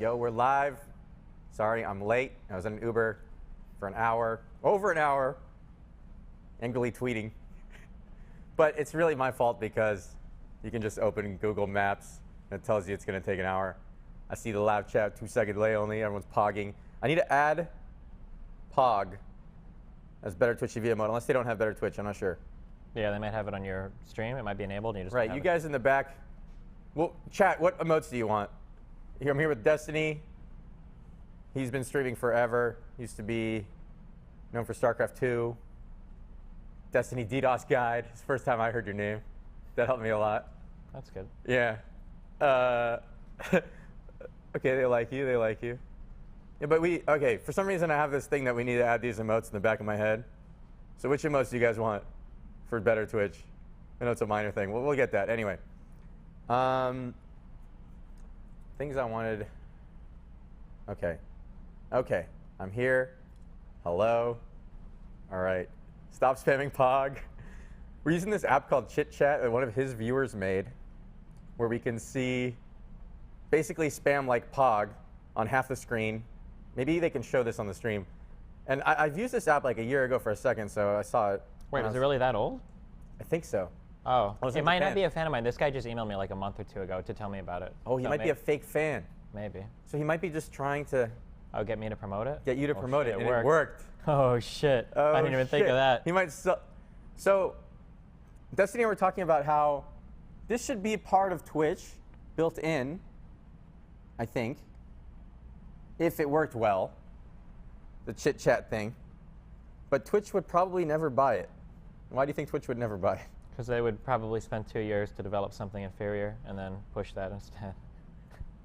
Yo, we're live. Sorry, I'm late. I was in an Uber for an hour, over an hour, angrily tweeting. But it's really my fault because you can just open Google Maps and it tells you it's going to take an hour. I see the live chat, 2-second delay only. Everyone's pogging. I need to add Pog as Better Twitch TV mode, unless they don't have Better Twitch. I'm not sure. Yeah, they might have it on your stream. It might be enabled. And you just right, you guys in the back. Well, chat, what emotes do you want? Here, I'm here with Destiny. He's been streaming forever. Used to be known for StarCraft 2. Destiny DDoS Guide. It's the first time I heard your name. That helped me a lot. That's good. Yeah. Okay, they like you. They like you. Yeah, but okay, for some reason I have this thing that we need to add these emotes in the back of my head. So which emotes do you guys want for Better Twitch? I know it's a minor thing. We'll get that. Anyway. Things I wanted. Okay. Okay. I'm here. Hello. All right. Stop spamming Pog. We're using this app called Chit Chat that one of his viewers made, where we can see basically spam like Pog on half the screen. Maybe they can show this on the stream. And I've used this app like a year ago for a second, so I saw it. Wait, is it really that old? I think so. Oh, it might not be a fan of mine. This guy just emailed me like a month or two ago to tell me about it. Oh, he might be a fake fan. Maybe. So he might be just trying to... Oh, get me to promote it? Get you to promote it, and it worked. Oh, shit. Oh, I didn't even think of that. He might So, Destiny and I were talking about how this should be part of Twitch, built in, I think, if it worked well, the Chit Chat thing. But Twitch would probably never buy it. Why do you think Twitch would never buy it? Because they would probably spend 2 years to develop something inferior and then push that instead.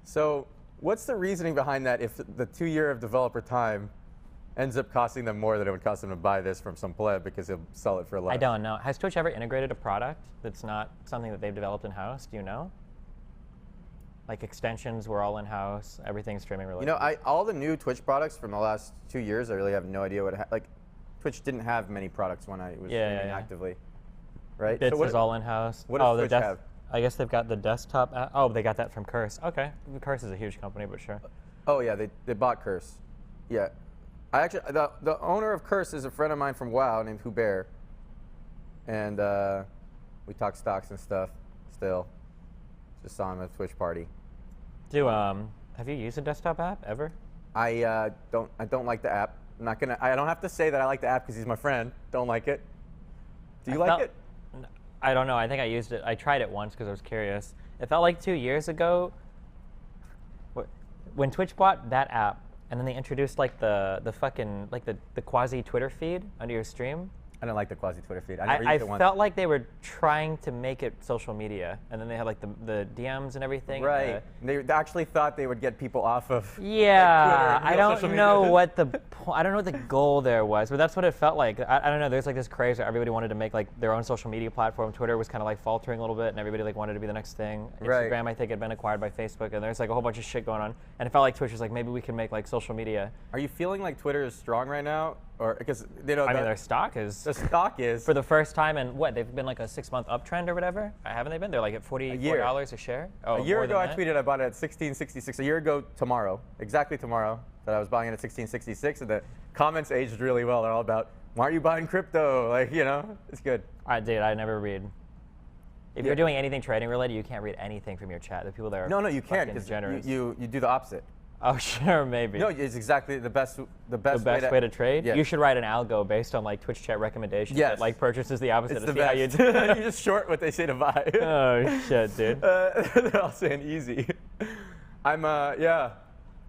So what's the reasoning behind that if the 2 year of developer time ends up costing them more than it would cost them to buy this from some pleb because they'll sell it for less? I don't know. Has Twitch ever integrated a product that's not something that they've developed in-house? Do you know? Like extensions were all in-house, everything's streaming related. You know, all the new Twitch products from the last 2 years, I really have no idea what like Twitch didn't have many products when I was streaming actively. Right? Bits so is all in-house. What does Twitch have? I guess they've got the desktop app. Oh, they got that from Curse. Okay. Curse is a huge company, but sure. Oh, yeah, they bought Curse. Yeah. I actually, the owner of Curse is a friend of mine from WoW named Hubert. And we talk stocks and stuff still. Just saw him at a Twitch party. Have you used a desktop app ever? I don't like the app. I don't have to say that I like the app because he's my friend. Don't like it. Do you like it? I don't know. I think I used it. I tried it once because I was curious. It felt like 2 years ago when Twitch bought that app, and then they introduced like the fucking like the quasi Twitter feed under your stream. I don't like the quasi Twitter feed. I never used it once. Felt like they were trying to make it social media, and then they had like the DMs and everything. Right. They actually thought they would get people off of. Yeah. Like, Twitter, I don't know what the goal there was, but that's what it felt like. I don't know. There's like this craze where everybody wanted to make like their own social media platform. Twitter was kind of like faltering a little bit, and everybody like wanted to be the next thing. Right. Instagram, I think, had been acquired by Facebook, and there's like a whole bunch of shit going on. And it felt like Twitch was like, maybe we can make like social media. Are you feeling like Twitter is strong right now, or because I mean, their stock is. The stock is. For the first time in what, they've been like a 6-month uptrend or whatever? Haven't they been? They're like at $44 a share? Oh, a year ago I tweeted I bought it at $16.66. A year ago tomorrow, exactly tomorrow, that I was buying it at $16.66, and the comments aged really well. They're all about, why are you buying crypto? Like, you know, it's good. Dude, I never read. If you're doing anything trading related, you can't read anything from your chat. The people there are No, you can't, because you do the opposite. Oh, sure, maybe. No, it's exactly the best way to trade? Yes. You should write an algo based on like Twitch chat recommendations that like purchases the opposite it's to the see how you do. You just short what they say to buy. Oh, shit, dude. They're all saying easy. Yeah.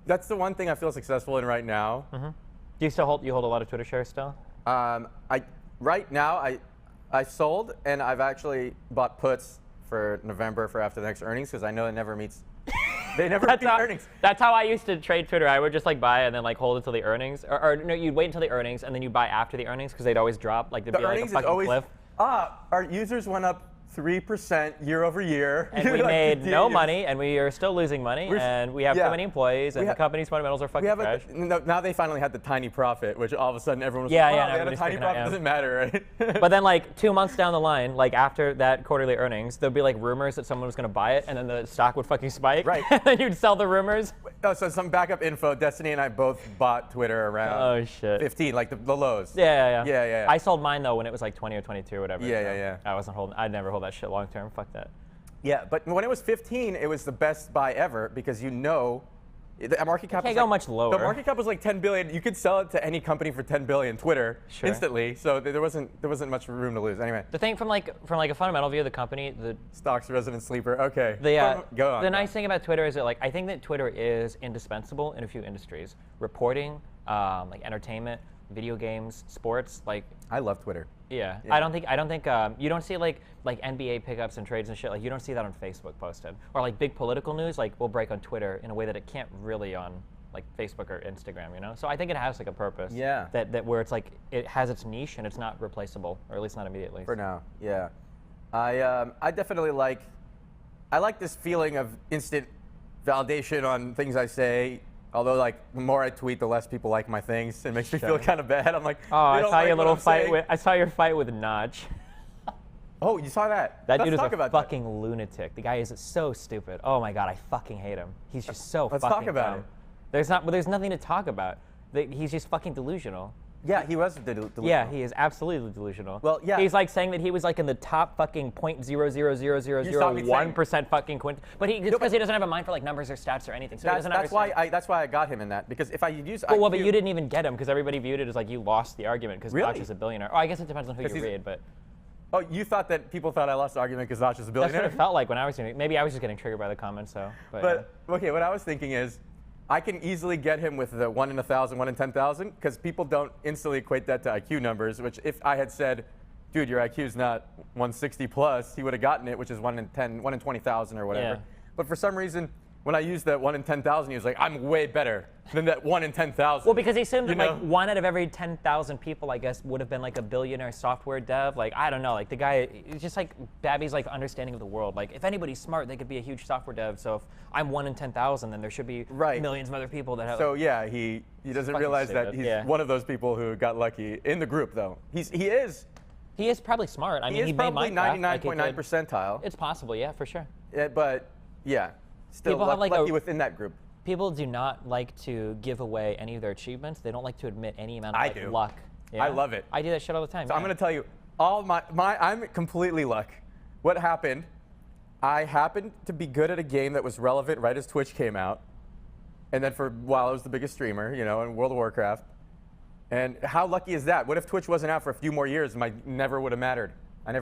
That's the one thing I feel successful in right now. Mm-hmm. Do you still hold a lot of Twitter shares still? Right now, I sold, and I've actually bought puts for November for after the next earnings because I know it never meets. They never meet earnings. That's how I used to trade Twitter. I would just like buy and then like hold until the earnings, or no, you'd wait until the earnings and then you buy after the earnings because they'd always drop. Like there'd be like a fucking cliff. Our users went up 3% year over year. And we made no money, and we are still losing money, and we have too many employees, and the company's fundamentals are fucking trash. Now they finally had the tiny profit, which all of a sudden everyone was like, oh, the tiny profit doesn't matter, right? But then like 2 months down the line, like after that quarterly earnings, there'd be like rumors that someone was going to buy it, and then the stock would fucking spike. Right. And then you'd sell the rumors. Oh, so some backup info. Destiny and I both bought Twitter around 15, like the lows. Yeah. I sold mine though when it was like 20 or 22 or whatever. Yeah. I wasn't holding. I'd never hold that shit long term. Fuck that. Yeah, but when it was 15, it was the best buy ever because the market cap Can't go much lower. The market cap was like 10 billion. You could sell it to any company for 10 billion, Twitter, instantly. So there wasn't much room to lose. Anyway. The thing from like a fundamental view of the company, the stocks resident sleeper. Okay. Go on. The nice thing about Twitter is that I think that Twitter is indispensable in a few industries: reporting, like entertainment, video games, sports. I love Twitter. Yeah. I don't think you don't see like NBA pickups and trades and shit. Like you don't see that on Facebook posted, or like big political news will break on Twitter in a way that it can't really on like Facebook or Instagram. You know. So I think it has like a purpose. Yeah. That where it's like it has its niche and it's not replaceable, or at least not immediately. For now. Yeah. I definitely like this feeling of instant validation on things I say. Although, the more I tweet, the less people like my things. It makes me feel kind of bad. I'm like, oh, I saw your little fight. I saw your fight with Notch. Oh, you saw that? That dude is a fucking lunatic. The guy is so stupid. Oh my god, I fucking hate him. He's just so fucking dumb. Let's talk about it. There's nothing to talk about. He's just fucking delusional. Yeah, he was delusional. Yeah, he is absolutely delusional. Well, yeah. He's saying that he was in the top fucking 0.00001% fucking quint. But because he doesn't have a mind for numbers or stats or anything. So that's why I got him in that, because if I use but you didn't even get him because everybody viewed it as you lost the argument because Notch is a billionaire. Oh, I guess it depends on who you read, but. Oh, you thought that people thought I lost the argument because Notch is a billionaire? That's what it felt like when I was doing it. Maybe I was just getting triggered by the comments, so. Okay, what I was thinking is, I can easily get him with the 1 in 1,000, 1 in 10,000, because people don't instantly equate that to IQ numbers, which if I had said, dude, your IQ is not 160 plus, he would have gotten it, which is 1 in 20,000 or whatever. Yeah. But for some reason, when I used that 1 in 10,000, he was like, I'm way better than that 1 in 10,000. Well, because he assumed that 1 out of every 10,000 people, I guess, would have been a billionaire software dev. I don't know. The guy, it's just Babby's understanding of the world. If anybody's smart, they could be a huge software dev. So if I'm 1 in 10,000, then there should be millions of other people that have. So yeah, he doesn't realize that he's one of those people who got lucky in the group, though. He is. He is probably smart. I mean, he probably 99.9 percentile. It's possible, yeah, for sure. But yeah. Still lucky within that group. People do not like to give away any of their achievements. They don't like to admit any amount of luck. Yeah? I love it. I do that shit all the time. So I'm going to tell you, I'm completely luck. What happened, I happened to be good at a game that was relevant right as Twitch came out. And then for a while, I was the biggest streamer, in World of Warcraft. And how lucky is that? What if Twitch wasn't out for a few more years and I never would have mattered at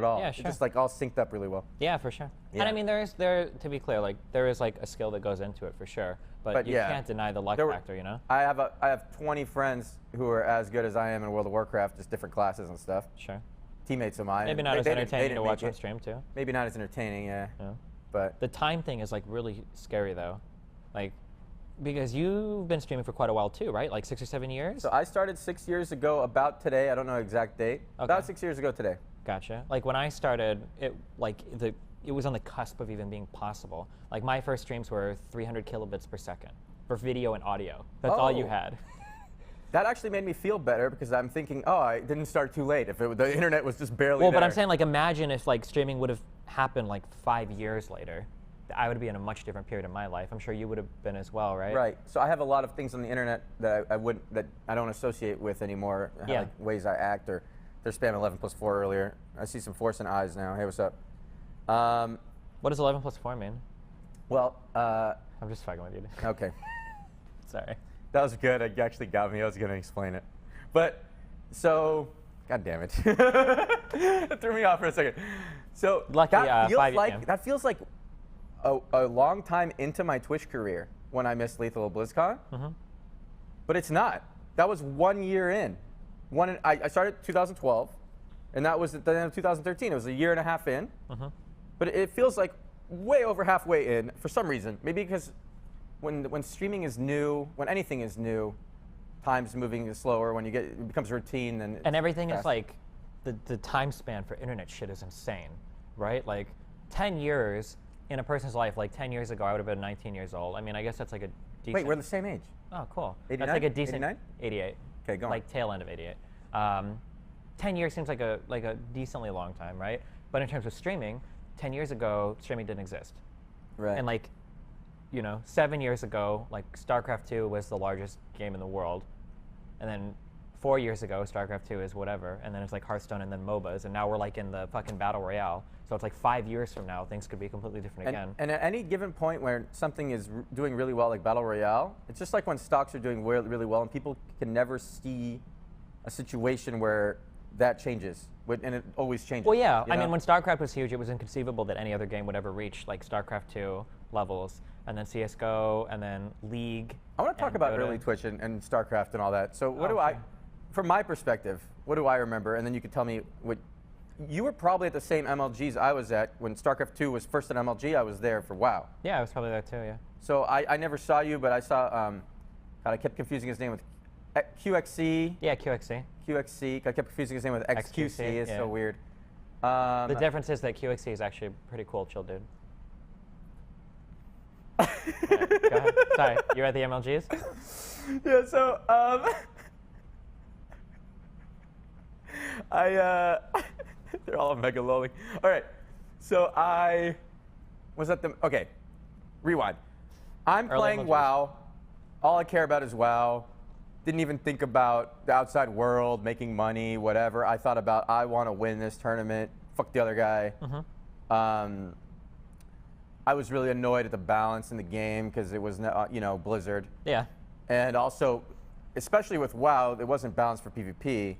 all. Yeah, sure. It's just all synced up really well. Yeah, for sure. Yeah. And I mean, to be clear, there is a skill that goes into it for sure. But you can't deny the luck factor, I have 20 friends who are as good as I am in World of Warcraft, just different classes and stuff. Sure. Teammates of mine. Maybe not as entertaining to watch on stream too. Maybe not as entertaining, yeah. But the time thing is really scary though, because you've been streaming for quite a while too, right? 6 or 7 years. So I started 6 years ago, about today. I don't know the exact date. Okay. About 6 years ago today. Gotcha. When I started, it was on the cusp of even being possible. My first streams were 300 kilobits per second for video and audio. That's all you had. That actually made me feel better because I'm thinking, oh, I didn't start too late. If the internet was just barely there. Well, but I'm saying, imagine if streaming would have happened 5 years later. I would be in a much different period of my life. I'm sure you would have been as well, right? Right. So I have a lot of things on the internet that I don't associate with anymore. Yeah. Ways I act or. They're spamming 11+4 earlier. I see some force in eyes now. Hey, what's up? What does 11+4 mean? Well, I'm just fucking with you. Okay. Sorry. That was good. It actually got me. I was going to explain it. But, so, God damn it. It threw me off for a second. So, lucky, that feels like a long time into my Twitch career when I missed Lethal BlizzCon. Mm-hmm. But it's not. That was 1 year in. I started 2012, and that was at the end of 2013. It was a year and a half in, but it feels like way over halfway in for some reason. Maybe because when streaming is new, when anything is new, time's moving slower. When it becomes routine, and everything is the time span for internet shit is insane, right? 10 years in a person's life. 10 years ago, I would have been 19 years old. I mean, I guess that's a decent. Wait, we're the same age. Oh, cool. 89? That's a decent. 89? 88. Okay, go on. Tail end of 88. 10 years seems like a decently long time, right? But in terms of streaming, 10 years ago, streaming didn't exist. Right. And you know, 7 years ago, like StarCraft 2 was the largest game in the world, and then 4 years ago, StarCraft 2 is whatever, and then it's like Hearthstone and then MOBAs, and now we're like in the fucking battle royale. So it's like 5 years from now, things could be completely different again. And at any given point where something is doing really well, like battle royale, it's just like when stocks are doing really well, and people can never see a situation where that changes, and it always changes. Well, yeah. You know? I mean, when StarCraft was huge, it was inconceivable that any other game would ever reach like StarCraft 2 levels, and then CS:GO, and then League. I want to talk about early Twitch and StarCraft and all that. So what do I, from my perspective, what do I remember? And then you could tell me what. You were probably at the same MLGs I was at when StarCraft 2 was first at MLG. I was there for WoW. Yeah, I was probably there too. Yeah. So I never saw you, but I saw. God, I kept confusing his name with QXC. Yeah, QXC. QXC. I kept confusing his name with XQC. It's so weird. The difference is that QXC is actually a pretty cool, chill dude. Yeah, go ahead. Sorry, you're at the MLGs? Yeah, so they're all mega lolling. All right, so I was at the, okay, rewind. I'm Early playing MLGs. WoW. All I care about is WoW. Didn't even think about the outside world, making money, whatever. I thought about, I want to win this tournament. Fuck the other guy. I was really annoyed at the balance in the game because it was, you know, Blizzard. Yeah. And also, especially with WoW, it wasn't balanced for PvP.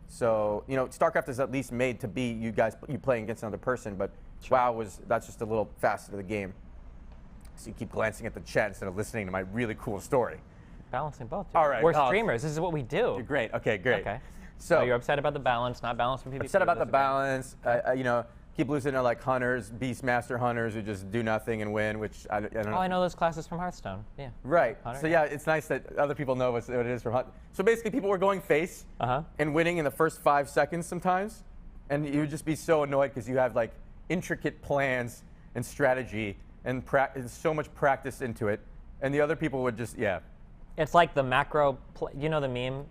So, you know, StarCraft is at least made to be you playing against another person, but WoW that's just a little facet of the game. So you keep glancing at the chat instead of listening to my really cool story. Balancing both. Dude. All right. We're streamers. This is what we do. You're great. Okay, great. Okay. So you're upset about the balance, not balance for PvP. upset about the That's okay. balance. You know, keep losing to like hunters, Beastmaster hunters who just do nothing and win, which I don't know. Oh, I know those classes from Hearthstone. Yeah. Right. Hunter, So yeah, it's nice that other people know what it is from Hunt. So basically, people were going face and winning in the first 5 seconds sometimes, and you would just be so annoyed because you have like intricate plans and strategy and so much practice into it, and the other people would just It's like the macro. You know the meme.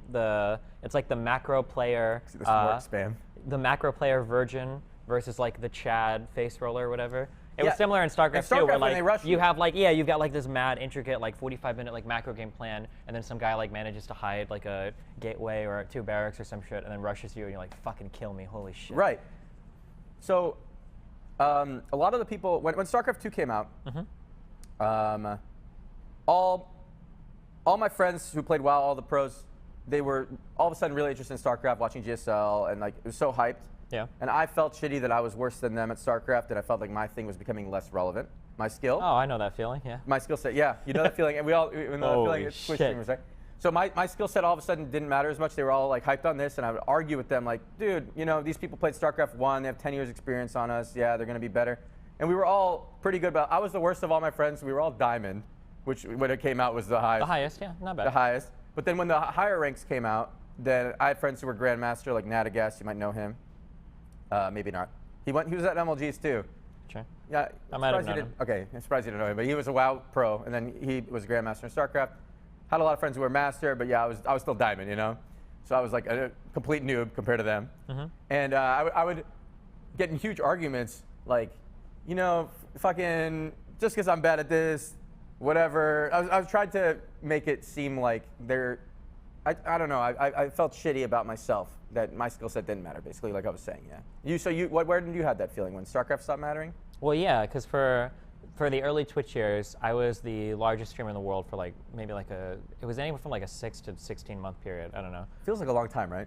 It's like the macro player. See this work spam. The macro player virgin versus like the Chad face roller or whatever. It was Yeah. similar in StarCraft, In StarCraft, too, where when they rush like you. have like you've got like this mad intricate like 45-minute like macro game plan, and then some guy like manages to hide like a gateway or 2 barracks or some shit, and then rushes you, and you're like, fucking kill me, holy shit. Right. So a lot of the people when StarCraft 2 came out, all my friends who played WoW, all the pros, they were all of a sudden really interested in StarCraft, watching GSL, and like it was so hyped. Yeah. And I felt shitty that I was worse than them at StarCraft, and I felt like my thing was becoming less relevant. My skill. Oh, I know that feeling. Yeah. My skill set, yeah. You know that feeling, and we all know that Holy feeling as Twitch shit. streamers, right? So my skill set all of a sudden didn't matter as much. They were all like hyped on this, and I would argue with them like, dude, you know, these people played StarCraft 1, they have 10 years experience on us, yeah, they're gonna be better. And we were all pretty good, but I was the worst of all my friends. We were all Diamond, which when it came out was the highest. The highest, yeah, not bad. The highest. But then when the higher ranks came out, then I had friends who were Grandmaster, like Natagast, you might know him. Maybe not. He was at MLGs too. Sure. Yeah, I might have surprised you known didn't. Okay, I'm surprised you didn't know him, but he was a WoW pro, and then he was a Grandmaster in StarCraft. Had a lot of friends who were Master, but yeah, I was still Diamond, you know. So I was like a complete noob compared to them. And I would get in huge arguments, like, you know, fucking just because I'm bad at this, whatever. I was trying to make it seem like I don't know. I felt shitty about myself that my skill set didn't matter, basically, like I was saying. Yeah. Where did you have that feeling when StarCraft stopped mattering? Well, yeah, because for the early Twitch years, I was the largest streamer in the world for like maybe like it was anywhere from like a 6 to 16 month period. I don't know. Feels like a long time, right?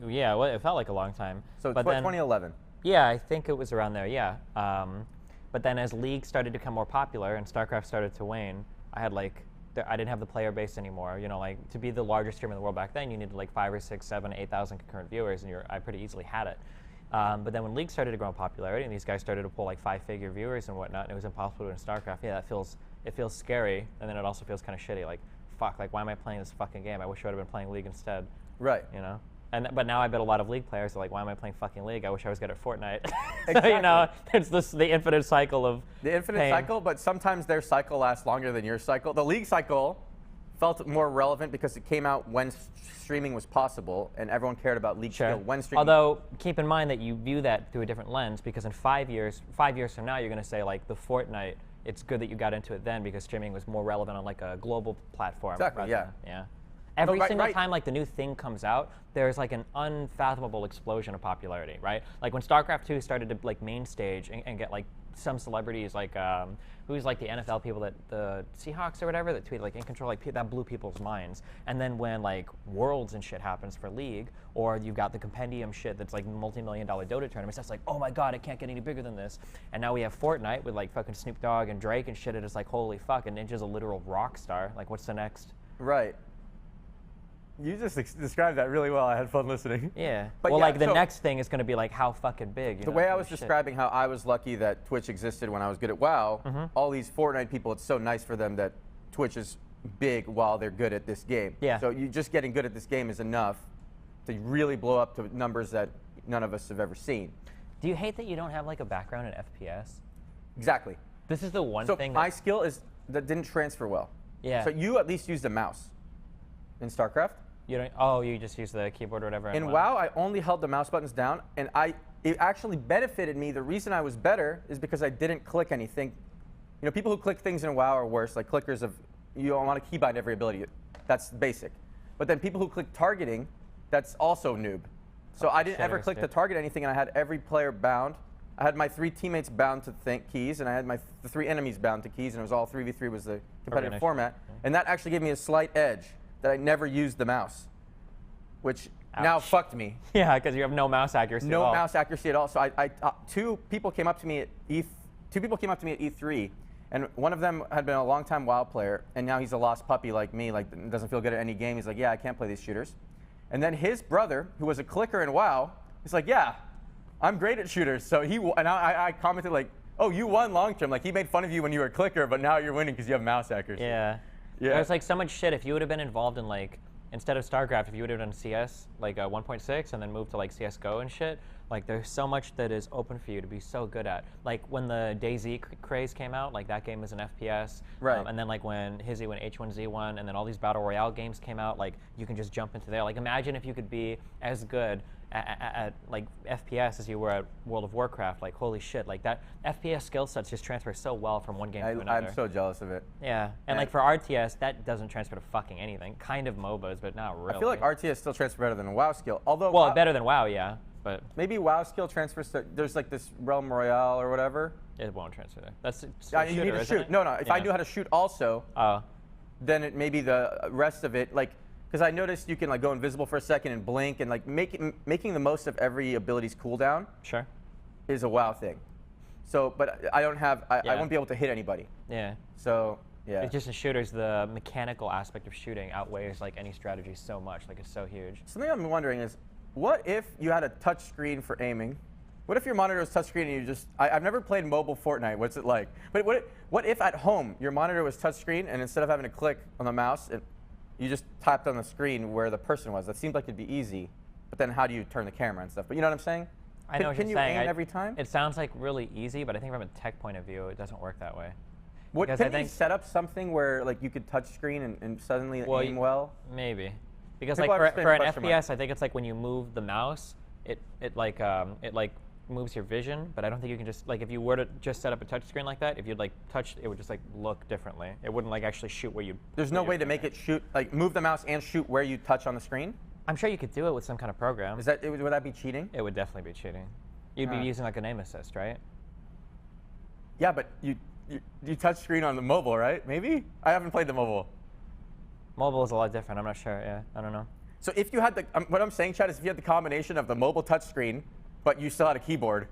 Yeah, well, it felt like a long time. So but then, 2011. Yeah, I think it was around there. Yeah. But then as League started to become more popular and StarCraft started to wane, I had like I didn't have the player base anymore. You know, like to be the largest streamer in the world back then, you needed like 5 or 6, 7, 8,000 concurrent viewers, and I pretty easily had it. But then when League started to grow in popularity, and these guys started to pull like 5-figure viewers and whatnot, and it was impossible to do in StarCraft. Yeah, it feels scary, and then it also feels kind of shitty. Like, fuck, like why am I playing this fucking game? I wish I would have been playing League instead. Right. You know. But now I bet a lot of League players are like, why am I playing fucking League? I wish I was good at Fortnite. Exactly. So, you know, it's the infinite cycle of the infinite pain. cycle, but sometimes their cycle lasts longer than your cycle. The League cycle felt more relevant because it came out when streaming was possible, and everyone cared about League skill when streaming. Although, keep in mind that you view that through a different lens, because in 5 years from now, you're going to say like the Fortnite, it's good that you got into it then because streaming was more relevant on like a global platform. Exactly, yeah. Yeah. Every right, single right. time like the new thing comes out, there's like an unfathomable explosion of popularity, right? Like when StarCraft 2 started to like main stage and get like some celebrities like who's like the NFL people that the Seahawks or whatever that tweeted like in control, like that blew people's minds. And then when like Worlds and shit happens for League, or you've got the compendium shit that's like multi-million-dollar Dota tournaments, that's like, oh my god, it can't get any bigger than this. And now we have Fortnite with like fucking Snoop Dogg and Drake and shit. It is like, holy fuck, and Ninja's a literal rock star. Like, what's the next? Right. You just described that really well. I had fun listening. Yeah. But well, yeah, like the so next thing is going to be like how fucking big. The way I was describing how I was lucky that Twitch existed when I was good at WoW, all these Fortnite people, it's so nice for them that Twitch is big while they're good at this game. Yeah. So you just getting good at this game is enough to really blow up to numbers that none of us have ever seen. Do you hate that you don't have like a background in FPS? Exactly. This is the one So thing. my skill is that didn't transfer well. Yeah. So you at least used a mouse in StarCraft. You don't. Oh, you just use the keyboard or whatever. In WoW, I only held the mouse buttons down, and it actually benefited me. The reason I was better is because I didn't click anything. You know, people who click things in WoW are worse, like clickers of, you don't want to keybind every ability. That's basic. But then people who click targeting, that's also noob. So I didn't ever click to target anything, and I had every player bound. I had my 3 teammates bound to keys, and I had the 3 enemies bound to keys, and it was all 3v3 was the competitive format. And that actually gave me a slight edge that I never used the mouse, which now fucked me. Yeah, because you have no mouse accuracy. No at all. mouse accuracy at all. So two people came up to me at E3, and one of them had been a long-time WoW player, and now he's a lost puppy like me, like doesn't feel good at any game. He's like, yeah, I can't play these shooters. And then his brother, who was a clicker in WoW, he's like, yeah, I'm great at shooters. So I commented like, oh, you won long-term. Like he made fun of you when you were a clicker, but now you're winning because you have mouse accuracy. Yeah. Yeah. There's like so much shit. If you would have been involved in like, instead of StarCraft, if you would have done CS, like 1.6, and then moved to like CSGO and shit, like there's so much that is open for you to be so good at. Like when the DayZ craze came out, like that game was an FPS. Right. And then like when H1Z1, and then all these Battle Royale games came out, like you can just jump into there. Like imagine if you could be as good at like FPS as you were at World of Warcraft. Like holy shit, like that FPS skill sets just transfer so well from one game to another. I'm so jealous of it. Yeah, and like for RTS, that doesn't transfer to fucking anything. Kind of MOBAs, but not really. I feel like RTS still transfers better than WoW skill. Although well, better than WoW, yeah, but maybe WoW skill transfers to, there's like this Realm Royale or whatever. it won't transfer there. That's You need to shoot. No, if I knew how to shoot also, then it maybe the rest of it, like, because I noticed you can like go invisible for a second and blink, and like making the most of every ability's cooldown. Sure. Is a WoW thing. So, but I don't have. I won't be able to hit anybody. Yeah. So yeah. It's just in shooters, the mechanical aspect of shooting outweighs like any strategy so much. Like it's so huge. Something I'm wondering is, what if you had a touch screen for aiming? What if your monitor was touchscreen and you just? I've never played mobile Fortnite. What's it like? But what if at home your monitor was touchscreen and instead of having to click on the mouse, you just tapped on the screen where the person was? That seemed like it'd be easy. But then how do you turn the camera and stuff? But you know what I'm saying? I know what can you're you saying. aim every time? It sounds like really easy, but I think from a tech point of view, it doesn't work that way. Can you set up something where like you could touch screen and suddenly aim well? Maybe, because People like for an question FPS, I think it's like when you move the mouse, it moves your vision. But I don't think you can just like if you were to just set up a touch screen like that, if you'd like touch, it would just like look differently. It wouldn't like actually shoot where you. There's no way to make it shoot like move the mouse and shoot where you touch on the screen. I'm sure you could do it with some kind of program. Would that be cheating? It would definitely be cheating. You'd be using like an aim assist, right? Yeah, but you touch screen on the mobile, right? Maybe? I haven't played the mobile. Mobile is a lot different. I'm not sure. Yeah, I don't know. So if you had what I'm saying, Chad, is if you had the combination of the mobile touch screen, but you still had a keyboard,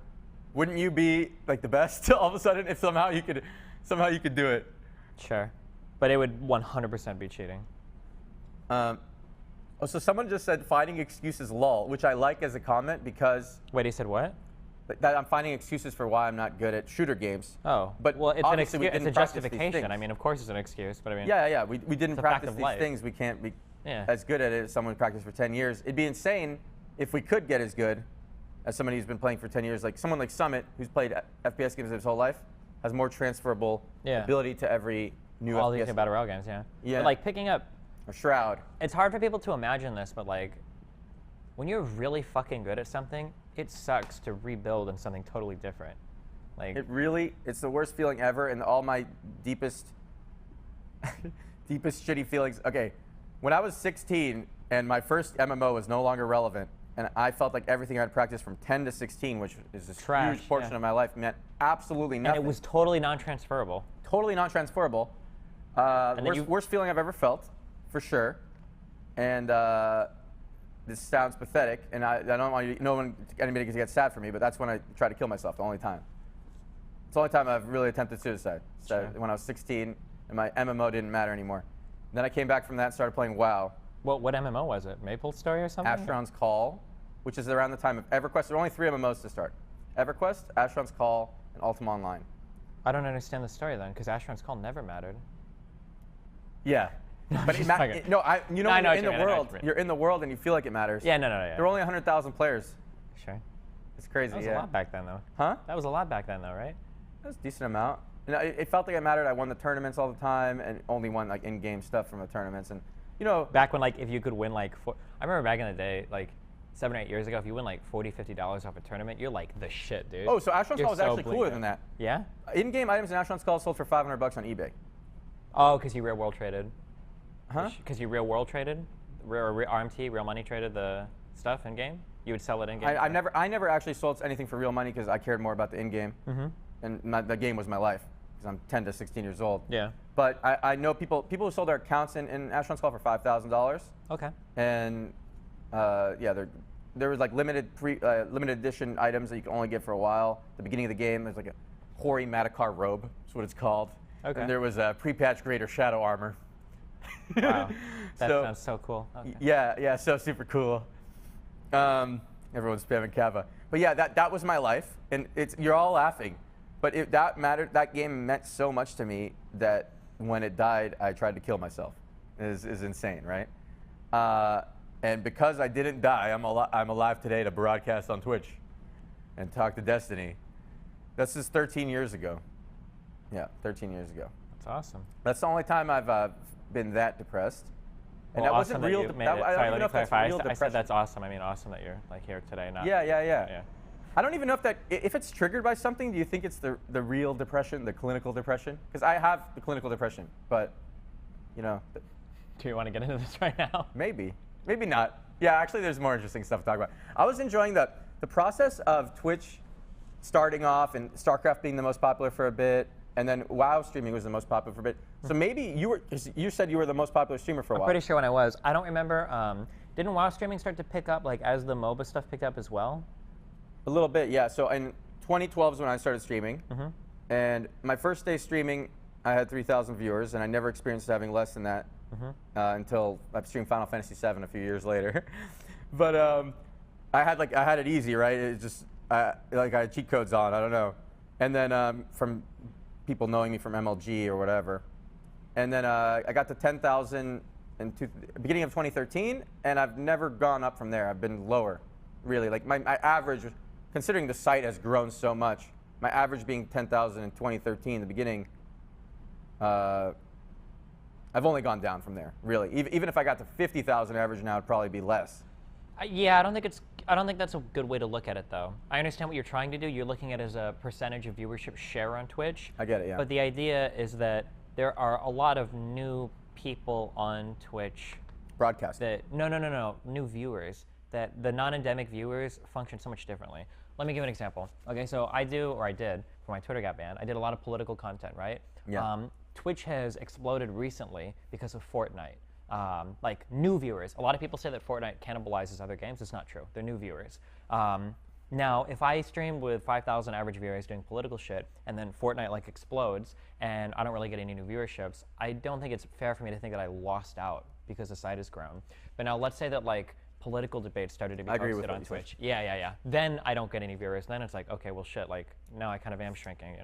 wouldn't you be like the best all of a sudden if somehow you could do it? Sure, but it would 100% be cheating. So someone just said finding excuses lol, which I like as a comment because. Wait, he said what? That I'm finding excuses for why I'm not good at shooter games. Oh, but well, it's an excuse. It's a justification. things. I mean, of course, it's an excuse, but I mean. Yeah. We didn't practice these life. things. We can't be as good at it as someone who practiced for 10 years. It'd be insane if we could get as good as somebody who's been playing for 10 years. Like someone like Summit, who's played FPS games his whole life, has more transferable ability to every new all FPS these battle royale games, yeah. But like picking up. A Shroud. It's hard for people to imagine this, but like, when you're really fucking good at something, it sucks to rebuild in something totally different. Like, It's the worst feeling ever, and all my deepest shitty feelings. Okay, when I was 16 and my first MMO was no longer relevant, and I felt like everything I'd practiced from 10 to 16, which is a Trash, huge portion of my life, meant absolutely nothing. and it was totally non-transferable. Totally non-transferable. Worst feeling I've ever felt, for sure. And this sounds pathetic, and I don't want anybody to get sad for me, but that's when I tried to kill myself, the only time. It's the only time I've really attempted suicide. So when I was 16, and my MMO didn't matter anymore. And then I came back from that and started playing WoW. What MMO was it? Maple Story or something? Asheron's Call, which is around the time of EverQuest. There are only 3 MMOs to start. EverQuest, Asheron's Call, and Ultima Online. I don't understand the story then, because Asheron's Call never mattered. Yeah. But I know you're in the world and you feel like it matters. Yeah, no. There are only 100,000 players. Sure. It's crazy, That was a lot back then, though. Huh? That was a lot back then, though, right? That was a decent amount. It felt like it mattered. I won the tournaments all the time and only won like in-game stuff from the tournaments. And back when if you could win I remember back in the day, 7 or 8 years ago, if you win $40, $50 off a tournament, you're like the shit, dude. Oh, so Asheron's Call was actually cooler than that. Yeah? In-game items in Asheron's Call sold for $500 on eBay. Oh, because you real world traded. Huh? Because you real world traded, RMT, real money traded the stuff in game. You would sell it in game. I never actually sold anything for real money because I cared more about the in-game, and the game was my life because I'm 10 to 16 years old. Yeah. But I know people who sold their accounts in Asheron's Call for $5,000. Okay. And there was limited edition items that you can only get for a while. At the beginning of the game, there's a Hori Madakar robe. That's what it's called. Okay. And there was a pre-patch Greater Shadow armor. Wow, that sounds so cool. Okay. Yeah, so super cool. Everyone's spamming Kava, but yeah, that was my life, and you're all laughing, but that mattered. That game meant so much to me that when it died, I tried to kill myself. Is insane, right? And because I didn't die, I'm alive today to broadcast on Twitch and talk to Destiny. This is 13 years ago. Yeah, 13 years ago. That's awesome. That's the only time I've been that depressed. And well, that wasn't real. Sorry, let me clarify. I said that's awesome. I mean, awesome that you're here today. Not, yeah. I don't even know if it's triggered by something. Do you think it's the real depression, the clinical depression? Because I have the clinical depression, but do you want to get into this right now? Maybe not. Yeah, actually, there's more interesting stuff to talk about. I was enjoying the process of Twitch starting off and StarCraft being the most popular for a bit. And then WoW streaming was the most popular for a bit. So maybe you said you were the most popular streamer for a while. I'm pretty sure when I was. I don't remember. Didn't WoW streaming start to pick up as the MOBA stuff picked up as well? A little bit, yeah. So in 2012 is when I started streaming. And my first day streaming, I had 3,000 viewers, and I never experienced having less than that until I streamed Final Fantasy VII a few years later. But I had it easy, right? It just I had cheat codes on. I don't know. And then from people knowing me from MLG or whatever. And then I got to 10,000 in beginning of 2013, and I've never gone up from there. I've been lower, really. My average, considering the site has grown so much, my average being 10,000 in 2013, the beginning, I've only gone down from there, really. Even if I got to 50,000 average now, it'd probably be less. Yeah, I don't think that's a good way to look at it, though. I understand what you're trying to do. You're looking at it as a percentage of viewership share on Twitch. I get it, yeah. But the idea is that there are a lot of new people on Twitch. Broadcasting. No. New viewers. That the non-endemic viewers function so much differently. Let me give an example. Okay, so I did, for my Twitter got banned, I did a lot of political content, right? Yeah. Twitch has exploded recently because of Fortnite. New viewers. A lot of people say that Fortnite cannibalizes other games. It's not true. They're new viewers. Now, if I stream with 5,000 average viewers doing political shit, and then Fortnite explodes, and I don't really get any new viewerships, I don't think it's fair for me to think that I lost out because the site has grown. But now, let's say that political debates started to be posted on Twitch. Yeah. Then I don't get any viewers. Then it's okay, well, shit. Now I kind of am shrinking,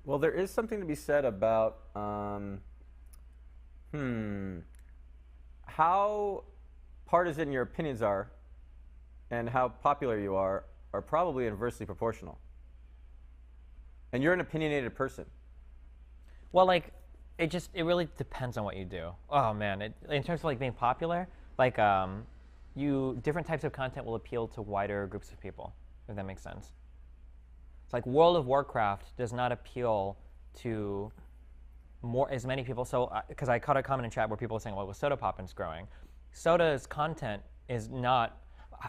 Well, there is something to be said about how partisan your opinions are and how popular you are probably inversely proportional. And you're an opinionated person. Well, it really depends on what you do. Oh man, in terms of being popular, different types of content will appeal to wider groups of people, if that makes sense. It's like World of Warcraft does not appeal to as many people. So, because I caught a comment in chat where people were saying, well, Soda Poppin's growing. Soda's content is not,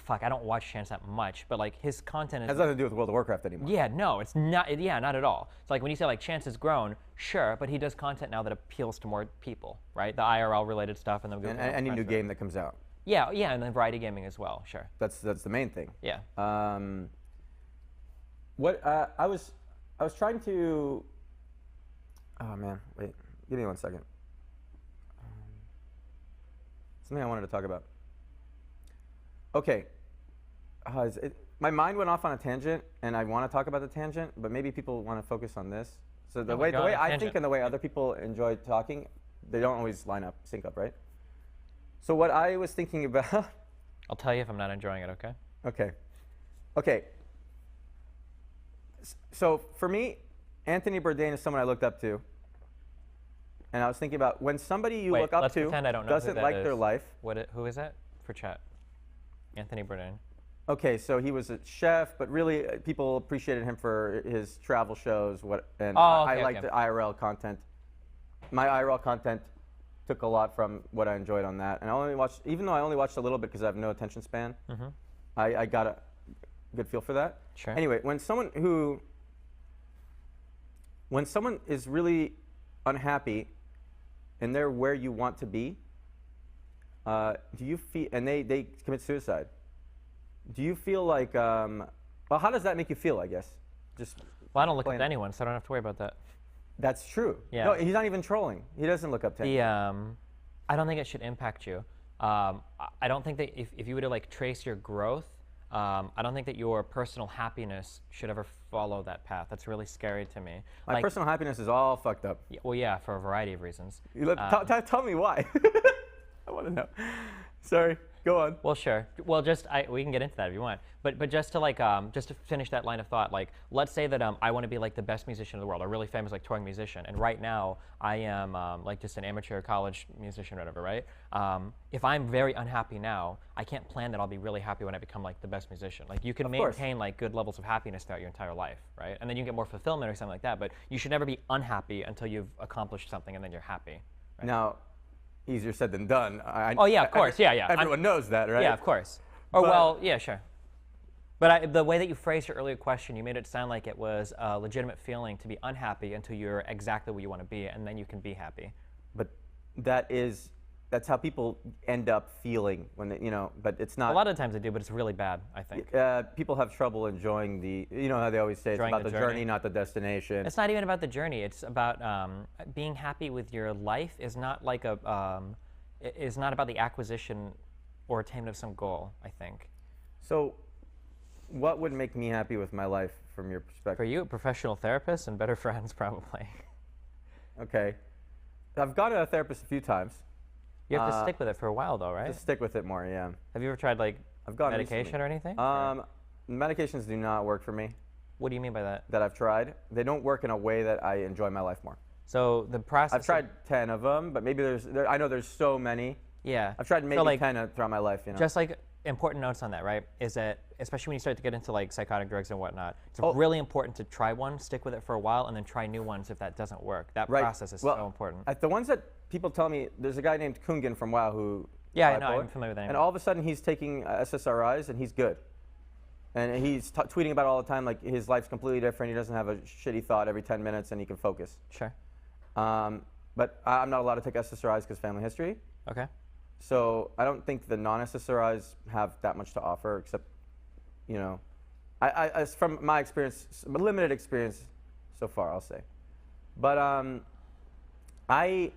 fuck, I don't watch Chance that much, but like his content is. Has nothing to do with World of Warcraft anymore. Yeah, no, it's not, yeah, not at all. It's like when you say like Chance has grown, sure, but he does content now that appeals to more people, right? The IRL related stuff and the any new game that comes out. Yeah, yeah, and then variety gaming as well, sure. That's the main thing. Yeah. What I was trying to. Oh man, wait, give me 1 second. Something I wanted to talk about. Okay. My mind went off on a tangent, and I want to talk about the tangent, but maybe people want to focus on this. So the way I think and the way other people enjoy talking, they don't always sync up, right? So what I was thinking about. I'll tell you if I'm not enjoying it, okay? Okay. Okay. So for me, Anthony Bourdain is someone I looked up to. And I was thinking about when somebody you look up to doesn't like their life. Who is that for chat? Anthony Bourdain. Okay, so he was a chef, but really people appreciated him for his travel shows. I liked the IRL content. My IRL content took a lot from what I enjoyed on that. And I only watched, even though I only watched a little bit because I have no attention span, I got a good feel for that. Sure. Anyway, when someone is really unhappy and they're where you want to be, do you feel, and they commit suicide, do you feel like, well, how does that make you feel, I guess? Well, I don't look up to anyone, so I don't have to worry about that. That's true. Yeah. No, he's not even trolling. He doesn't look up to anyone. I don't think it should impact you. I don't think that if you were to like trace your growth, I don't think that your personal happiness should ever follow that path. That's really scary to me. My personal happiness is all fucked up. Well, yeah, for a variety of reasons. Tell me why. I want to know. Sorry, go on. Well, sure. Well, we can get into that if you want. But just to finish that line of thought, like let's say that I want to be like the best musician in the world, a really famous like touring musician, and right now I am like just an amateur college musician or whatever, right? If I'm very unhappy now, I can't plan that I'll be really happy when I become like the best musician. Like you can maintain like good levels of happiness throughout your entire life, right? And then you can get more fulfillment or something like that. But you should never be unhappy until you've accomplished something and then you're happy. Right? Now. Easier said than done. Oh yeah, of course, yeah. Everyone knows that, right? Yeah, of course. Or well, yeah, sure. But the way that you phrased your earlier question, you made it sound like it was a legitimate feeling to be unhappy until you're exactly where you want to be, and then you can be happy. But that's how people end up feeling when they, but it's not. A lot of times they do, but it's really bad, I think. People have trouble enjoying how they always say it's about the journey, not the destination. It's not even about the journey. It's about being happy with your life is not like is not about the acquisition or attainment of some goal, I think. So what would make me happy with my life from your perspective? For you, a professional therapist and better friends, probably. Okay. I've gone to a therapist a few times. You have to stick with it for a while, though, right? To stick with it more, yeah. Have you ever tried like medication or anything? Medications do not work for me. What do you mean by that? That I've tried. They don't work in a way that I enjoy my life more. So the process. I've tried 10 of them, but maybe I know there's so many. Yeah. I've tried maybe 10 throughout my life. Just like important notes on that, right? Is that especially when you start to get into like psychotic drugs and whatnot, it's really important to try one, stick with it for a while, and then try new ones if that doesn't work. That process is so important. The ones that people tell me, there's a guy named Kungan from WoW who. Yeah, I know. I'm familiar with that. And all of a sudden he's taking SSRIs and he's good. And he's tweeting about it all the time, like his life's completely different. He doesn't have a shitty thought every 10 minutes and he can focus. Sure. But I'm not allowed to take SSRIs because family history. Okay. So I don't think the non-SSRIs have that much to offer, except, as from my experience, limited experience so far, I'll say. But I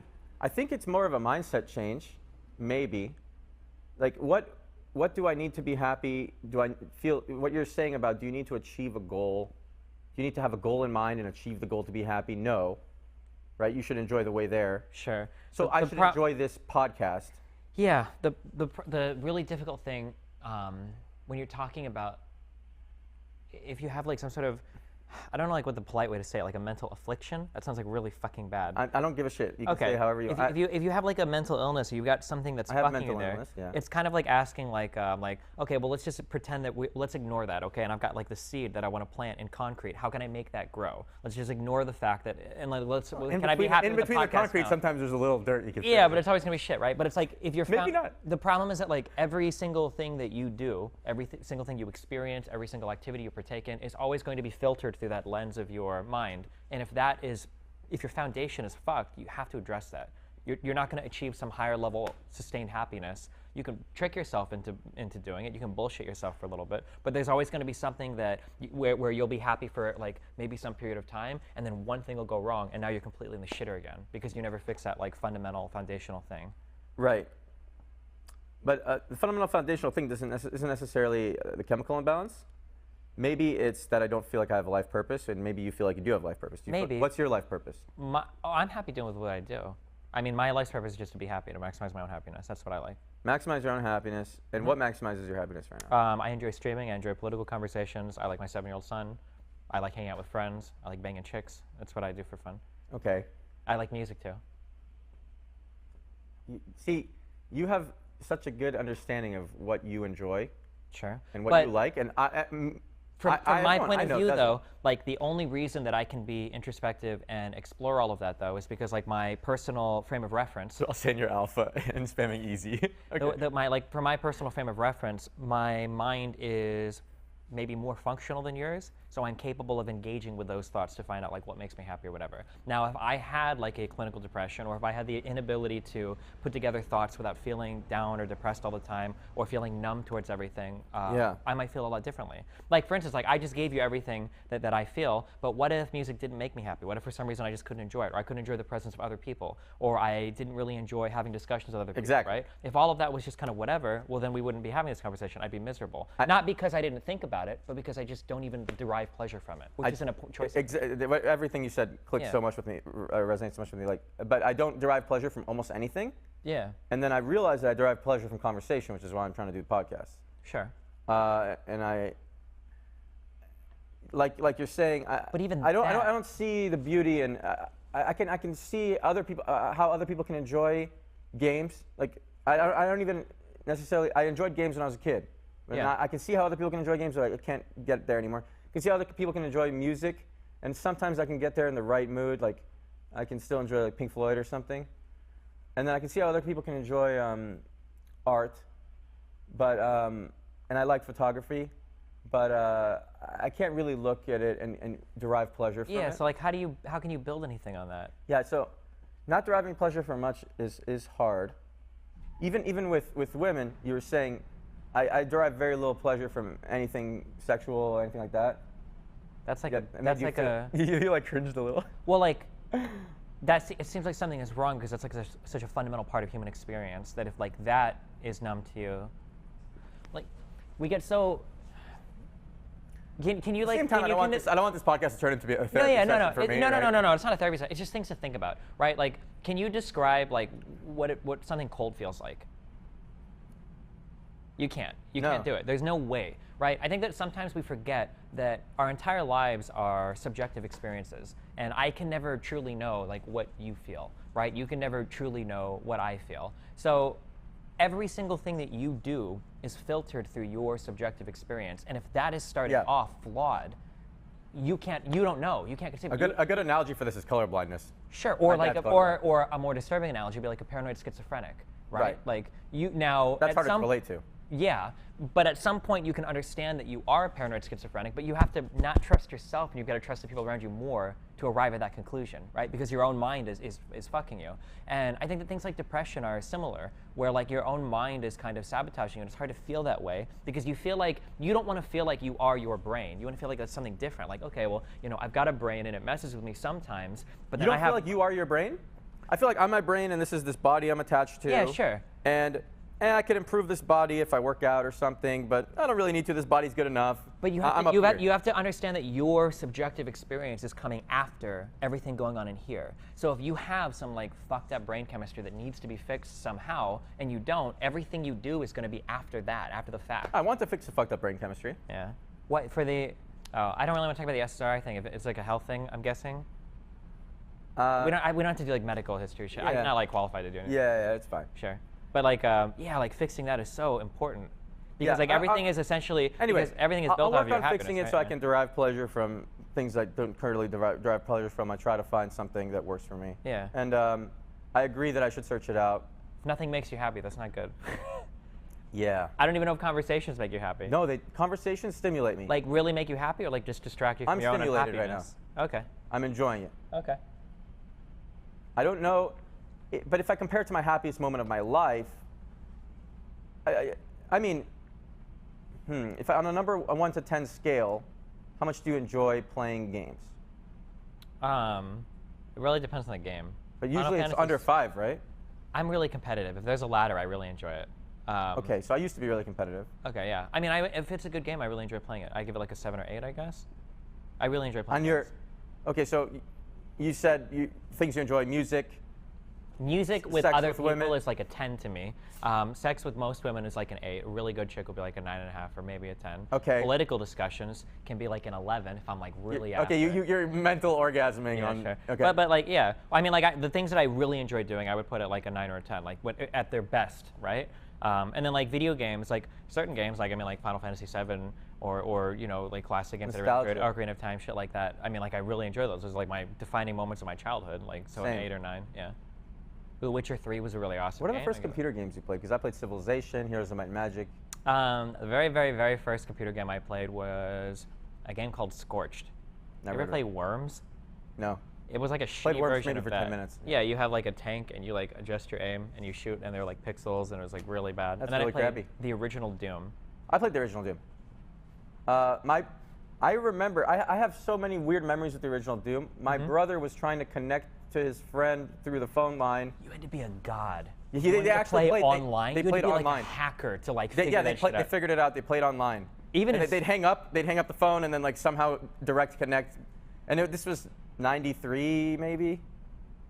think it's more of a mindset change, maybe. Like, what do I need to be happy? Do I feel what you're saying about? Do you need to achieve a goal? Do you need to have a goal in mind and achieve the goal to be happy? No, right? You should enjoy the way there. Sure. So I should enjoy this podcast. Yeah. The really difficult thing when you're talking about if you have like some sort of I don't know like what the polite way to say it, like a mental affliction. That sounds like really fucking bad. I don't give a shit. You can Okay. say however you want. If you have like a mental illness, or you've got something that's I have fucking you mental there. illness, yeah. It's kind of like asking like okay, well let's just pretend that let's ignore that, okay? And I've got like the seed that I want to plant in concrete. How can I make that grow? Let's just ignore the fact that can I be happy in with between the podcast concrete? now? Sometimes there's a little dirt you can. Yeah, but it's always gonna be shit, right? But it's like if you're Maybe not. The problem is that like every single thing that you do, single thing you experience, every single activity you partake in is always going to be filtered through that lens of your mind. And if your foundation is fucked, you have to address that. You're not going to achieve some higher level sustained happiness. You can trick yourself into doing it. You can bullshit yourself for a little bit, but there's always going to be something that where you'll be happy for like maybe some period of time, and then one thing will go wrong, and now you're completely in the shitter again because you never fix that like fundamental foundational thing. Right. But the fundamental foundational thing isn't necessarily the chemical imbalance. Maybe it's that I don't feel like I have a life purpose, and maybe you feel like you do have a life purpose. Maybe. What's your life purpose? I'm happy doing with what I do. I mean, my life's purpose is just to be happy, to maximize my own happiness. That's what I like. Maximize your own happiness. And what maximizes your happiness right now? I enjoy streaming. I enjoy political conversations. I like my 7-year-old son. I like hanging out with friends. I like banging chicks. That's what I do for fun. Okay. I like music too. See, you have such a good understanding of what you enjoy. Sure. And what you like. And From my point of view, though, like the only reason that I can be introspective and explore all of that, though, is because like my personal frame of reference. So I'll send your alpha and spamming easy. Okay. For my personal frame of reference, my mind is maybe more functional than yours, so I'm capable of engaging with those thoughts to find out like what makes me happy or whatever. Now, if I had like a clinical depression, or if I had the inability to put together thoughts without feeling down or depressed all the time, or feeling numb towards everything, I might feel a lot differently. Like for instance, like I just gave you everything that I feel, but what if music didn't make me happy? What if for some reason I just couldn't enjoy it, or I couldn't enjoy the presence of other people, or I didn't really enjoy having discussions with other people, exactly. right? If all of that was just kind of whatever, well then we wouldn't be having this conversation. I'd be miserable. Not because I didn't think about it, but because I just don't even derive pleasure from it, which isn't a choice. Everything you said clicks so much with me, resonates so much with me. Like, but I don't derive pleasure from almost anything. Yeah. And then I realized that I derive pleasure from conversation, which is why I'm trying to do the podcast. Sure. And I, like you're saying, but even I don't see the beauty, and I can see other people how other people can enjoy games. Like I don't even necessarily. I enjoyed games when I was a kid. Yeah. I can see how other people can enjoy games, but I can't get there anymore. I can see how other people can enjoy music, and sometimes I can get there in the right mood. Like, I can still enjoy like Pink Floyd or something. And then I can see how other people can enjoy art, but and I like photography, but I can't really look at it and derive pleasure from it. Yeah. So like, how can you build anything on that? Yeah. So, not deriving pleasure from much is hard. Even with women, you were saying. I derive very little pleasure from anything sexual or anything like that. That's like you like cringed a little. Well, like it seems like something is wrong because that's like such a fundamental part of human experience that if like that is numb to you, like we get so. Can you like? At the same time, I don't want this podcast to turn into a therapy session for me. No. It's not a therapy session. It's just things to think about, right? Like, can you describe like what something cold feels like? You can't. You can't do it. There's no way, right? I think that sometimes we forget that our entire lives are subjective experiences, and I can never truly know like what you feel, right? You can never truly know what I feel. So every single thing that you do is filtered through your subjective experience, and if that is starting off flawed, you don't know. You can't conceive. A good analogy for this is color blindness. Sure, or like or a more disturbing analogy would be like a paranoid schizophrenic, right? Like you now. That's harder to relate to. Yeah, but at some point you can understand that you are a paranoid schizophrenic, but you have to not trust yourself, and you've got to trust the people around you more to arrive at that conclusion, right? Because your own mind is fucking you. And I think that things like depression are similar, where like your own mind is kind of sabotaging you, and it's hard to feel that way because you feel like you don't want to feel like you are your brain. You want to feel like that's something different. Like, okay, well, I've got a brain and it messes with me sometimes, but then you don't feel like you are your brain? I feel like I'm my brain and this is this body I'm attached to. Yeah, sure. And I could improve this body if I work out or something, but I don't really need to. This body's good enough. But you have to understand that your subjective experience is coming after everything going on in here. So if you have some like fucked up brain chemistry that needs to be fixed somehow, and you don't, everything you do is going to be after that, after the fact. I want to fix the fucked up brain chemistry. Yeah. What for the? Oh, I don't really want to talk about the SSRI thing. If it's like a health thing, I'm guessing. We don't have to do like medical history shit. I'm not like qualified to do anything. Yeah, it's fine. Sure. But like, yeah, like fixing that is so important because like everything is essentially everything is built off your happiness. I'll work on fixing it so I can derive pleasure from things I don't currently derive pleasure from. I try to find something that works for me. Yeah. And I agree that I should search it out. If nothing makes you happy, that's not good. Yeah. I don't even know if conversations make you happy. No, conversations stimulate me. Like really make you happy or like just distract you from your own unhappiness? I'm stimulated right now. Okay. I'm enjoying it. Okay. I don't know, but if I compare it to my happiest moment of my life, I mean, if on a 1 to 10 scale, how much do you enjoy playing games? It really depends on the game. But usually it's under 5, right? I'm really competitive. If there's a ladder, I really enjoy it. Okay, so I used to be really competitive. Okay, yeah. I mean, if it's a good game, I really enjoy playing it. I give it like a 7 or 8, I guess. I really enjoy playing games. Okay, so you said things you enjoy: music. Music with other people women. is like a 10 to me. Sex with most women is like an 8. A really good chick will be like a 9.5 or maybe a 10. Okay. Political discussions can be like an 11 if I'm like really after. Okay, you're mental orgasming on. Sure. Okay. But like yeah, I mean like the things that I really enjoy doing, I would put it like a 9 or a 10, like at their best, right? And then like video games, like certain games, like I mean like Final Fantasy VII or you know like classic games that are really good, Ocarina of Time, shit like that. I mean like I really enjoy those. Those are like my defining moments of my childhood. Like so an 8 or 9, yeah. The Witcher 3 was a really awesome game. What are the first computer games you played? Because I played Civilization, Heroes of Might and Magic. The very, very, very first computer game I played was a game called Scorched. Never you ever play Worms? No. It was like a shitty version of for that. 10 minutes. Yeah, you have like a tank and you like adjust your aim and you shoot and they're like pixels and it was like really bad. That's and then really I played crappy. the original Doom. I played the original Doom. I remember, I have so many weird memories with the original Doom. My brother was trying to connect to his friend through the phone line. You had to be a god. They actually played played online. They you played had to be online. like a hacker to like figure that shit out. They figured it out. They played online. Even if they'd hang up the phone and then like somehow direct connect. And this was 93 maybe,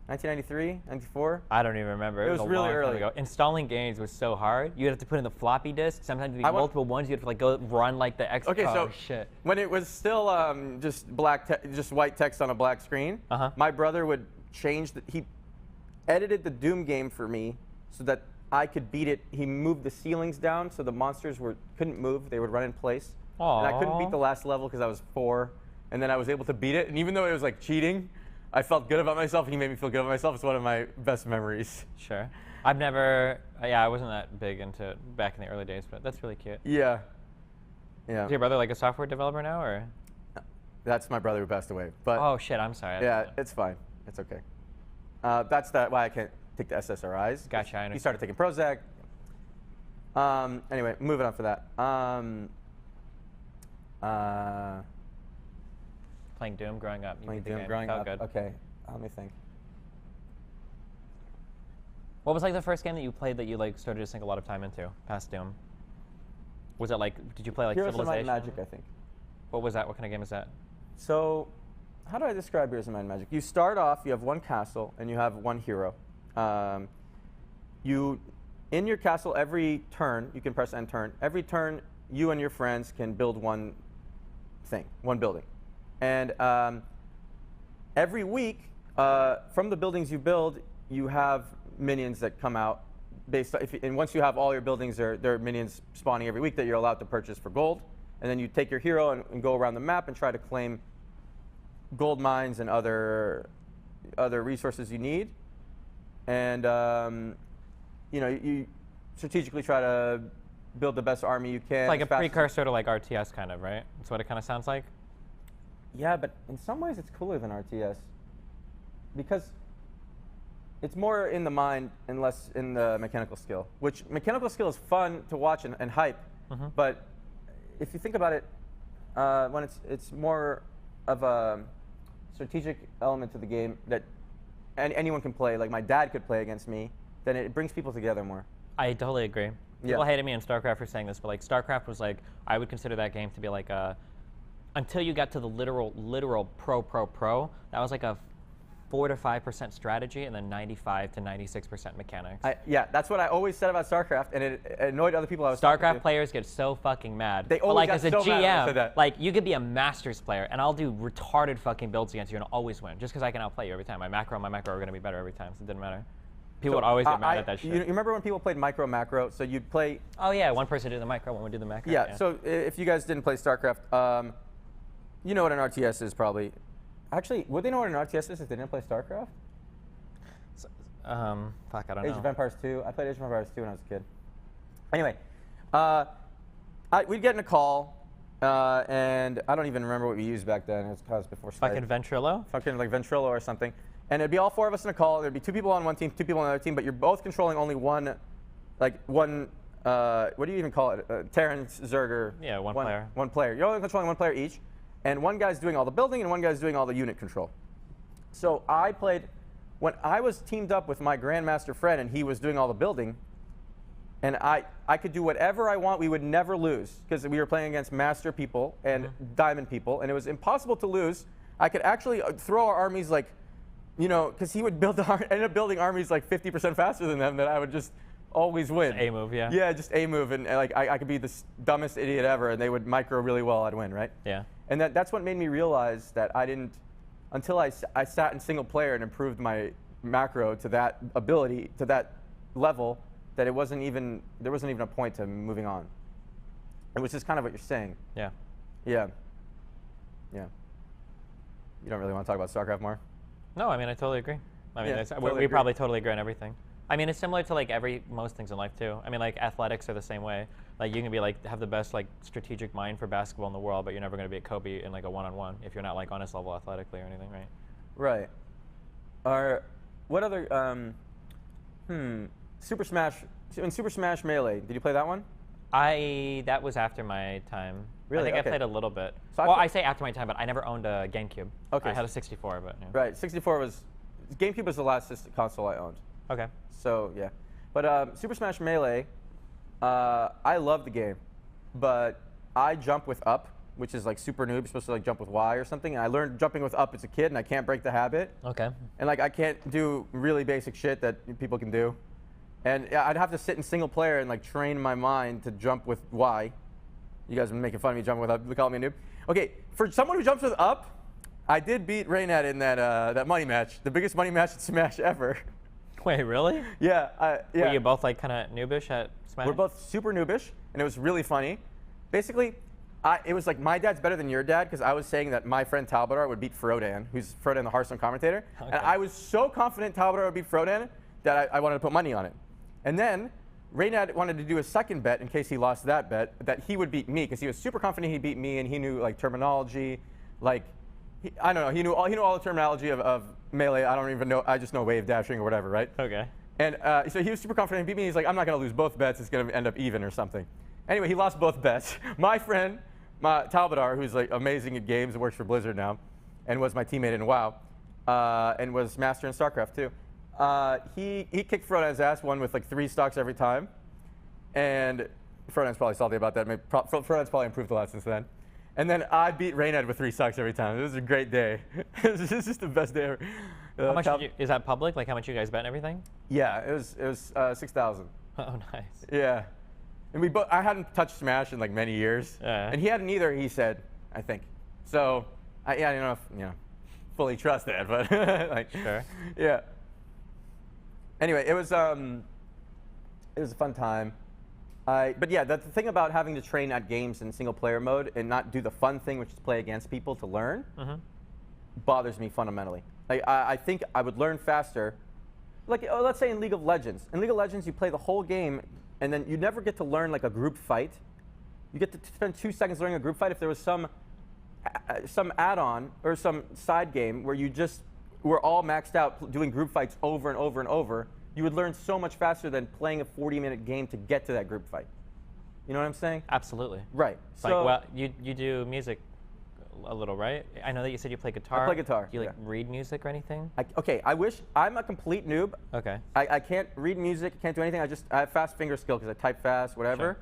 1993, 94. I don't even remember. It was a really long early. time ago. Installing games was so hard. You had to put in the floppy disk. Sometimes it'd be multiple ones. You had to like go run like the X. Okay, so shit. When it was still just just white text on a black screen, my brother would change he edited the Doom game for me so that I could beat it. He moved the ceilings down so the monsters couldn't move. They would run in place. Aww. And I couldn't beat the last level because I was 4. And then I was able to beat it. And even though it was like cheating, I felt good about myself. He made me feel good about myself. It's one of my best memories. Sure. I've never, I wasn't that big into it back in the early days, but that's really cute. Yeah. Yeah. Is your brother like a software developer now, or? That's my brother who passed away. But oh shit, I'm sorry. Yeah, it's fine. It's okay. That's why I can't take the SSRIs. Gotcha, I understand. He started taking Prozac. Anyway, moving on for that. Playing Doom growing up. Playing Doom growing up. Good. Okay, let me think. What was like the first game that you played that you like started to sink a lot of time into past Doom? Was it like, did you play like Heroes of Might Civilization? and Magic, I think. What was that? What kind of game is that? So, how do I describe Heroes of Might and Magic? You start off, you have one castle, and you have one hero. In your castle, every turn, you can press end turn. Every turn, you and your friends can build one thing, one building. And every week, from the buildings you build, you have minions that come out. And once you have all your buildings, there are minions spawning every week that you're allowed to purchase for gold. And then you take your hero and go around the map and try to claim gold mines and other resources you need. And you strategically try to build the best army you can. It's like a precursor to like RTS kind of, right? That's what it kind of sounds like. Yeah, but in some ways it's cooler than RTS because it's more in the mind and less in the mechanical skill. Which mechanical skill is fun to watch and hype, but if you think about it, when it's more of a strategic element to the game that anyone can play, like my dad could play against me, then it brings people together more. I totally agree. People hated me in StarCraft for saying this, but like StarCraft was like, I would consider that game to be like a, until you got to the literal pro, that was like a 4 to 5% strategy and then 95 to 96% mechanics. Yeah, that's what I always said about StarCraft, and it annoyed other people I was talking to. StarCraft players get so fucking mad. They always but like got as a so mad when I said GM, that. like you could be a Masters player, and I'll do retarded fucking builds against you and I'll always win, just because I can outplay you every time. My macro are going to be better every time, so it didn't matter. People would always get mad at that shit. You remember when people played micro macro? So you'd play. Oh yeah, one person would do the micro, one would do the macro. Yeah. So if you guys didn't play StarCraft, you know what an RTS is probably. Actually, would they know what an RTS is if they didn't play StarCraft? Fuck, I don't know. Age of Empires 2. I played Age of Empires 2 when I was a kid. Anyway, we'd get in a call, and I don't even remember what we used back then. It was before Skype. Fucking Ventrilo? Fucking like Ventrilo or something. And it'd be all 4 of us in a call. There'd be 2 people on one team, 2 people on another team, but you're both controlling only one, what do you even call it? Terrence, Zerger. Yeah, one player. One player. You're only controlling one player each, and one guy's doing all the building, and one guy's doing all the unit control. So I played, when I was teamed up with my Grandmaster friend, and he was doing all the building, and I could do whatever I want. We would never lose, because we were playing against Master people and Diamond people, and it was impossible to lose. I could actually throw our armies like, because he would end up building armies like 50% faster than them, that I would just always win. Just A move, yeah. Yeah, just A move, and like I could be the dumbest idiot ever, and they would micro really well, I'd win, right? Yeah. And that's what made me realize that I didn't, until I sat in single player and improved my macro to that ability, to that level, that there wasn't even a point to moving on. It was just kind of what you're saying. Yeah. Yeah. Yeah. You don't really want to talk about StarCraft more? No, I mean, I totally agree. I mean, Yeah, totally we agree. probably totally agree on everything. I mean, it's similar to like most things in life too. I mean, like athletics are the same way. Like you can be like have the best like strategic mind for basketball in the world, but you're never going to be a Kobe in like a one-on-one if you're not like honest level athletically or anything, right? Right. What other Super Smash, in Super Smash Melee, did you play that one? That was after my time. Really? I think Okay. I played a little bit. So I say after my time, but I never owned a GameCube. Okay. I had a 64, but yeah. Right, 64 was, GameCube was the last console I owned. Okay. So yeah, but Super Smash Melee, I love the game, but I jump with up, which is like super noob. You're supposed to like jump with Y or something. And I learned jumping with up as a kid, and I can't break the habit. Okay. And like I can't do really basic shit that people can do, and yeah, I'd have to sit in single player and like train my mind to jump with Y. You guys have been making fun of me jumping with up, calling me a noob. Okay, for someone who jumps with up, I did beat Reynad in that money match, the biggest money match in Smash ever. Wait, really? Yeah, yeah. Were you both like kind of noobish at Smash? We're both super noobish, and it was really funny. Basically, it was like my dad's better than your dad, because I was saying that my friend Talbadar would beat Frodan, who's Frodan the Hearthstone commentator. Okay. And I was so confident Talbadar would beat Frodan that I wanted to put money on it. And then Reynad wanted to do a second bet in case he lost that bet, that he would beat me, because he was super confident he'd beat me, and he knew like terminology, like I don't know, he knew all the terminology of Melee. I don't even know, I just know wave dashing or whatever, right? Okay. And so he was super confident he beat me. He's like, I'm not going to lose both bets. It's going to end up even or something. Anyway, he lost both bets. My friend, Talbadar, who's like amazing at games, works for Blizzard now, and was my teammate in WoW, and was master in StarCraft too. He kicked Frodan's ass, won with like 3 stocks every time, and Frodan's probably salty about that. Frodan's probably improved a lot since then. And then I beat Reynad with 3 stocks every time. It was a great day. This is just the best day ever. How much is that public? Like how much you guys bet and everything? Yeah, it was 6,000. Oh, nice. Yeah, and I hadn't touched Smash in like many years, Yeah. and he hadn't either. He said, I think. So, I don't know if fully trust that, but like, Sure. Yeah. Anyway, it was a fun time. But yeah, the thing about having to train at games in single player mode and not do the fun thing, which is play against people to learn, bothers me fundamentally. Like I think I would learn faster. Like let's say in League of Legends. In League of Legends, you play the whole game, and then you never get to learn like a group fight. You get to spend 2 seconds learning a group fight. If there was some add-on or some side game where you just were all maxed out doing group fights over and over and over, you would learn so much faster than playing a 40-minute game to get to that group fight. You know what I'm saying? Absolutely. Right. It's like, well, you do music a little, right? I know that you said you play guitar. I play guitar. Do you like read music or anything? Okay, I wish. I'm a complete noob. Okay. I can't read music, can't do anything. I have fast finger skill because I type fast, whatever.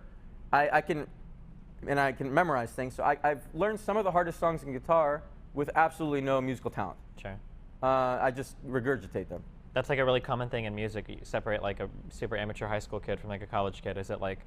Sure. I can memorize things. So I've learned some of the hardest songs in guitar with absolutely no musical talent. Sure. I just regurgitate them. That's like a really common thing in music. You separate like a super amateur high school kid from like a college kid. Is it like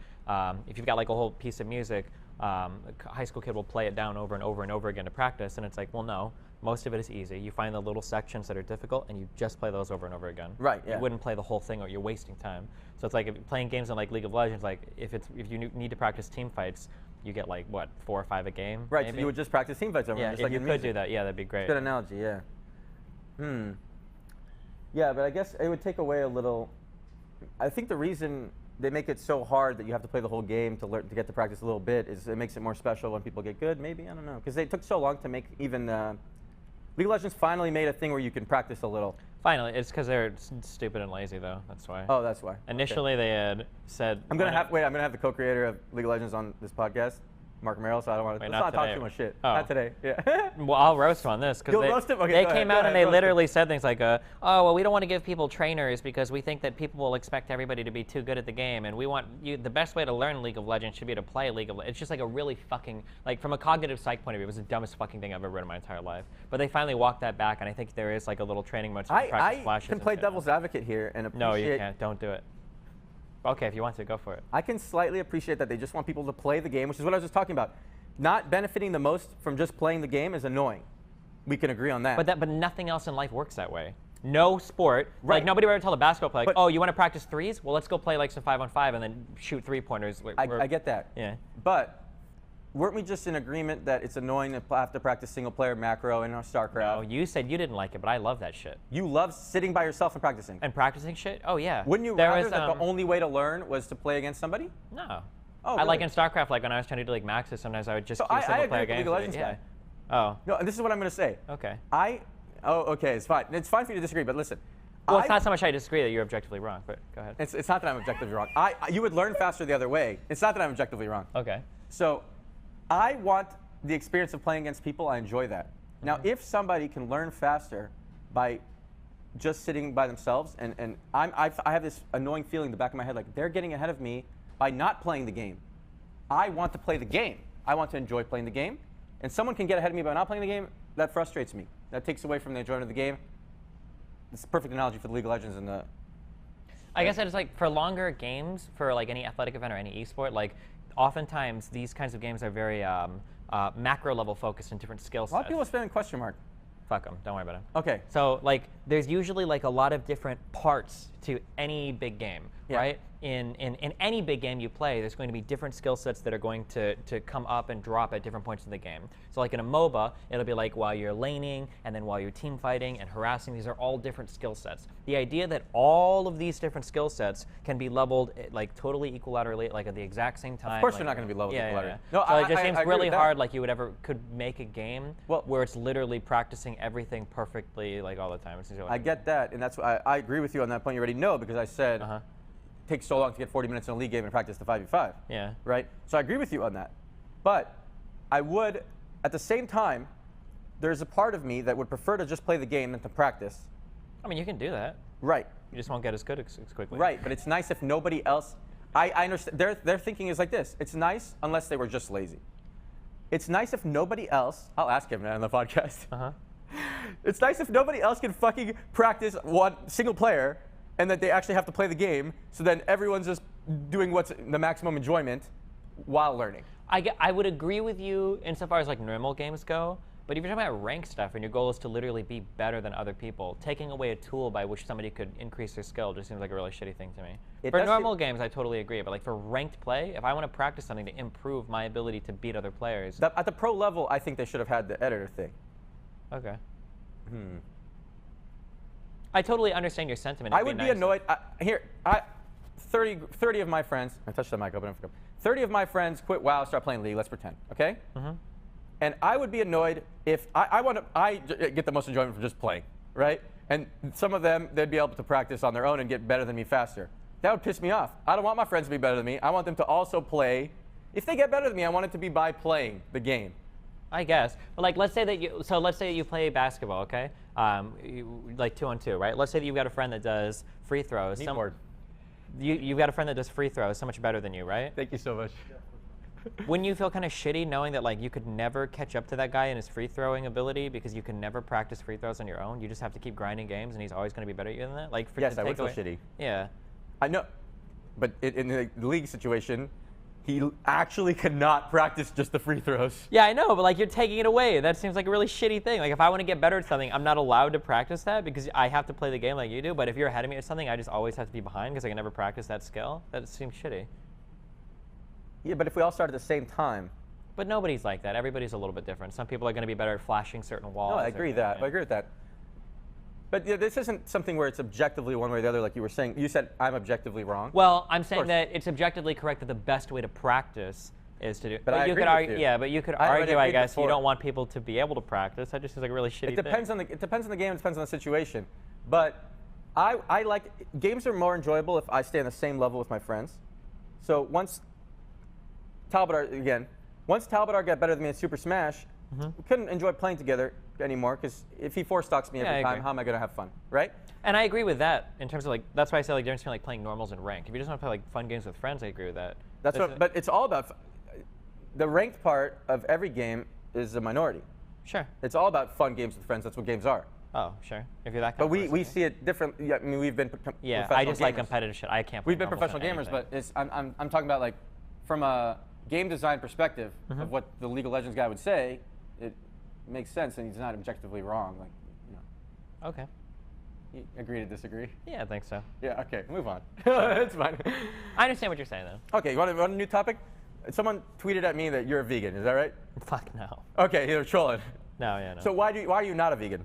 if you've got like a whole piece of music, a high school kid will play it down over and over and over again to practice, and it's like, well, no, most of it is easy. You find the little sections that are difficult, and you just play those over and over again. Right. Yeah. You wouldn't play the whole thing, or you're wasting time. So it's like if you're playing games in like League of Legends, like if you need to practice team fights, you get like what 4 or 5 a game. Right. Maybe? So you would just practice team fights over. Yeah. Just If like you in could music. do that, yeah, that'd be great. Good analogy. Yeah. Yeah, but I guess it would take away a little. I think the reason they make it so hard that you have to play the whole game to learn to get to practice a little bit is it makes it more special when people get good. Maybe, I don't know, because they took so long to make even League of Legends finally made a thing where you can practice a little. Finally, it's because they're stupid and lazy, though. That's why. Oh, that's why. Initially, they had said. I'm gonna have the co-creator of League of Legends on this podcast, Mark Merrill. So I don't want to. Let's not talk too much shit. Oh. Not today. Yeah. Well, I'll roast him on this because You'll roast him? Okay, they go ahead, came go out ahead, and they roast literally said things like, "Oh, well, we don't want to give people trainers because we think that people will expect everybody to be too good at the game, and we want you. The best way to learn League of Legends should be to play League of Legends." It's just like a really fucking like from a cognitive psych point of view, it was the dumbest fucking thing I've ever read in my entire life. But they finally walked that back, and I think there is like a little training mode to practice I flashes. can play devil's advocate here and appreciate. No, you can't. Don't do it. Okay, if you want to, go for it. I can slightly appreciate that they just want people to play the game, which is what I was just talking about. Not benefiting the most from just playing the game is annoying. We can agree on that. But nothing else in life works that way. No sport. Right. Like nobody would ever tell a basketball player, like, But- oh, you want to practice threes? Well, let's go play like some 5-on-5 and then shoot 3-pointers. I get that. Yeah. But weren't we just in agreement that it's annoying to have to practice single player macro in our StarCraft? No, you said you didn't like it, but I love that shit. You love sitting by yourself and practicing. And practicing shit? Oh yeah. Wouldn't you There rather was, that the only way to learn was to play against somebody? No. Oh, I like really? in StarCraft, like when I was trying to do like maxes, sometimes I would just So do I single agree player with games. League of Legends yeah. guy. Oh. No, and this is what I'm going to say. Okay. Okay, it's fine. It's fine for you to disagree, but listen. Well, it's not so much I disagree that you're objectively wrong, but go ahead. It's not that I'm objectively wrong. You would learn faster the other way. It's not that I'm objectively wrong. Okay. So I want the experience of playing against people. I enjoy that. Now, if somebody can learn faster by just sitting by themselves, and I have this annoying feeling in the back of my head, like they're getting ahead of me by not playing the game. I want to play the game. I want to enjoy playing the game. And someone can get ahead of me by not playing the game, that frustrates me. That takes away from the enjoyment of the game. It's a perfect analogy for the League of Legends and the... I guess it's like for longer games, for like any athletic event or any esport, like oftentimes these kinds of games are very macro level focused in different skill sets. A lot of people are spelling question mark. Fuck them. Don't worry about it. Okay. So like, there's usually like a lot of different parts to any big game, Yeah. right? In any big game you play, there's going to be different skill sets that are going to come up and drop at different points in the game. So like in a MOBA, it'll be like while you're laning, and then while you're team fighting and harassing, these are all different skill sets. The idea that all of these different skill sets can be leveled like totally equilaterally, like at the exact same time. Of course like, they're not going to be leveled yeah, equilaterally. yeah, yeah. No, So it just I seems agree really with that. hard, like you would ever could make a game Well- where it's literally practicing everything perfectly, like all the time. It seems like I get that, and that's why I agree with you on that point. You already know because I said it takes so long to get 40 minutes in a league game and practice the 5v5. Yeah. Right? So I agree with you on that. But I would, at the same time, there's a part of me that would prefer to just play the game than to practice. I mean, you can do that. Right. You just won't get as good as quickly. Right, but it's nice if nobody else. I understand. Their thinking is like this. It's nice unless they were just lazy. It's nice if nobody else. I'll ask him on the podcast. It's nice if nobody else can fucking practice one single player, and that they actually have to play the game. So then everyone's just doing what's the maximum enjoyment while learning. I would agree with you insofar as like normal games go. But if you're talking about ranked stuff and your goal is to literally be better than other people, taking away a tool by which somebody could increase their skill just seems like a really shitty thing to me. It For does normal games, I totally agree. But like for ranked play, if I want to practice something to improve my ability to beat other players. At the pro level, I think they should have had the editor thing. Okay. I totally understand your sentiment. I It'd would be nice. annoyed. 30 of my friends. I touched the mic. Open it. 30 of my friends quit WoW, start playing League. Let's pretend. Okay. And I would be annoyed if I get the most enjoyment from just playing, right? And some of them, they'd be able to practice on their own and get better than me faster. That would piss me off. I don't want my friends to be better than me. I want them to also play. If they get better than me, I want it to be by playing the game. I guess, but like, let's say that you play basketball, okay? Like 2-on-2, right? Let's say that you've got a friend that does free throws. Neat board. You've got a friend that does free throws so much better than you, right? Thank you so much. Wouldn't you feel kind of shitty knowing that like you could never catch up to that guy in his free throwing ability because you can never practice free throws on your own? You just have to keep grinding games, and he's always going to be better at you than that. Like, Yes, I would feel shitty. Yeah. I know, but in the league situation, he actually could not practice just the free throws. Yeah, I know, but like you're taking it away. That seems like a really shitty thing. Like if I want to get better at something, I'm not allowed to practice that because I have to play the game like you do. But if you're ahead of me at something, I just always have to be behind because I can never practice that skill. That seems shitty. Yeah, but if we all start at the same time. But nobody's like that. Everybody's a little bit different. Some people are going to be better at flashing certain walls. No, I agree that. I agree with that. But yeah, this isn't something where it's objectively one way or the other, like you were saying. You said I'm objectively wrong. Well, I'm saying that it's objectively correct that the best way to practice is to do. But I you agree could with you. Yeah, but you could argue, I guess, you don't want people to be able to practice. That just seems like a really shitty It depends thing. it depends on the game. It depends on the situation. But I like games are more enjoyable if I stay on the same level with my friends. So once Talbot got better than me in Super Smash, we couldn't enjoy playing together anymore because if he four stocks me every time, how am I going to have fun, right? And I agree with that in terms of like that's why I say like difference between like playing normals and ranked. If you just want to play like fun games with friends, I agree with that. But it's all about the ranked part of every game is a minority. Sure. It's all about fun games with friends. That's what games are. Oh, sure. If you're that kind But of person, we see it different. Yeah, I mean, we've been yeah, professional I just like gamers. competitive shit. I can't play We've been normals professional on gamers, anything. but I'm talking about like from a game design perspective of what the League of Legends guy would say. It makes sense, and he's not objectively wrong. Like, you know. Okay. You agree to disagree? Yeah, I think so. Yeah. Okay. Move on. It's fine. I understand what you're saying though. Okay. You want a new topic? Someone tweeted at me that you're a vegan. Is that right? Fuck no. Okay. You're trolling. No, yeah, no. So why are you not a vegan?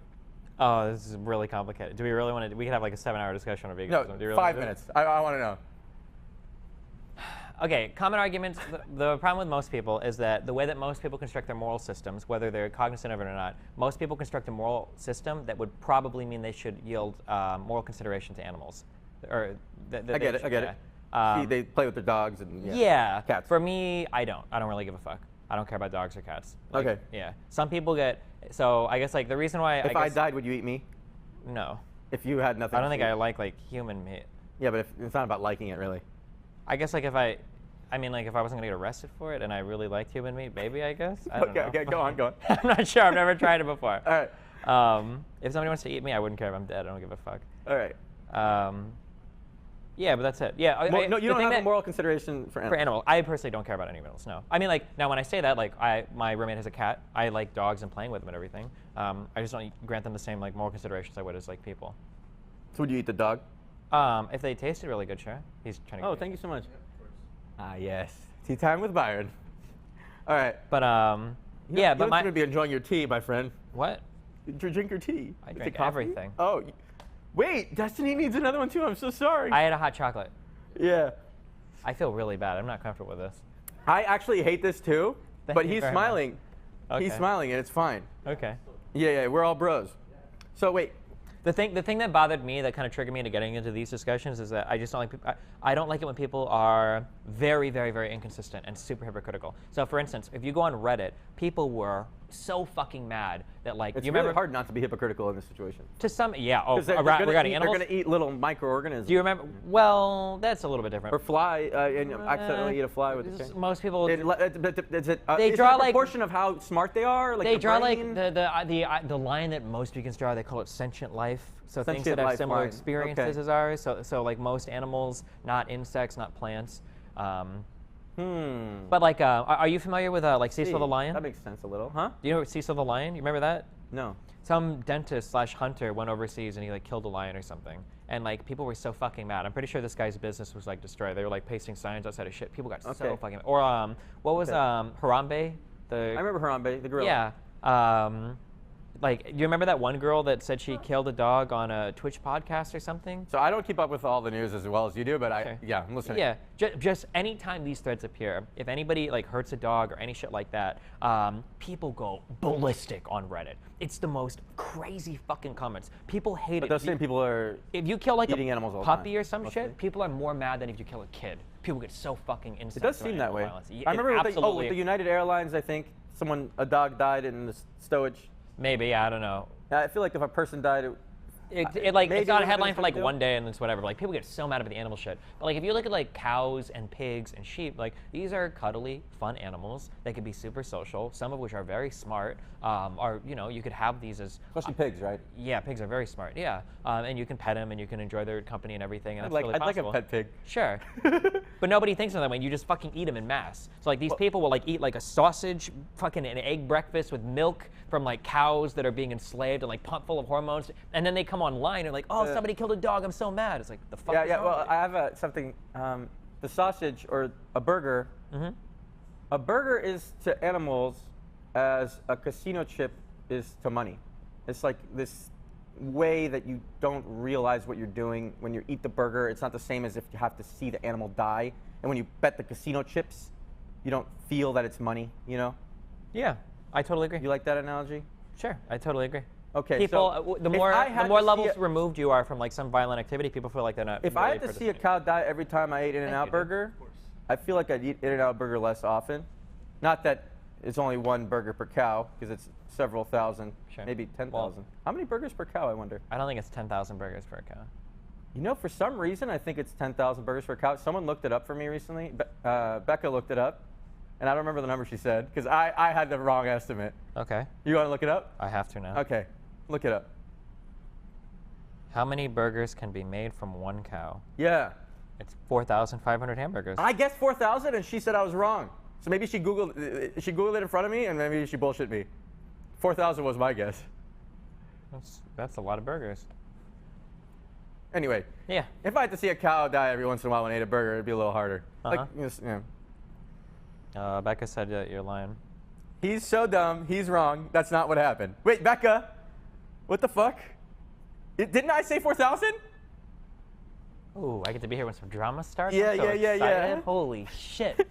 Oh, this is really complicated. Do we really want to? We could have like a 7-hour discussion on veganism. No, Do you really 5 wanna do it? minutes. I want to know. Okay, common arguments. The problem with most people is that the way that most people construct their moral systems, whether they're cognizant of it or not, most people construct a moral system that would probably mean they should yield moral consideration to animals. Or I get it. See, they play with their dogs and yeah. cats. For me, I don't really give a fuck. I don't care about dogs or cats. Like, Okay. Yeah. Some people get. So I guess like the reason why. If I died, would you eat me? No. If you had nothing. I don't to think eat? I like human meat. Yeah, but it's not about liking it, really. I guess like if I wasn't gonna get arrested for it and I really liked human meat, maybe I guess. I don't know. Okay, go on. I'm not sure. I've never tried it before. All right. If somebody wants to eat me, I wouldn't care if I'm dead. I don't give a fuck. All right. Yeah, but that's it. Yeah. No, you don't have a moral consideration for animals. For animals, I personally don't care about any animals. No. I mean, like now when I say that, like my roommate has a cat. I like dogs and playing with them and everything. I just don't grant them the same like moral considerations I would as like people. So would you eat the dog? If they tasted really good, sure. He's trying to. Oh, thank you so much. Ah, yes. Tea time with Byron. All right. But Yeah, but you're going to be enjoying your tea, my friend. What? Drink your tea. I Is it drink coffee? everything. Oh, wait. Destiny needs another one too. I'm so sorry. I had a hot chocolate. Yeah. I feel really bad. I'm not comfortable with this. I actually hate this too, but he's smiling. Okay. He's smiling and it's fine. Okay. Yeah, we're all bros. So wait. The thing that bothered me, that kind of triggered me into getting into these discussions, is that I just don't like people. I don't like it when people are very, very, very inconsistent and super hypocritical. So, for instance, if you go on Reddit, people were so fucking mad that like It's you really remember hard not to be hypocritical in this situation. to some They're regarding They're animals. going to eat little microorganisms. Do you remember? Well, that's a little bit different. Or fly, and accidentally eat a fly with the chain. Most people. They draw a like proportion of how smart they are. Like they the draw brain? like the line that most vegans draw. They call it sentient life. So things Sentient that have life similar line. experiences Okay. as ours. So like most animals, not insects, not plants. But like, are you familiar with like Cecil the lion? That makes sense a little, huh? Do you know Cecil the lion? You remember that? No. Some dentist / hunter went overseas and he like killed a lion or something. And like people were so fucking mad. I'm pretty sure this guy's business was like destroyed. They were like pasting signs outside of shit. People got so fucking mad. Or what was Harambe? I remember Harambe, the gorilla. Yeah. Like, do you remember that one girl that said she killed a dog on a Twitch podcast or something? So I don't keep up with all the news as well as you do, but Sure. I'm listening. Yeah, just anytime these threads appear, if anybody like hurts a dog or any shit like that, people go ballistic on Reddit. It's the most crazy fucking comments. People hate But it. those same people are If you kill like eating a animals all the puppy time, or some mostly. shit, people are more mad than if you kill a kid. People get so fucking incensed. It does about seem that animal way. violence. I remember absolutely. with the United Airlines, I think a dog died in the stowage. Maybe, I don't know. I feel like if a person died, it's not a headline for like deal. one day and it's whatever. Like people get so mad about the animal shit. But like if you look at like cows and pigs and sheep, like these are cuddly, fun animals. They can be super social. Some of which are very smart. Or you could have these as Especially pigs, right? yeah, pigs are very smart. Yeah, and you can pet them and you can enjoy their company and everything. And that's really I'd like possible. a pet pig. Sure. But nobody thinks of that way. You just fucking eat them in mass. So like these people will like eat like a sausage, fucking an egg breakfast with milk from like cows that are being enslaved and like pumped full of hormones, and then they come online and like, oh, somebody killed a dog, I'm so mad. It's like the fuck. Yeah. Well, I have something. The sausage or a burger. Mm-hmm. A burger is to animals as a casino chip is to money. It's like this way that you don't realize what you're doing when you eat the burger. It's not the same as if you have to see the animal die. And when you bet the casino chips, you don't feel that it's money, Yeah, I totally agree. You like that analogy? Sure, I totally agree. Okay, people, so the if I more had to levels see removed you are from like some violent activity, people feel like they're not. If I had to see a cow die every time I ate In-N-Out burger, I feel like I'd eat In-N-Out burger less often. Not that it's only one burger per cow, because it's several thousand, Sure. maybe 10,000. Well, How many burgers per cow, I wonder? I don't think it's 10,000 burgers per cow. For some reason, I think it's 10,000 burgers per cow. Someone looked it up for me recently. Becca looked it up, and I don't remember the number she said, because I had the wrong estimate. Okay. You want to look it up? I have to now. Okay, look it up. How many burgers can be made from one cow? Yeah. It's 4,500 hamburgers. I guessed 4,000, and she said I was wrong. So maybe she Googled it in front of me, and maybe she bullshit me. 4,000 was my guess. That's a lot of burgers. Anyway, Yeah. if I had to see a cow die every once in a while when I ate a burger, it'd be a little harder. Uh-huh. Becca said that you're lying. He's so dumb. He's wrong. That's not what happened. Wait, Becca, what the fuck? Didn't I say 4,000? Ooh, I get to be here when some drama starts? Yeah, I'm so yeah. excited. Holy shit.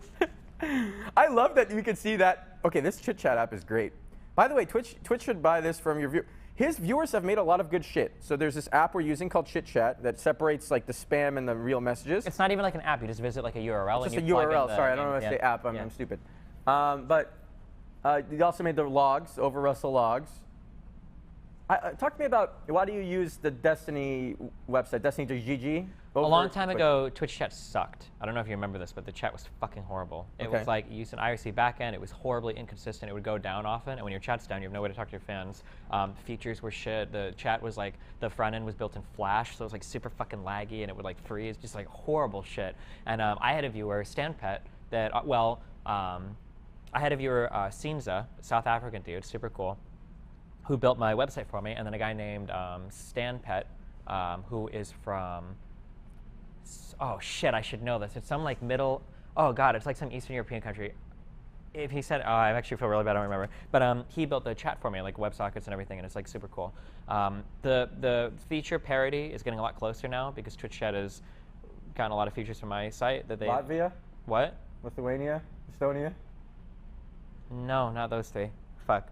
I love that you can see that. Okay, this Chit Chat app is great. By the way, Twitch should buy this from your viewer. His viewers have made a lot of good shit. So there's this app we're using called Chit Chat that separates like the spam and the real messages. It's not even like an app. You just visit like a URL. It's and just you a plug in URL. the Sorry, I don't know name. if I say app. Yeah. I'm stupid. But they also made the logs, over Russell logs. Talk to me about why do you use the Destiny website, Destiny.gg? A long time ago, Twitch chat sucked. I don't know if you remember this, but the chat was fucking horrible. It Okay. was like you used an IRC backend. It was horribly inconsistent. It would go down often, and when your chat's down, you have no way to talk to your fans. Features were shit. The chat was like the front end was built in Flash, so it was like super fucking laggy, and it would like freeze, just like horrible shit. And I had a viewer, StanPet, that I had a viewer, Sinza, South African dude, super cool, who built my website for me, and then a guy named StanPet, who is from. Oh shit, I should know this. It's some like oh god, it's like some Eastern European country. If he said, I actually feel really bad, I don't remember. But he built the chat for me, like WebSockets and everything, and it's like super cool. The feature parity is getting a lot closer now because Twitch chat has gotten a lot of features from my site that they. Latvia? What? Lithuania? Estonia? No, not those three. Fuck.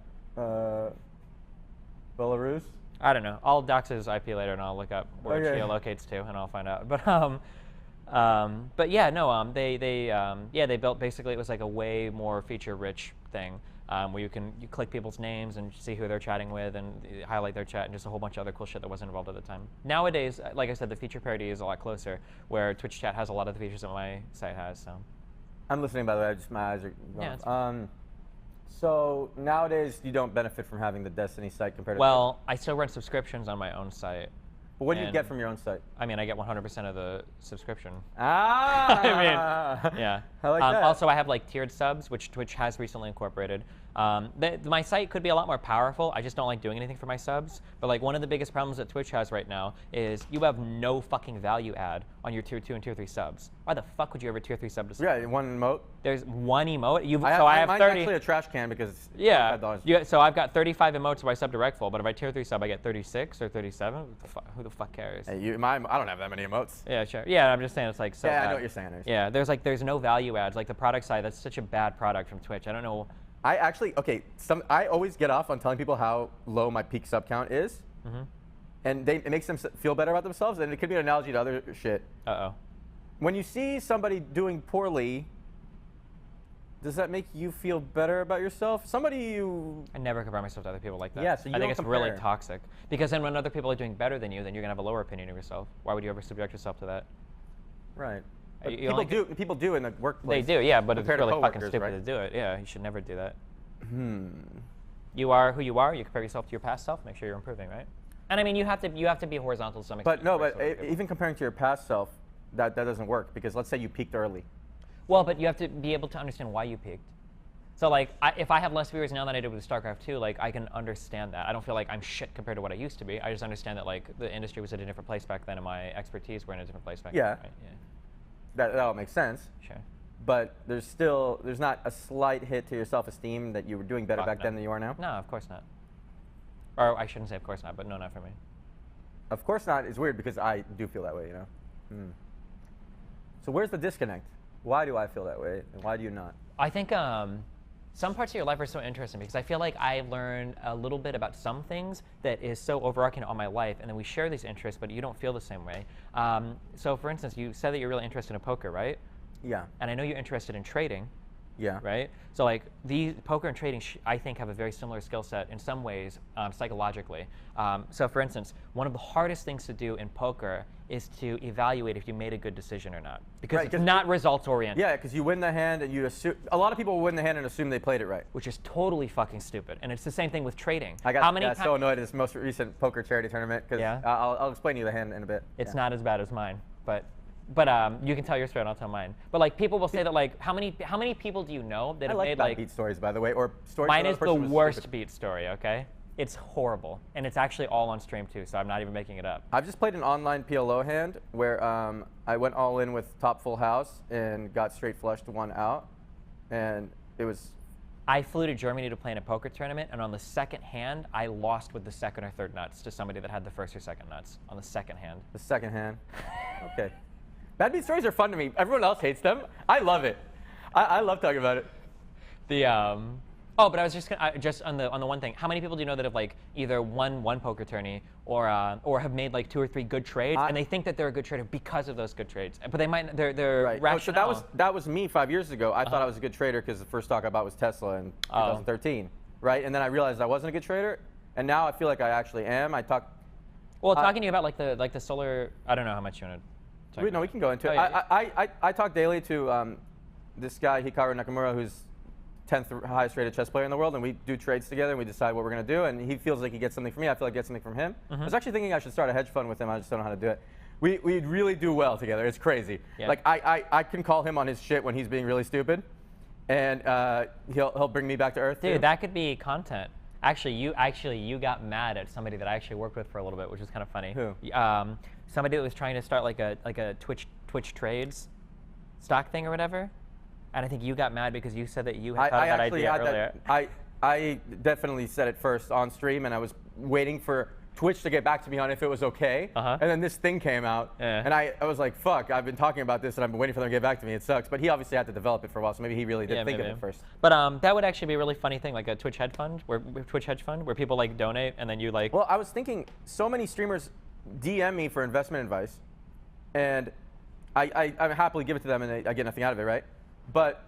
Belarus? I don't know. I'll dox his IP later, and I'll look up where it Okay. geolocates to, and I'll find out. But yeah, no. They built basically it was like a way more feature-rich thing where you click people's names and see who they're chatting with and highlight their chat and just a whole bunch of other cool shit that wasn't involved at the time. Nowadays, like I said, the feature parity is a lot closer, where Twitch chat has a lot of the features that my site has. So. I'm listening, by the way. My eyes are going. Yeah, it's so nowadays, you don't benefit from having the Destiny site compared to. Well, I still run subscriptions on my own site. But what do you and- get from your own site? I mean, I get 100% of the subscription. Ah! I mean, yeah. I like that. Also, I have like tiered subs, which Twitch has recently incorporated. My site could be a lot more powerful. I just don't like doing anything for my subs. But like one of the biggest problems that Twitch has right now is you have no fucking value add on your tier 2 and tier 3 subs. Why the fuck would you ever tier 3 sub to sub? Yeah, one emote. There's one emote. I have have 30. actually a trash can because it's Yeah. $5. So I've got 35 emotes if I sub to Reckful, but if I tier 3 sub, I get 36 or 37. Who the fuck cares? Hey, I don't have that many emotes. Yeah, sure. Yeah, I'm just saying it's like so Yeah, I bad. know what you're saying. Yeah, there's no value adds. Like the product side, that's such a bad product from Twitch. I don't know. I actually, I always get off on telling people how low my peak sub count is. Mm-hmm. And it makes them feel better about themselves, and it could be an analogy to other shit. Uh-oh. When you see somebody doing poorly, Does that make you feel better about yourself? Somebody you... I never compare myself to other people like that. Yeah, so you I think don't it's compare. really toxic. Because then when other people are doing better than you, then you're going to have a lower opinion of yourself. Why would you ever subject yourself to that? Right. You People do in the workplace. They do, yeah, but it's compared to really fucking coworkers, stupid right? to do it. Yeah, you should never do that. You are who you are. You compare yourself to your past self. Make sure you're improving, right? And I mean, you have to be horizontal to some extent. But no, but even comparing to your past self, that doesn't work, because let's say you peaked early. Well, but you have to be able to understand why you peaked. So like, if I have less viewers now than I did with StarCraft 2, like I can understand that. I don't feel like I'm shit compared to what I used to be. I just understand that like the industry was at a different place back then, and my expertise were in a different place back then. Right? Yeah. That all makes sense. Sure. But there's not a slight hit to your self-esteem that you were doing better back then than you are now? No, of course not. Or I shouldn't say of course not, but no, not for me. Of course not is weird, because I do feel that way, you know? So where's the disconnect? Why do I feel that way, and why do you not? I think some parts of your life are so interesting, because I feel like I learned a little bit about some things that is so overarching all my life, and then we share these interests, but you don't feel the same way. So for instance, you said that you're really interested in poker, right? Yeah. And I know you're interested in trading. Yeah. Right? So like these poker and trading, I think, have a very similar skill set in some ways, psychologically. So for instance, one of the hardest things to do in poker is to evaluate if you made a good decision or not, because it's not results oriented. Yeah, because you win the hand and you assume, a lot of people win the hand and assume they played it right. Which is totally fucking stupid. And it's the same thing with trading. I got so annoyed at this most recent poker charity tournament, because I'll explain to you the hand in a bit. It's not as bad as mine, but you can tell your story and I'll tell mine. But like people will say that like how many people do you know that have made like beat stories, by the way, or stories? Mine is the worst beat story. Okay, it's horrible, and it's actually all on stream too, so I'm not even making it up. I've just played an online PLO hand where I went all in with top full house and got straight flushed one out, and it was. I flew to Germany to play in a poker tournament, and on the second hand, I lost with the second or third nuts to somebody that had the first or second nuts on the second hand. The second hand. Okay. Bad beat stories are fun to me. Everyone else hates them. I love it. I love talking about it. But I was just on the one thing. How many people do you know that have like either won one poker tourney or have made like 2 or 3 good trades, and they think that they're a good trader because of those good trades, but they might they're right. rational. Oh, so that was me 5 years ago. I thought I was a good trader because the first stock I bought was Tesla in 2013, right? And then I realized I wasn't a good trader, and now I feel like I actually am. Talking to you about like the solar. I don't know how much you want to. No, we can go into it. I talk daily to this guy, Hikaru Nakamura, who's 10th highest rated chess player in the world, and we do trades together, and we decide what we're going to do, and he feels like he gets something from me. I feel like I get something from him. I was actually thinking I should start a hedge fund with him. I just don't know how to do it. We really do well together. It's crazy. Yeah. Like I can call him on his shit when he's being really stupid, and he'll bring me back to earth. Dude, that could be content. Actually, you got mad at somebody that I actually worked with for a little bit, which is kind of funny. Who? Somebody that was trying to start like a Twitch trades stock thing or whatever, and I think you got mad because you said that you had thought of that idea earlier. I definitely said it first on stream, and I was waiting for Twitch to get back to me on if it was okay, and then this thing came out, and I was like, fuck, I've been talking about this and I've been waiting for them to get back to me. It sucks, but he obviously had to develop it for a while, so maybe he really did think of it first. But that would actually be a really funny thing, like a Twitch hedge fund, where people like donate and then you like. Well, I was thinking, so many streamers DM me for investment advice, and I happily give it to them, and I get nothing out of it, right? But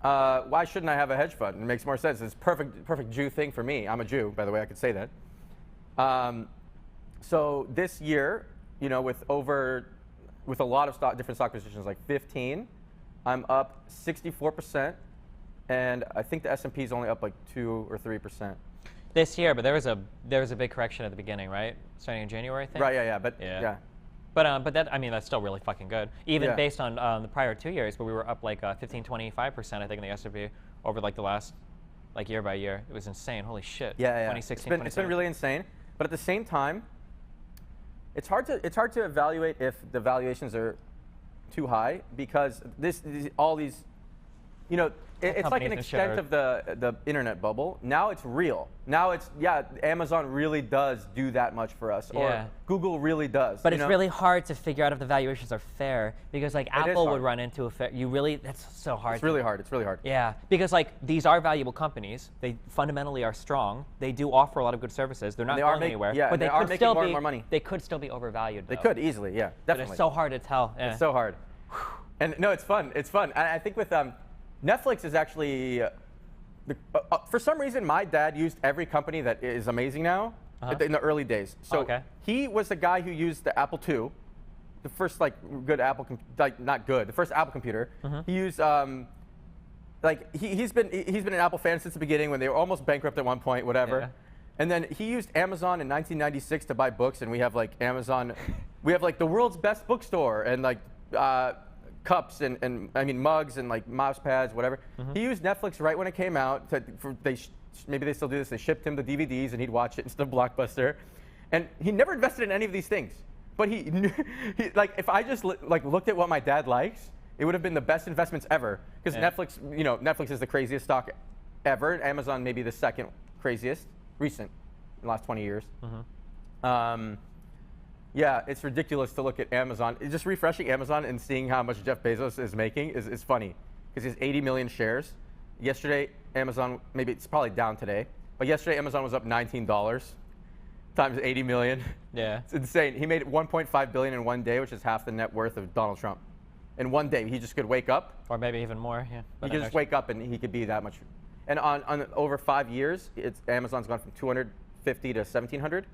why shouldn't I have a hedge fund? It makes more sense. It's perfect Jew thing for me. I'm a Jew, by the way. I could say that. So this year, you know, with a lot of different stock positions, like 15, I'm up 64%, and I think the S&P is only up like 2 or 3%. This year, but there was a big correction at the beginning, right? Starting in January, I think. Right. Yeah. But that, I mean, that's still really fucking good. Even based on the prior 2 years, where we were up like 15, 25%, I think, in the S&P over like the last, like year by year. It was insane. Holy shit. Yeah. 2016, it's been really insane. But at the same time, it's hard to evaluate if the valuations are too high, because all these, you know, it's like an extent of the internet bubble. Now it's real. Now it's, Amazon really does do that much for us, or Google really does. But it's really hard to figure out if the valuations are fair, because like Apple would run into a fair. That's so hard. It's really hard. It's really hard. Yeah, because like these are valuable companies. They fundamentally are strong. They do offer a lot of good services. They're not going anywhere. Yeah, but they are making more and more money. They could still be overvalued. They could easily. Yeah, definitely. But it's so hard to tell. It's so hard. And no, it's fun. It's fun. And I think with Netflix is actually, for some reason, my dad used every company that is amazing now in the early days. So he was the guy who used the Apple II, the first like good Apple, not good, the first Apple computer. He used like he's been an Apple fan since the beginning when they were almost bankrupt at one point, whatever. Yeah. And then he used Amazon in 1996 to buy books, and we have like Amazon, we have like the world's best bookstore and like cups and I mean mugs and like mouse pads, whatever. He used Netflix right when it came out. Maybe they still do this. They shipped him the DVDs and he'd watch it instead of Blockbuster. And he never invested in any of these things. But he like if I just like looked at what my dad likes, it would have been the best investments ever. Because Netflix, you know, Netflix is the craziest stock ever. Amazon maybe the second craziest, recent, in the last 20 years. Yeah, it's ridiculous to look at Amazon. Just refreshing Amazon and seeing how much Jeff Bezos is making is funny. Because he has 80 million shares. Yesterday, Amazon, maybe it's probably down today, but yesterday Amazon was up $19 times 80 million. Yeah. It's insane. He made $1.5 billion in one day, which is half the net worth of Donald Trump. In one day, he just could wake up. Or maybe even more, yeah. He could just wake up and he could be that much. And on over 5 years, Amazon's gone from 250 to 1,700.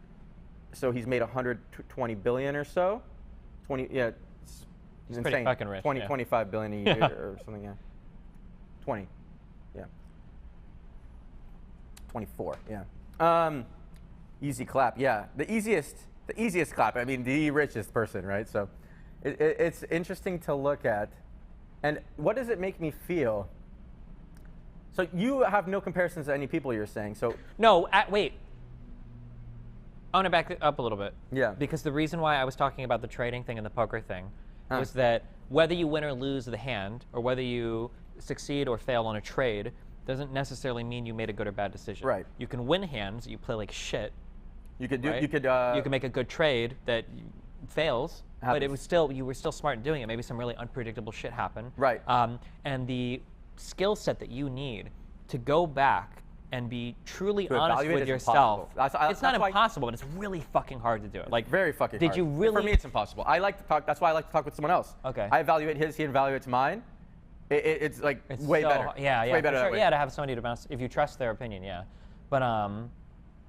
So he's made 120 billion or so. 20, yeah, it's He's insane. pretty fucking rich. 25 billion a year or something, yeah. 20, yeah. 24, yeah. Easy clap, yeah. The easiest clap. I mean, the richest person, right? So it's interesting to look at. And what does it make me feel? So you have no comparisons to any people, you're saying. So no, wait. I want to back it up a little bit. Yeah. Because the reason why I was talking about the trading thing and the poker thing was that whether you win or lose the hand, or whether you succeed or fail on a trade, doesn't necessarily mean you made a good or bad decision. Right. You can win hands, you play like shit. You could do. Right? You could. You can make a good trade that fails, but it was still you were still smart in doing it. Maybe some really unpredictable shit happened. Right. And the skill set that you need to go back and be truly honest with yourself. It's not impossible, but it's really fucking hard to do it. Like very fucking hard. Did you really? For me, it's impossible. I like to talk. That's why I like to talk with someone else. Okay. I evaluate his. He evaluates mine. It's like way so, better. Yeah, it's yeah. way better that way. Yeah, to have somebody to bounce if you trust their opinion. Yeah, but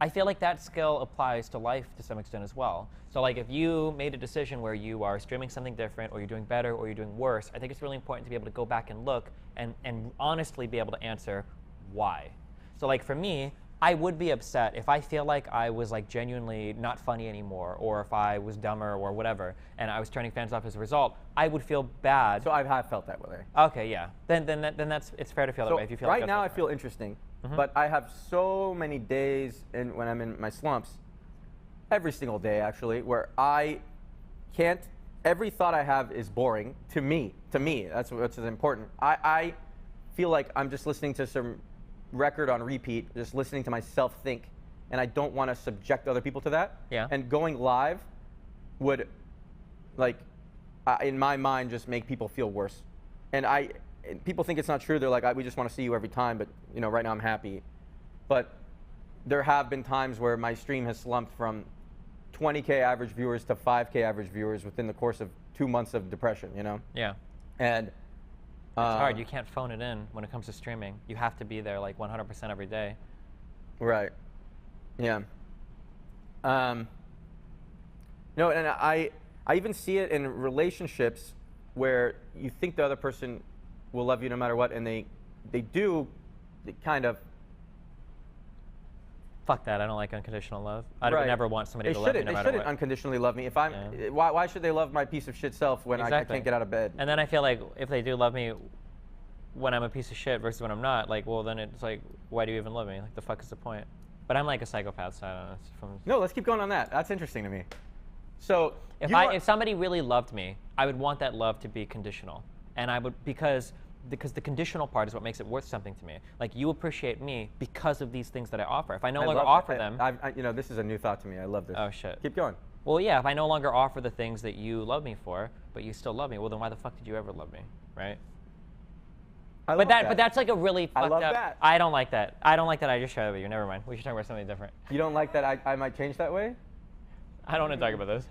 I feel like that skill applies to life to some extent as well. So like if you made a decision where you are streaming something different, or you're doing better, or you're doing worse, I think it's really important to be able to go back and look and honestly be able to answer why. So like for me, I would be upset if I feel like I was like genuinely not funny anymore, or if I was dumber or whatever, and I was turning fans off as a result. I would feel bad. So I have felt that way. Okay, yeah. Then that's it's fair to feel that way if you feel. Right like now I feel interesting, but I have so many days when I'm in my slumps, every single day actually, where I can't. Every thought I have is boring to me. To me, that's what's important. I feel like I'm just listening to some record on repeat, just listening to myself think, and I don't want to subject other people to that. Yeah. And going live would, like, in my mind, just make people feel worse. And people think it's not true. They're like, we just want to see you every time, but you know, right now I'm happy. But there have been times where my stream has slumped from 20K average viewers to 5K average viewers within the course of 2 months of depression. You know. Yeah. And it's hard. You can't phone it in when it comes to streaming. You have to be there like 100% every day. Right. Yeah. No, and I even see it in relationships where you think the other person will love you no matter what, and they do. They kind of. Fuck that. I don't like unconditional love. I would never want somebody to love me no matter what. They shouldn't unconditionally love me. If I'm, why should they love my piece of shit self when I can't get out of bed? And then I feel like if they do love me when I'm a piece of shit versus when I'm not, like, well, then it's like, why do you even love me? Like, the fuck is the point? But I'm like a psychopath, so I don't know. No, let's keep going on that. That's interesting to me. So if somebody really loved me, I would want that love to be conditional, and I would because the conditional part is what makes it worth something to me. Like, you appreciate me because of these things that I offer. If I no longer offer them, you know, this is a new thought to me. I love this. Oh shit. Keep going. Well, yeah. If I no longer offer the things that you love me for, but you still love me, well, then why the fuck did you ever love me, right? But that's like a really fucked I love up. that. I don't like that. I don't like that. I just shared it with you. Never mind. We should talk about something different. You don't like that I might change that way? I don't want to talk about this.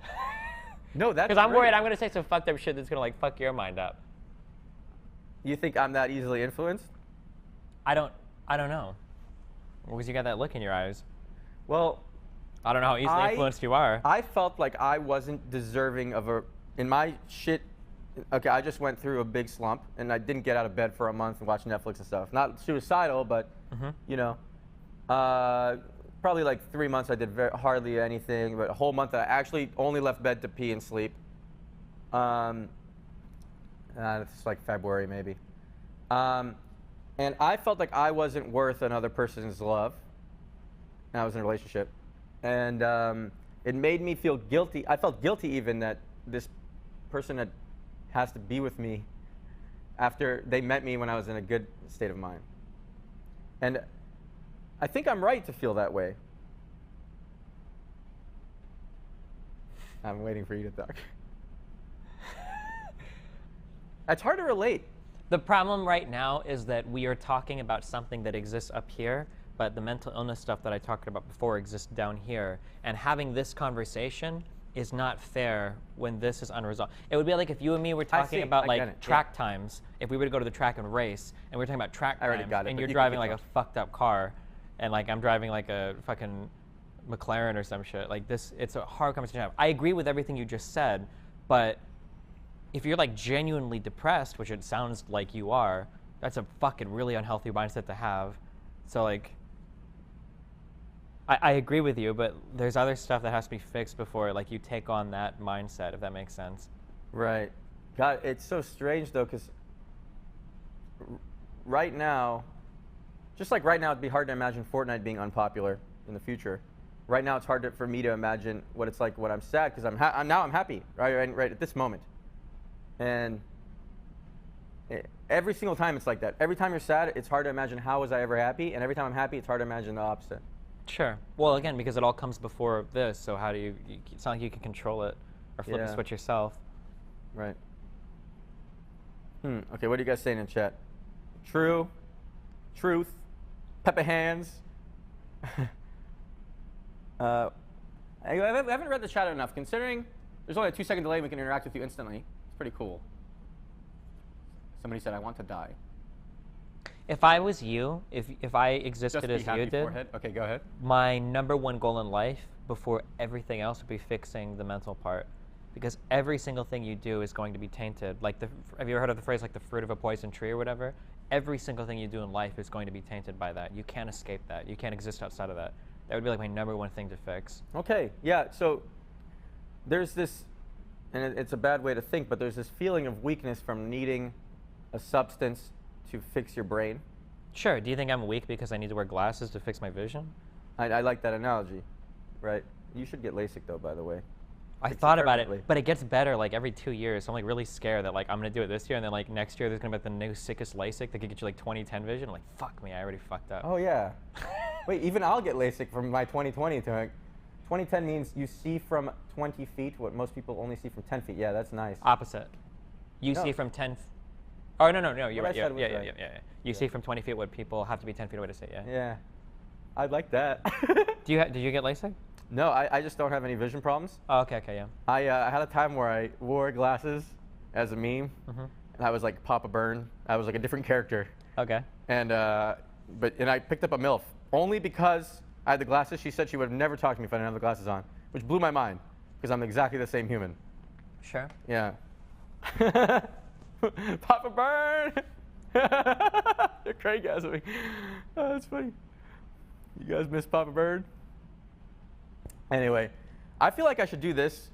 No, that's because I'm worried I'm going to say some fucked up shit that's going to like fuck your mind up. You think I'm that easily influenced? I don't know. Because you got that look in your eyes. Well, I don't know how easily influenced you are. I felt like I wasn't deserving of in my shit. Okay, I just went through a big slump, and I didn't get out of bed for a month and watch Netflix and stuff. Not suicidal, but you know, probably like 3 months I did hardly anything. But a whole month I actually only left bed to pee and sleep. It's like February maybe. And I felt like I wasn't worth another person's love. And I was in a relationship. And it made me feel guilty. I felt guilty even that this person has to be with me after they met me when I was in a good state of mind. And I think I'm right to feel that way. I'm waiting for you to talk. It's hard to relate. The problem right now is that we are talking about something that exists up here, but the mental illness stuff that I talked about before exists down here. And having this conversation is not fair when this is unresolved. It would be like if you and me were talking about like track times, if we were to go to the track and race, and we were talking about track times, and you're driving like a fucked up car, and like I'm driving like a fucking McLaren or some shit. Like this, it's a hard conversation to have. I agree with everything you just said, but if you're like genuinely depressed, which it sounds like you are, that's a fucking really unhealthy mindset to have. So like, I agree with you, but there's other stuff that has to be fixed before like you take on that mindset, if that makes sense. Right. God, it's so strange though, because right now, just like right now, it'd be hard to imagine Fortnite being unpopular in the future. Right now, it's hard for me to imagine what it's like when I'm sad, because now I'm happy, right at this moment. And every single time it's like that. Every time you're sad, it's hard to imagine how was I ever happy, and every time I'm happy, it's hard to imagine the opposite. Sure. Well, again, because it all comes before this, so how do you it's not like you can control it or flip the switch yourself. Right. Okay, what are you guys saying in chat? True. Truth. Peppa hands. I haven't read the chat enough, considering there's only a 2-second delay and we can interact with you instantly. It's pretty cool. Somebody said, I want to die. If I was you, if I existed as you did, forehead. Okay, go ahead. My #1 goal in life before everything else would be fixing the mental part. Because every single thing you do is going to be tainted. Like, have you ever heard of the phrase like the fruit of a poison tree or whatever? Every single thing you do in life is going to be tainted by that. You can't escape that. You can't exist outside of that. That would be like my #1 thing to fix. Okay, yeah, so there's this, and it's a bad way to think, but there's this feeling of weakness from needing a substance to fix your brain. Sure. Do you think I'm weak because I need to wear glasses to fix my vision? I like that analogy, right? You should get LASIK though, by the way. I thought about it, but it gets better like every 2 years. So I'm like really scared that like I'm gonna do it this year, and then like next year there's gonna be the new sickest LASIK that could get you like 20/10 vision. I'm like, fuck me, I already fucked up. Oh yeah. Wait, even I'll get LASIK from my 20/20 to like 20/10 means you see from 20 feet what most people only see from 10 feet. Yeah, that's nice. Opposite. You see from 10. Oh no, you're right. Yeah. You see from 20 feet what people have to be 10 feet away to see. Yeah. Yeah. I'd like that. Did you get LASIK? No, I just don't have any vision problems. Oh, okay, yeah. I had a time where I wore glasses as a meme, and I was like Papa Byrne. I was like a different character. Okay. And I picked up a MILF only because I had the glasses. She said she would have never talked to me if I didn't have the glasses on, which blew my mind because I'm exactly the same human. Sure. Yeah. Papa Byrne. They're crazy. Oh, that's funny. You guys miss Papa Byrne? Anyway, I feel like I should do this.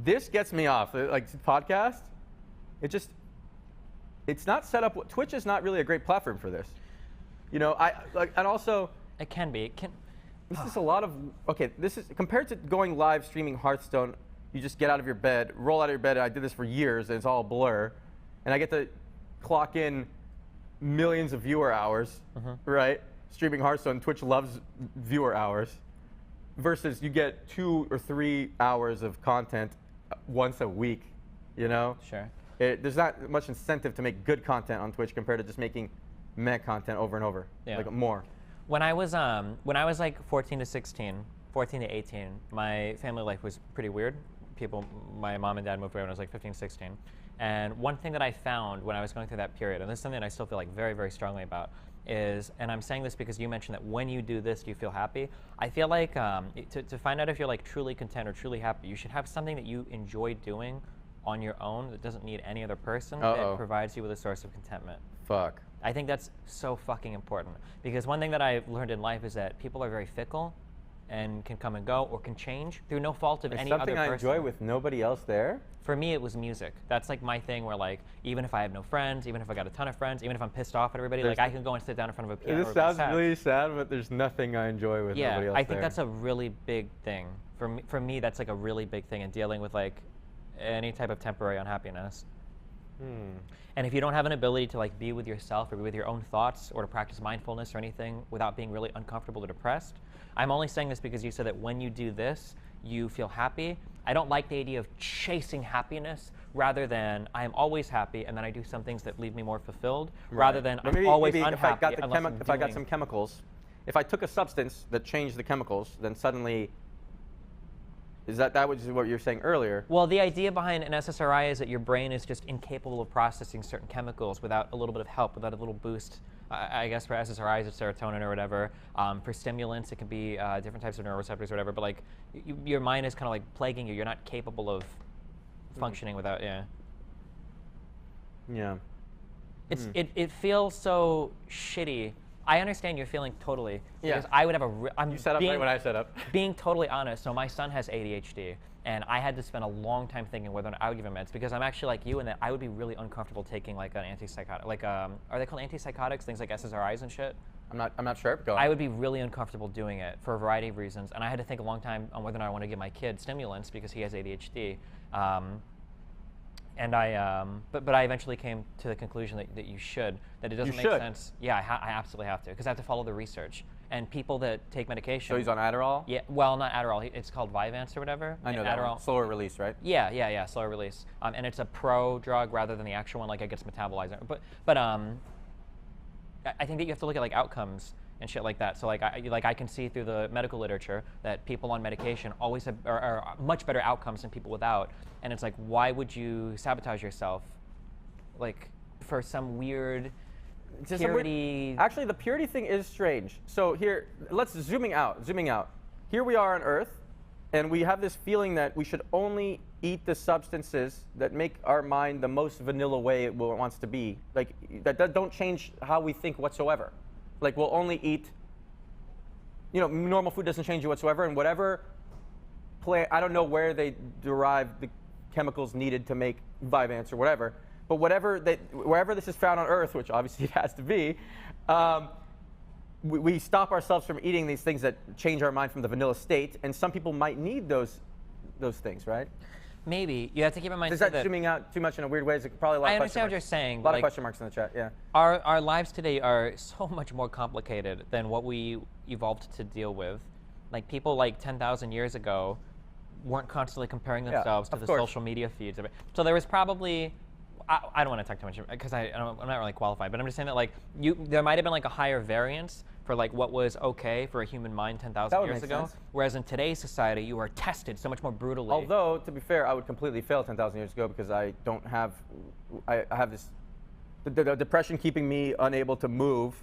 This gets me off. Like podcast, it's not set up. Twitch is not really a great platform for this. You know, and also it can be. This is a lot of this is compared to going live streaming Hearthstone. You just get out of your bed, roll out of your bed. And I did this for years, and it's all a blur, and I get to clock in millions of viewer hours, right? Streaming Hearthstone, Twitch loves viewer hours. Versus you get 2 or 3 hours of content once a week, you know? Sure. There's not much incentive to make good content on Twitch compared to just making meh content over and over, like more. When I was like 14 to 18, my family life was pretty weird. My mom and dad moved away when I was like 15, 16. And one thing that I found when I was going through that period, and this is something that I still feel like very, very strongly about, is, and I'm saying this because you mentioned that when you do this, you feel happy. I feel like to find out if you're like truly content or truly happy, you should have something that you enjoy doing on your own that doesn't need any other person that provides you with a source of contentment. Fuck. I think that's so fucking important, because one thing that I've learned in life is that people are very fickle and can come and go or can change through no fault of any other person. Something I enjoy with nobody else there? For me, it was music. That's like my thing where like, even if I have no friends, even if I got a ton of friends, even if I'm pissed off at everybody, like I can go and sit down in front of a piano. This sounds really sad, but there's nothing I enjoy with nobody else I think there. that's a really big thing. For me, that's like a really big thing in dealing with like any type of temporary unhappiness. And if you don't have an ability to like be with yourself or be with your own thoughts or to practice mindfulness or anything without being really uncomfortable or depressed, I'm only saying this because you said that when you do this, you feel happy. I don't like the idea of chasing happiness rather than I am always happy and then I do some things that leave me more fulfilled rather than I'm always unhappy. If I got some chemicals, if I took a substance that changed the chemicals, then suddenly, is that what you were saying earlier? Well, the idea behind an SSRI is that your brain is just incapable of processing certain chemicals without a little bit of help, without a little boost. I guess for SSRIs, it's serotonin or whatever. For stimulants, it can be different types of neuroreceptors or whatever. But like, your mind is kind of like plaguing you. You're not capable of functioning without, Yeah. It feels so shitty. I understand your feeling totally. Because I would have you set up right when I set up. Being totally honest, so my son has ADHD, and I had to spend a long time thinking whether or not I would give him meds, because I'm actually like you in that I would be really uncomfortable taking like an antipsychotic, like are they called antipsychotics, things like SSRIs and shit? I'm not sure. Go on. I would be really uncomfortable doing it for a variety of reasons, and I had to think a long time on whether or not I want to give my kid stimulants because he has ADHD. And but I eventually came to the conclusion that you should, that it doesn't make sense. Yeah, I absolutely have to, because I have to follow the research. And people that take medication. So he's on Adderall? Yeah, well, not Adderall. It's called Vyvanse or whatever. I know that Adderall. one. Slower release, right? Yeah, slower release. And it's a pro drug rather than the actual one, like it gets metabolized. But I think that you have to look at like outcomes and shit like that. So like I can see through the medical literature that people on medication always have are much better outcomes than people without. And it's like, why would you sabotage yourself, like for some weird purity? Actually, the purity thing is strange. So here, let's zooming out. Here we are on Earth, and we have this feeling that we should only eat the substances that make our mind the most vanilla way it wants to be. Like that don't change how we think whatsoever. Like we'll only eat, normal food doesn't change you whatsoever, and whatever plant, I don't know where they derive the chemicals needed to make Vyvanse or whatever, but wherever this is found on Earth, which obviously it has to be, we stop ourselves from eating these things that change our mind from the vanilla state, and some people might need those things, right? Maybe. You have to keep in mind Is that zooming out too much in a weird way? It's probably a lot of question marks. I understand what you're saying. A lot of question marks in the chat, yeah. Our lives today are so much more complicated than what we evolved to deal with. Like people like 10,000 years ago weren't constantly comparing themselves to the social media feeds of it. So there was probably, I don't want to talk too much because I'm not really qualified, but I'm just saying that like there might have been like a higher variance for like what was okay for a human mind 10,000 years ago. Sense. Whereas in today's society, you are tested so much more brutally. Although, to be fair, I would completely fail 10,000 years ago because I don't have, I have this, the depression keeping me unable to move.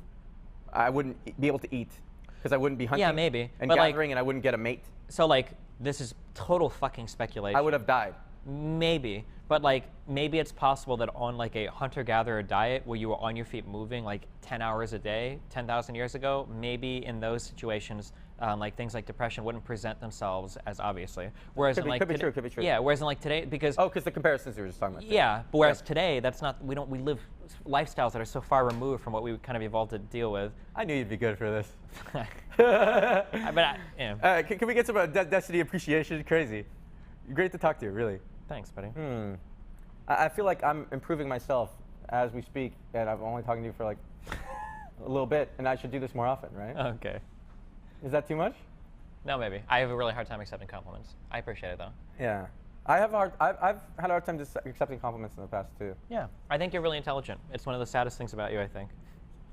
I wouldn't be able to eat because I wouldn't be hunting. Yeah, maybe. And but gathering, and I wouldn't get a mate. So like, this is total fucking speculation. I would have died. Maybe, but like maybe it's possible that on like a hunter-gatherer diet where you were on your feet moving like 10 hours a day 10,000 years ago, maybe in those situations like things like depression wouldn't present themselves as obviously. Whereas could be true. Yeah, whereas in like today, because because the comparisons we were just talking about. Yeah, but whereas today that's not, we live lifestyles that are so far removed from what we kind of evolved to deal with. I knew you'd be good for this. Can we get some Destiny appreciation? Crazy. Great to talk to you, really. Thanks, buddy. I feel like I'm improving myself as we speak, and I'm only talking to you for like a little bit, and I should do this more often, right? Okay. Is that too much? No, maybe. I have a really hard time accepting compliments. I appreciate it, though. Yeah. I've had a hard time just accepting compliments in the past, too. Yeah. I think you're really intelligent. It's one of the saddest things about you, I think.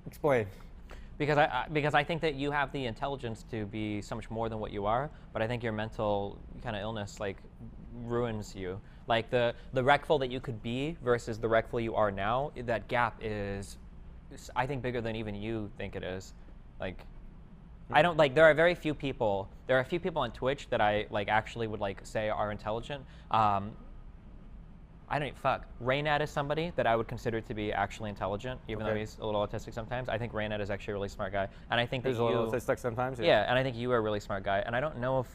Explain. Because I think that you have the intelligence to be so much more than what you are, but I think your mental kind of illness like ruins you. Like the Reckful that you could be versus the Reckful you are now, that gap is, I think, bigger than even you think it is. Like, I don't, like, there are very few people, there are a few people on Twitch that I, like, actually would, like, say are intelligent. I don't, fuck. Raynad is somebody that I would consider to be actually intelligent, even though he's a little autistic sometimes. I think Raynad is actually a really smart guy. And I think that he's a little autistic sometimes? Yeah, and I think you are a really smart guy. And I don't know if,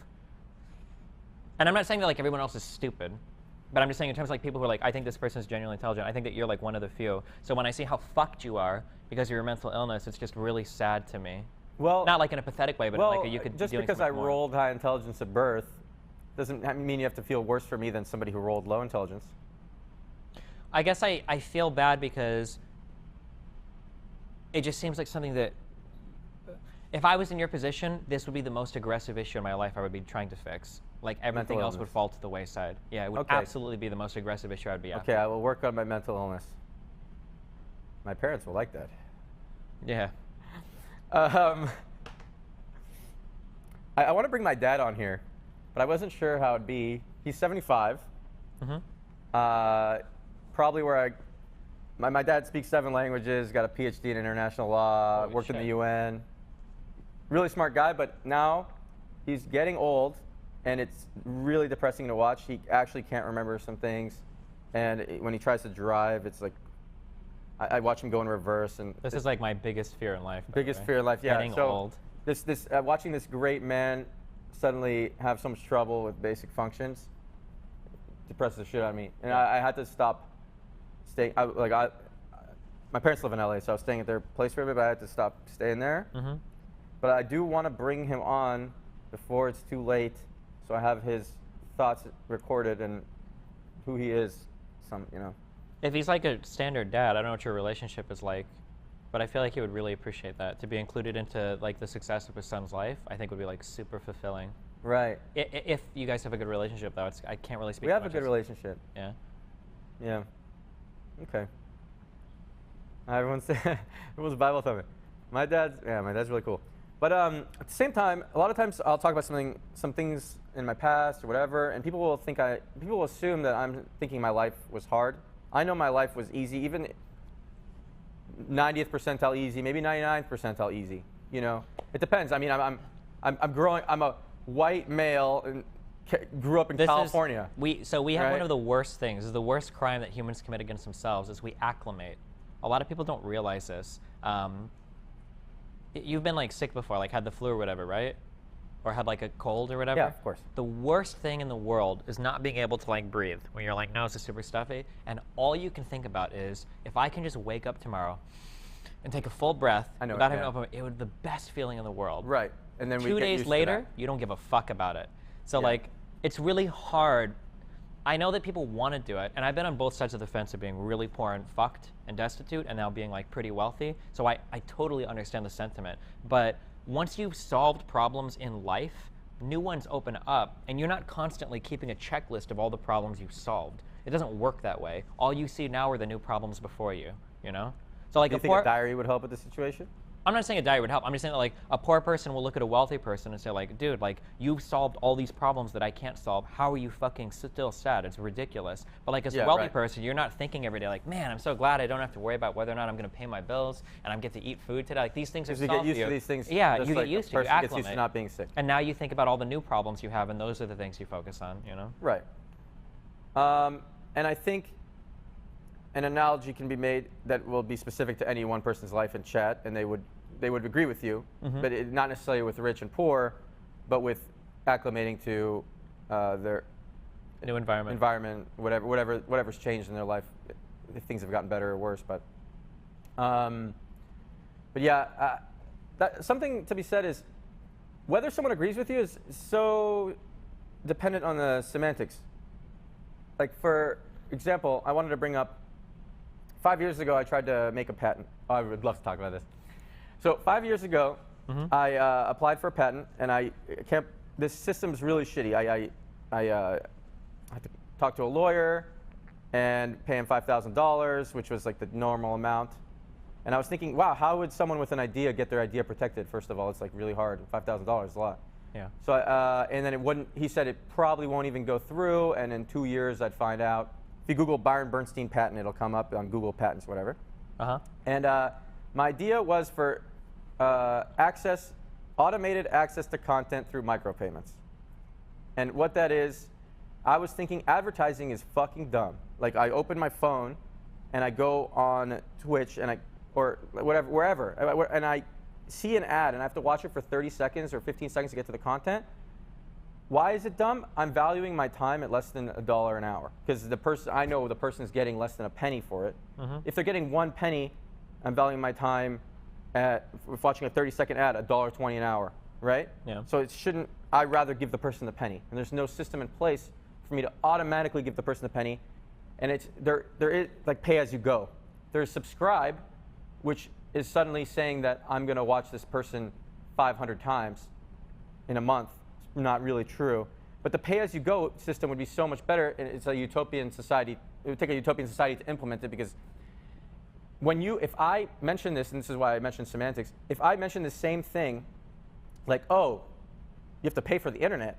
and I'm not saying that, like, everyone else is stupid, but I'm just saying in terms of, like, people who are like, I think this person is genuinely intelligent, I think that you're, like, one of the few. So when I see how fucked you are because of your mental illness, it's just really sad to me. Well, not like in a pathetic way, but like you could just be doing because I so much more. rolled high intelligence at birth doesn't mean you have to feel worse for me than somebody who rolled low intelligence. I guess I feel bad because it just seems like something that, if I was in your position, this would be the most aggressive issue in my life I would be trying to fix. Like everything else would fall to the wayside. Yeah, it would absolutely be the most aggressive issue I'd be after. Okay, I will work on my mental illness. My parents will like that. Yeah. I want to bring my dad on here, but I wasn't sure how it'd be. He's 75. Probably where my dad speaks 7 languages, got a PhD in international law, worked in the UN. Really smart guy, but now he's getting old, and it's really depressing to watch. He actually can't remember some things, and when he tries to drive, it's like, I watch him go in reverse. And this is like my biggest fear in life. Biggest fear in life, yeah. Getting old. Watching this great man suddenly have so much trouble with basic functions depresses the shit out of me. And I had to stop staying. My parents live in LA, so I was staying at their place for a bit, but I had to stop staying there. But I do want to bring him on before it's too late, so I have his thoughts recorded and who he is. If he's like a standard dad, I don't know what your relationship is like, but I feel like he would really appreciate that. To be included into like the success of his son's life, I think would be like super fulfilling. Right. If you guys have a good relationship, though, I can't really speak. We have a good relationship. Yeah. Yeah. Okay. Everyone's Bible thumping. My dad's really cool. But at the same time, a lot of times I'll talk about some things in my past or whatever, and people will assume that I'm thinking my life was hard. I know my life was easy, even 90th percentile easy, maybe 99th percentile easy. You know, it depends. I mean, I'm a white male and grew up in California. We have one of the worst things. This is the worst crime that humans commit against themselves is we acclimate. A lot of people don't realize this. You've been like sick before, like had the flu or whatever, right? Or had like a cold or whatever? Yeah, of course. The worst thing in the world is not being able to like breathe when your like nose is super stuffy, and all you can think about is if I can just wake up tomorrow and take a full breath without having to open it would be the best feeling in the world. Right. And then 2 days later, you don't give a fuck about it. So like it's really hard. I know that people want to do it, and I've been on both sides of the fence of being really poor and fucked and destitute, and now being like pretty wealthy. So I totally understand the sentiment. But once you've solved problems in life, new ones open up, and you're not constantly keeping a checklist of all the problems you've solved. It doesn't work that way. All you see now are the new problems before you, you know? So like do you think a diary would help with the situation? I'm not saying a diary would help. I'm just saying that like a poor person will look at a wealthy person and say like, dude, like you've solved all these problems that I can't solve. How are you fucking still sad? It's ridiculous. But like as a wealthy person, you're not thinking every day like, man, I'm so glad I don't have to worry about whether or not I'm going to pay my bills and I'm get to eat food today. Like these things are solved for you. You get used to these things. Yeah, you get used to it. You acclimate. Gets used to not being sick. And now you think about all the new problems you have, and those are the things you focus on, you know? Right. And I think an analogy can be made that will be specific to any one person's life in chat, and they would agree with you, but not necessarily with rich and poor, but with acclimating to their new environment, whatever's changed in their life, if things have gotten better or worse. But yeah, something to be said is whether someone agrees with you is so dependent on the semantics. Like for example, I wanted to bring up 5 years ago I tried to make a patent. Oh, I would love to talk about this. So 5 years ago, I applied for a patent, and this system's really shitty. I had to talk to a lawyer and pay him $5,000, which was like the normal amount. And I was thinking, wow, how would someone with an idea get their idea protected? First of all, it's like really hard. $5,000 is a lot. Yeah. So and then it wouldn't. He said it probably won't even go through, and in 2 years I'd find out. If you Google Byron Bernstein patent, it'll come up on Google Patents, whatever. And my idea was for automated access to content through micropayments. And what that is, I was thinking advertising is fucking dumb. Like I open my phone, and I go on Twitch or whatever, wherever, and I see an ad, and I have to watch it for 30 seconds or 15 seconds to get to the content. Why is it dumb? I'm valuing my time at less than $1 an hour because I know the person is getting less than a penny for it. If they're getting 1 penny, I'm valuing my time at watching a 30-second ad, $1.20 an hour, right? Yeah. So it shouldn't. I'd rather give the person the penny, and there's no system in place for me to automatically give the person the penny. And there is like pay as you go. There's subscribe, which is suddenly saying that I'm going to watch this person 500 times in a month. It's not really true. But the pay as you go system would be so much better. And it's a utopian society. It would take a utopian society to implement it because if I mention this, and this is why I mentioned semantics, if I mention the same thing, like, oh, you have to pay for the internet,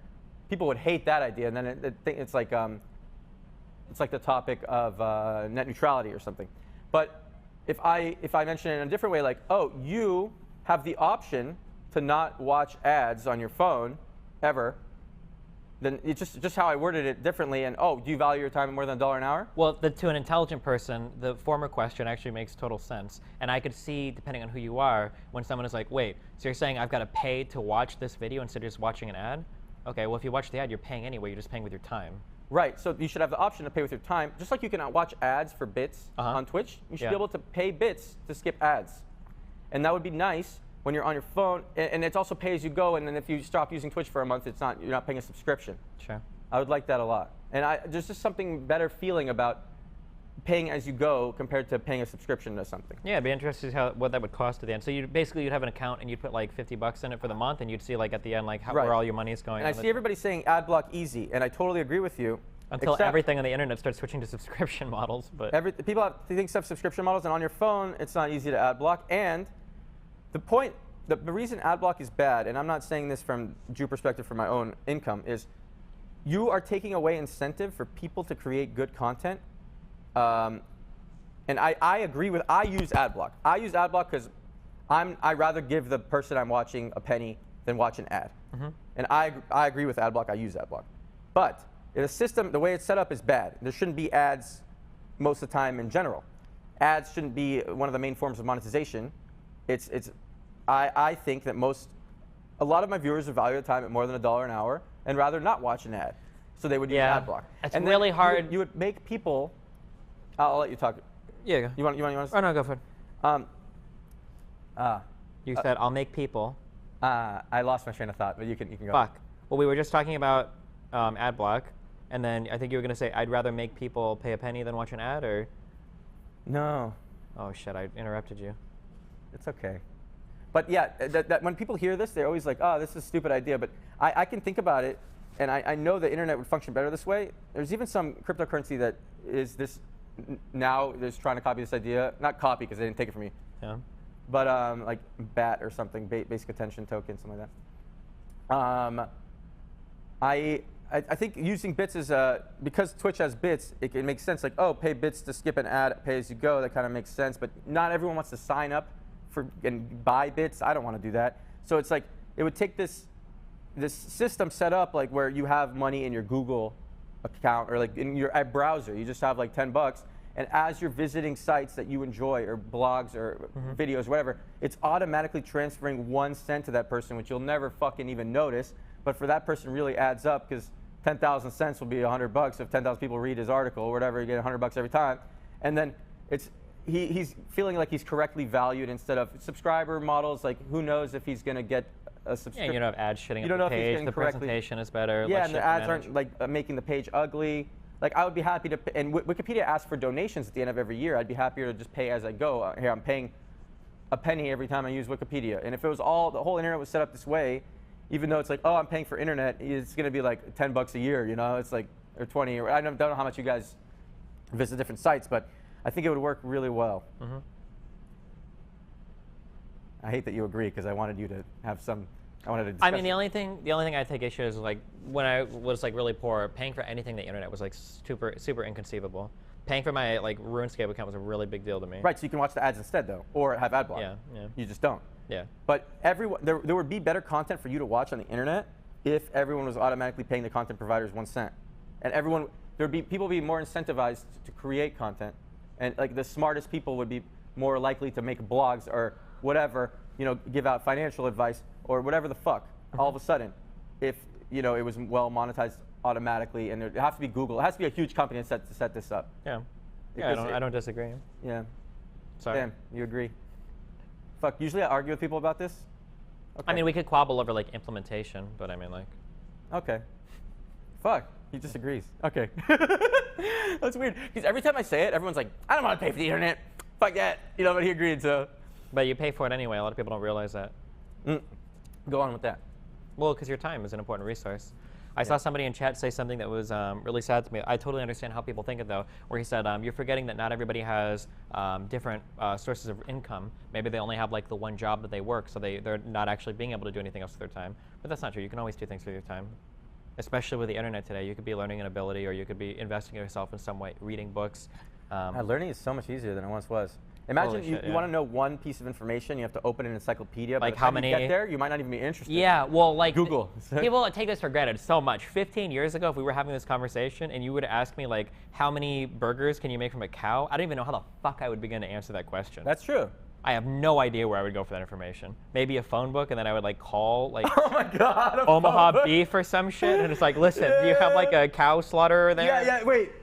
people would hate that idea. And then it's like the topic of net neutrality or something. But if I mention it in a different way, like, oh, you have the option to not watch ads on your phone ever, then it's just how I worded it differently. And oh, do you value your time at more than $1 an hour? Well, to an intelligent person, the former question actually makes total sense. And I could see, depending on who you are, when someone is like, wait, so you're saying I've got to pay to watch this video instead of just watching an ad? Okay, well, if you watch the ad, you're paying anyway. You're just paying with your time. Right, so you should have the option to pay with your time. Just like you can watch ads for bits on Twitch, you should be able to pay bits to skip ads. And that would be nice when you're on your phone. And it's also pay as you go, and then if you stop using Twitch for a month, you're not paying a subscription. Sure. I would like that a lot. And there's just something better feeling about paying as you go compared to paying a subscription to something. Yeah, it'd be interesting to see what that would cost at the end. So you'd have an account and you'd put like $50 in it for the month, and you'd see like at the end like where all your money is going. And I see everybody saying ad block easy, and I totally agree with you. Until everything on the internet starts switching to subscription models, but people think stuff subscription models, and on your phone it's not easy to ad block. And the reason ad block is bad, and I'm not saying this from due perspective for my own income, is you are taking away incentive for people to create good content. And I agree with, I use ad block. I use ad block because I rather give the person I'm watching a penny than watch an ad. And I agree with ad block. I use ad block. But the system, the way it's set up is bad. There shouldn't be ads most of the time in general. Ads shouldn't be one of the main forms of monetization. I think that a lot of my viewers would value the time at more than $1 an hour and rather not watch an ad. So they would use ad block. It's really hard. You would make people, I'll let you talk. Yeah, go. You want to Oh, no, go for it. You said, I'll make people. I lost my train of thought, but you can go. Fuck. Well, we were just talking about ad block, and then I think you were going to say, I'd rather make people pay a penny than watch an ad, or? No. Oh, shit, I interrupted you. It's okay. But yeah, when people hear this, they're always like, oh, this is a stupid idea. But I can think about it, and I know the internet would function better this way. There's even some cryptocurrency that is this now is trying to copy this idea. Not copy, because they didn't take it from me. Yeah. But like BAT or something, basic attention token, something like that. I think using bits is, because Twitch has bits, it makes sense. Like, oh, pay bits to skip an ad, pay as you go. That kind of makes sense. But not everyone wants to sign up and buy bits. I don't want to do that. So it's like, it would take this system set up like where you have money in your Google account or like in your browser. You just have like $10. And as you're visiting sites that you enjoy or blogs or videos, whatever, it's automatically transferring 1 cent to that person, which you'll never fucking even notice. But for that person really adds up because 10,000 cents will be $100 if 10,000 people read his article or whatever. You get $100 every time. And then he's feeling like he's correctly valued instead of subscriber models. Like, who knows if he's going to get a subscription. Yeah, you don't have ads shitting up the page. The presentation is better. Yeah, and the ads aren't like making the page ugly. Like, I would be happy to, and Wikipedia asks for donations at the end of every year. I'd be happier to just pay as I go. Here, I'm paying a penny every time I use Wikipedia. And if it was the whole internet was set up this way, even though it's like, oh, I'm paying for internet, it's going to be like $10 a year, you know? It's like, or 20, or I don't know how much you guys visit different sites, but I think it would work really well. I hate that you agree, because I wanted you to have some I wanted to discuss I mean, the only thing I take issue is like when I was like really poor, paying for anything on the internet was like super inconceivable. Paying for my like RuneScape account was a really big deal to me. Right, so you can watch the ads instead though, or have ad block. Yeah. You just don't. Yeah. But there would be better content for you to watch on the internet if everyone was automatically paying the content providers 1 cent, and people would be more incentivized to create content, and like the smartest people would be more likely to make blogs or whatever, give out financial advice or whatever the fuck. All of a sudden, if it was well monetized automatically, and it has to be Google. It has to be a huge company to set this up. Yeah. Yeah, I don't disagree. Yeah. Sorry. Damn, you agree. Fuck, usually I argue with people about this. Okay. I mean, we could quabble over like implementation, but I mean like. Okay. Fuck, he disagrees. Okay. That's weird, because every time I say it, everyone's like, I don't want to pay for the internet. Fuck that. But he agreed, so. But you pay for it anyway. A lot of people don't realize that. Go on with that. Well, because your time is an important resource. I saw somebody in chat say something that was really sad to me. I totally understand how people think it, though, where he said, you're forgetting that not everybody has different sources of income. Maybe they only have like the one job that they work, so they're not actually being able to do anything else with their time. But that's not true. You can always do things with your time, especially with the internet today. You could be learning an ability, or you could be investing in yourself in some way, reading books. Learning is so much easier than it once was. Imagine you want to know one piece of information, you have to open an encyclopedia. Like by the how time many? You get there, you might not even be interested. Yeah, well, like Google. People take this for granted so much. 15 years ago, if we were having this conversation and you would ask me like, how many burgers can you make from a cow? I don't even know how the fuck I would begin to answer that question. That's true. I have no idea where I would go for that information. Maybe a phone book, and then I would like call like oh my God, Omaha Beef or some shit, and it's like, listen, do you have like a cow slaughterer there? Yeah, wait.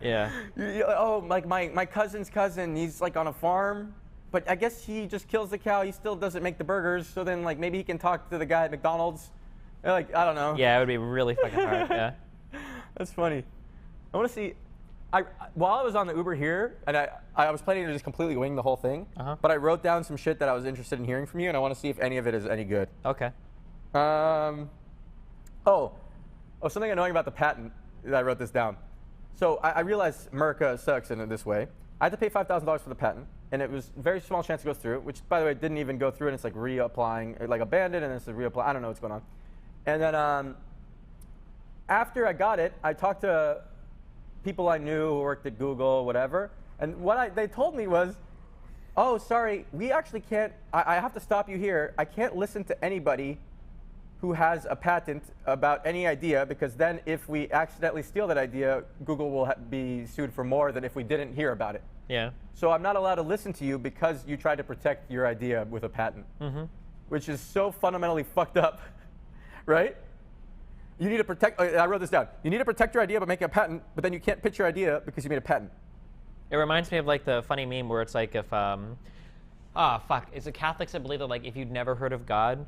Yeah. Oh, like my cousin's cousin, he's like on a farm, but I guess he just kills the cow. He still doesn't make the burgers, so then like maybe he can talk to the guy at McDonald's. Like, I don't know. Yeah, it would be really fucking hard. Yeah. That's funny. I want to see. While I was on the Uber here, and I was planning to just completely wing the whole thing, but I wrote down some shit that I was interested in hearing from you, and I want to see if any of it is any good. Okay. Something annoying about the patent. I wrote this down. So I realized America sucks in this way. I had to pay $5,000 for the patent, and it was a very small chance to go through, which, by the way, didn't even go through, and it's like reapplying, like abandoned, and it's a reapply. I don't know what's going on. And then after I got it, I talked to people I knew who worked at Google, whatever, and what they told me was, oh, sorry, we actually can't, I have to stop you here. I can't listen to anybody who has a patent about any idea, because then if we accidentally steal that idea, Google will be sued for more than if we didn't hear about it. Yeah. So I'm not allowed to listen to you because you tried to protect your idea with a patent, which is so fundamentally fucked up, right? You need to protect, I wrote this down. You need to protect your idea by making a patent, but then you can't pitch your idea because you made a patent. It reminds me of like the funny meme where it's like if, it's the Catholics that believe that like if you'd never heard of God,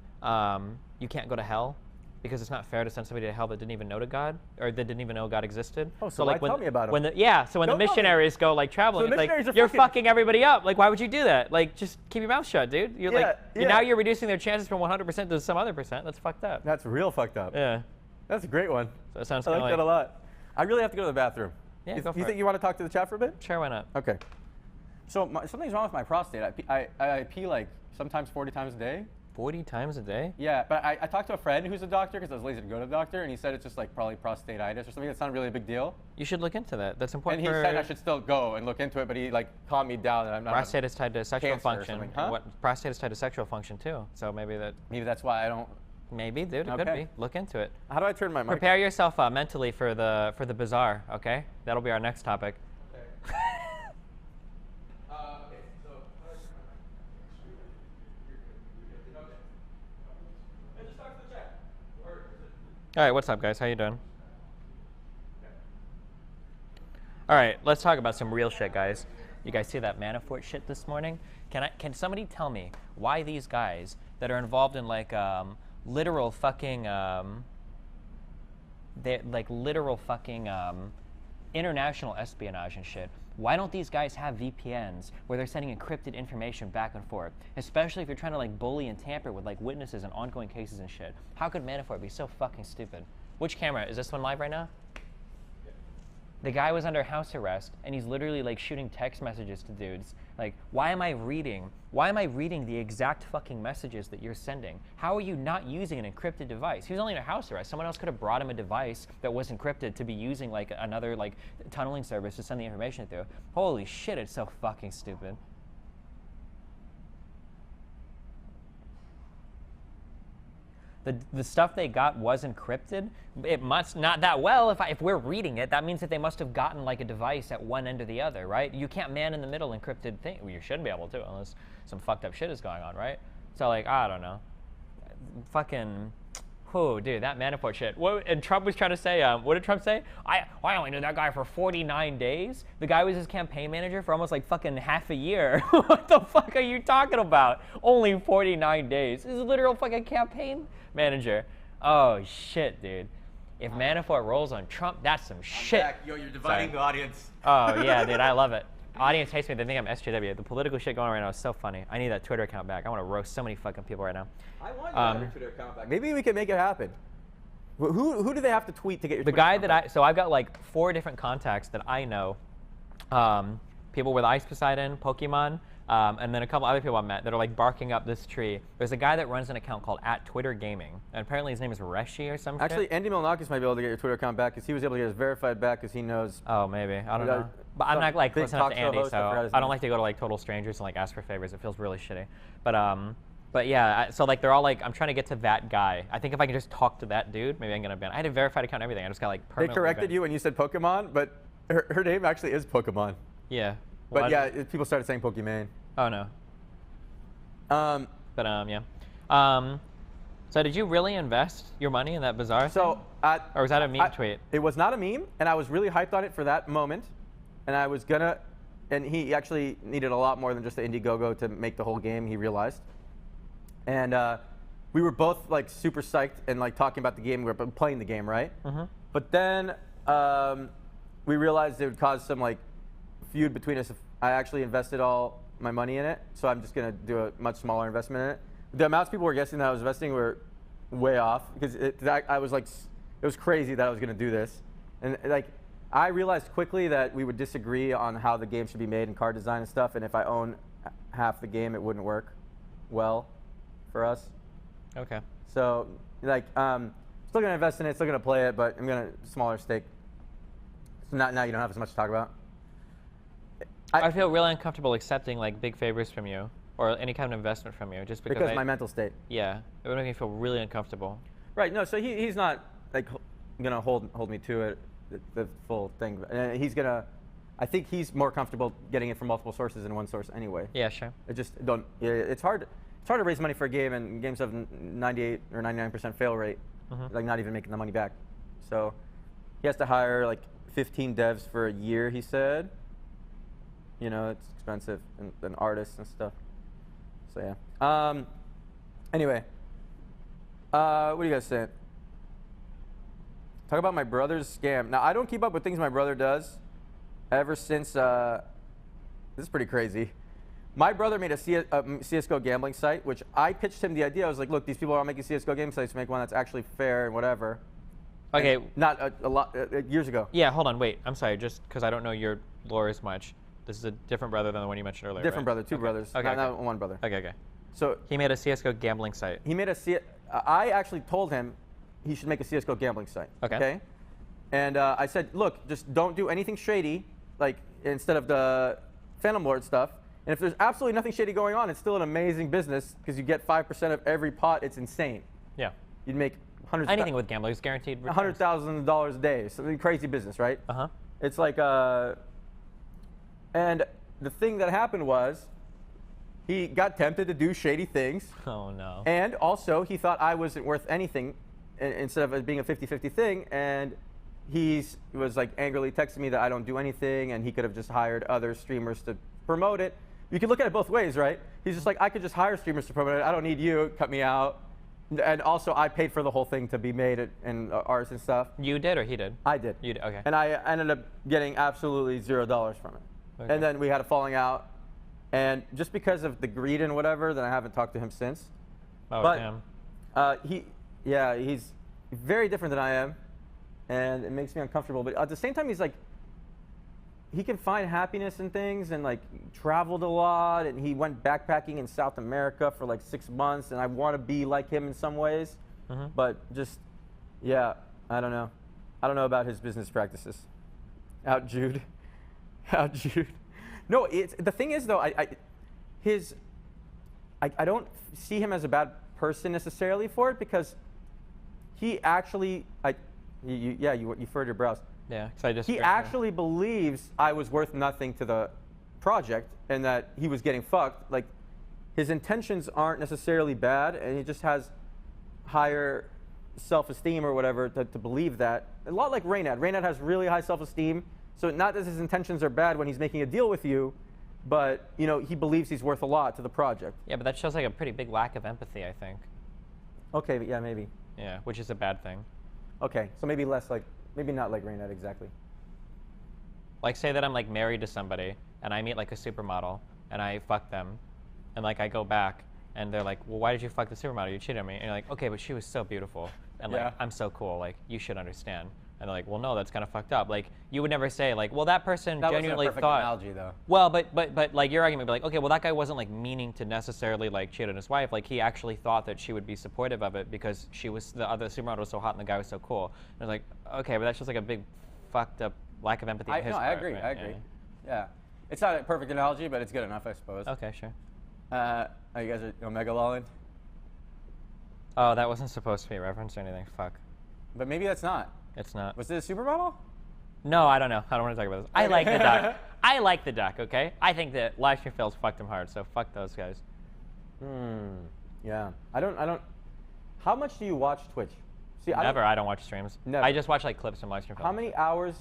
you can't go to hell, because it's not fair to send somebody to hell that didn't even know to God, or that didn't even know God existed. Oh, so like tell me about it. So when the Don't tell me. missionaries go like traveling, So it's missionaries like are you're fucking- fucking everybody up. Like, why would you do that? Like, just keep your mouth shut, dude. You're Yeah, yeah. now you're reducing their chances from 100% to some other percent. That's fucked up. That's real fucked up. Yeah. That's a great one. So it sounds I kind like of that a lot. I really have to go to the bathroom. Yeah, go for you it. think you want to talk to the chat for a bit? Sure, why not? Okay. So something's wrong with my prostate. I pee like sometimes 40 times a day. 40 times a day? Yeah, but I talked to a friend who's a doctor because I was lazy to go to the doctor, and he said it's just like probably prostatitis or something. That's not really a big deal. You should look into that. That's And important he for said I should still go and look into it, but he like calmed me down that I'm not. prostate is tied to sexual cancer or function. something, huh? Prostate is tied to sexual function too. So maybe that's why I don't. maybe, dude, it could Okay. be. Look into it. How do I turn my mic? Prepare yourself mentally for the bazaar, okay? That'll be our next topic. All right, what's up, guys? How you doing? All right, let's talk about some real shit, guys. You guys see that Manafort shit this morning? Can somebody tell me why these guys that are involved in like literal fucking international espionage and shit? Why don't these guys have VPNs where they're sending encrypted information back and forth? Especially if you're trying to like bully and tamper with like witnesses and ongoing cases and shit. How could Manafort be so fucking stupid? Which camera? Is this one live right now? The guy was under house arrest, and he's literally like shooting text messages to dudes. Like, why am I reading the exact fucking messages that you're sending? How are you not using an encrypted device? He was only under house arrest. Someone else could have brought him a device that was encrypted to be using like another like tunneling service to send the information through. Holy shit, it's so fucking stupid. The stuff they got was encrypted. It must not that well. If we're reading it, that means that they must have gotten like a device at one end or the other, right? You can't man in the middle encrypted thing. Well, you shouldn't be able to unless some fucked up shit is going on, right? So like, I don't know. Fucking, whoa, dude, that Manafort shit. What? And Trump was trying to say, what did Trump say? I only knew that guy for 49 days. The guy was his campaign manager for almost like fucking half a year. What the fuck are you talking about? Only 49 days. This is a literal fucking campaign manager. Oh shit, dude. If Manafort rolls on Trump, that's some shit. Back. Yo, you're dividing the audience. Oh yeah, dude, I love it. Audience hates me. They think I'm SJW. The political shit going on right now is so funny. I need that Twitter account back. I want to roast so many fucking people right now. I want you to have your Twitter account back. Maybe we can make it happen. Who do they have to tweet to get your The Twitter guy account that back? so I've got like 4 different contacts that I know. People with Ice Poseidon, Pokemon, and then a couple other people I met that are like barking up this tree. There's a guy that runs an account called @TwitterGaming, and apparently his name is Reshi or something. Actually, Andy Milonakis might be able to get your Twitter account back because he was able to get his verified back because he knows. Oh, maybe. I don't know. But I'm not like big close enough to talk show Andy, host, I forgot so his I don't name. like to go to like total strangers and like ask for favors. It feels really shitty. But yeah, so like they're all like, I'm trying to get to that guy. I think if I can just talk to that dude, maybe I'm gonna ban. I had a verified account and everything. I just got like They permanently corrected banned. you when you said Pokemon, but her name actually is Pokemon. Yeah. But What? yeah, people started saying Pokemon. Oh no. Um, But yeah. So did you really invest your money in that bizarre thing? Or was that a meme tweet? It was not a meme, and I was really hyped on it for that moment. And I was gonna, and he actually needed a lot more than just the Indiegogo to make the whole game, he realized. And we were both like super psyched and like talking about the game, we were playing the game, right? Mm-hmm. But then we realized it would cause some like feud between us if I actually invested all my money in it. So I'm just gonna do a much smaller investment in it. The amounts people were guessing that I was investing were way off because I was like, it was crazy that I was gonna do this. And like, I realized quickly that we would disagree on how the game should be made and card design and stuff. And if I own half the game, it wouldn't work well for us. Okay. So like, still gonna invest in it, still gonna play it, but I'm gonna smaller stake. So now you don't have as much to talk about. I feel really uncomfortable accepting like big favors from you or any kind of investment from you just because my mental state. Yeah, it would make me feel really uncomfortable. Right. No. So he's not like gonna hold me to it, the full thing. And he's gonna. I think he's more comfortable getting it from multiple sources than one source anyway. Yeah, sure. It just don't. It's hard. It's hard to raise money for a game, and games have 98 or 99% fail rate, like not even making the money back. So he has to hire like 15 devs for a year. He said. You know, it's expensive, and artists and stuff. So yeah. Anyway, what do you guys think? Talk about my brother's scam. Now I don't keep up with things my brother does. Ever since this is pretty crazy. My brother made a CS:GO gambling site, which I pitched him the idea. I was like, look, these people are making CS:GO game sites. Make one that's actually fair and whatever. Okay. And not a lot years ago. Yeah, hold on, wait. I'm sorry, just because I don't know your lore as much. This is a different brother than the one you mentioned earlier. Different right? brother, two brothers. Okay, not one brother. Okay. So He made a CS:GO gambling site. he made I actually told him he should make a CS:GO gambling site. Okay. And I said, look, just don't do anything shady, like instead of the Phantom Lord stuff. And if there's absolutely nothing shady going on, it's still an amazing business because you get 5% of every pot. It's insane. Yeah. You'd make hundreds. Anything with gambling is guaranteed returns. $100,000 a day. So crazy business, right? Uh-huh. It's like, and the thing that happened was he got tempted to do shady things. Oh, no. And also, he thought I wasn't worth anything instead of it being a 50-50 thing. And he was like angrily texting me that I don't do anything and he could have just hired other streamers to promote it. You can look at it both ways, right? He's just like, I could just hire streamers to promote it. I don't need you. Cut me out. And also, I paid for the whole thing to be made and ours and stuff. You did or he did? I did. You did, okay. And I ended up getting absolutely $0 from it. Okay. And then we had a falling out. And just because of the greed and whatever, then I haven't talked to him since. Oh, but, damn. he's very different than I am. And it makes me uncomfortable. But at the same time, he's like he can find happiness in things, and like traveled a lot, and he went backpacking in South America for like 6 months, and I want to be like him in some ways, but just, yeah, I don't know. I don't know about his business practices. Out Jude. Out Jude. No, the thing is though, I don't see him as a bad person necessarily for it, because he actually, you furrowed your brows. Yeah, because I just. He actually believes I was worth nothing to the project and that he was getting fucked. Like, his intentions aren't necessarily bad, and he just has higher self-esteem or whatever to believe that. A lot like Reynad. Reynad has really high self-esteem, so not that his intentions are bad when he's making a deal with you, but you know, he believes he's worth a lot to the project. Yeah, but that shows like a pretty big lack of empathy, I think. Okay, but yeah, maybe. Yeah, which is a bad thing. Okay, so maybe less like. Maybe not like Reynad exactly. Like, say that I'm like married to somebody and I meet like a supermodel and I fuck them, and like I go back and they're like, well, why did you fuck the supermodel? You cheated on me. And you're like, okay, but she was so beautiful and like I'm so cool. Like, you should understand. And they're like, well, no, that's kind of fucked up. Like, you would never say like, well, that person genuinely wasn't a perfect thought. analogy though. Well, but like your argument would be like, okay, well, that guy wasn't like meaning to necessarily like cheat on his wife. Like, he actually thought that she would be supportive of it because the other supermodel was so hot and the guy was so cool. And it's like, okay, but that's just like a big fucked up lack of empathy on his part. I agree. Right? I agree. Yeah. It's not a perfect analogy, but it's good enough, I suppose. Okay, sure. You guys are Omega Lolling? Oh, that wasn't supposed to be a reference or anything. Fuck. But maybe that's not. It's not. Was it a supermodel? No, I don't know. I don't want to talk about this. I like the doc. I like the doc, okay? I think that live stream fails fucked him hard, so fuck those guys. Yeah. I don't. How much do you watch Twitch? See, Never. I don't watch streams. Never. I just watch like clips from live stream fails. How many hours?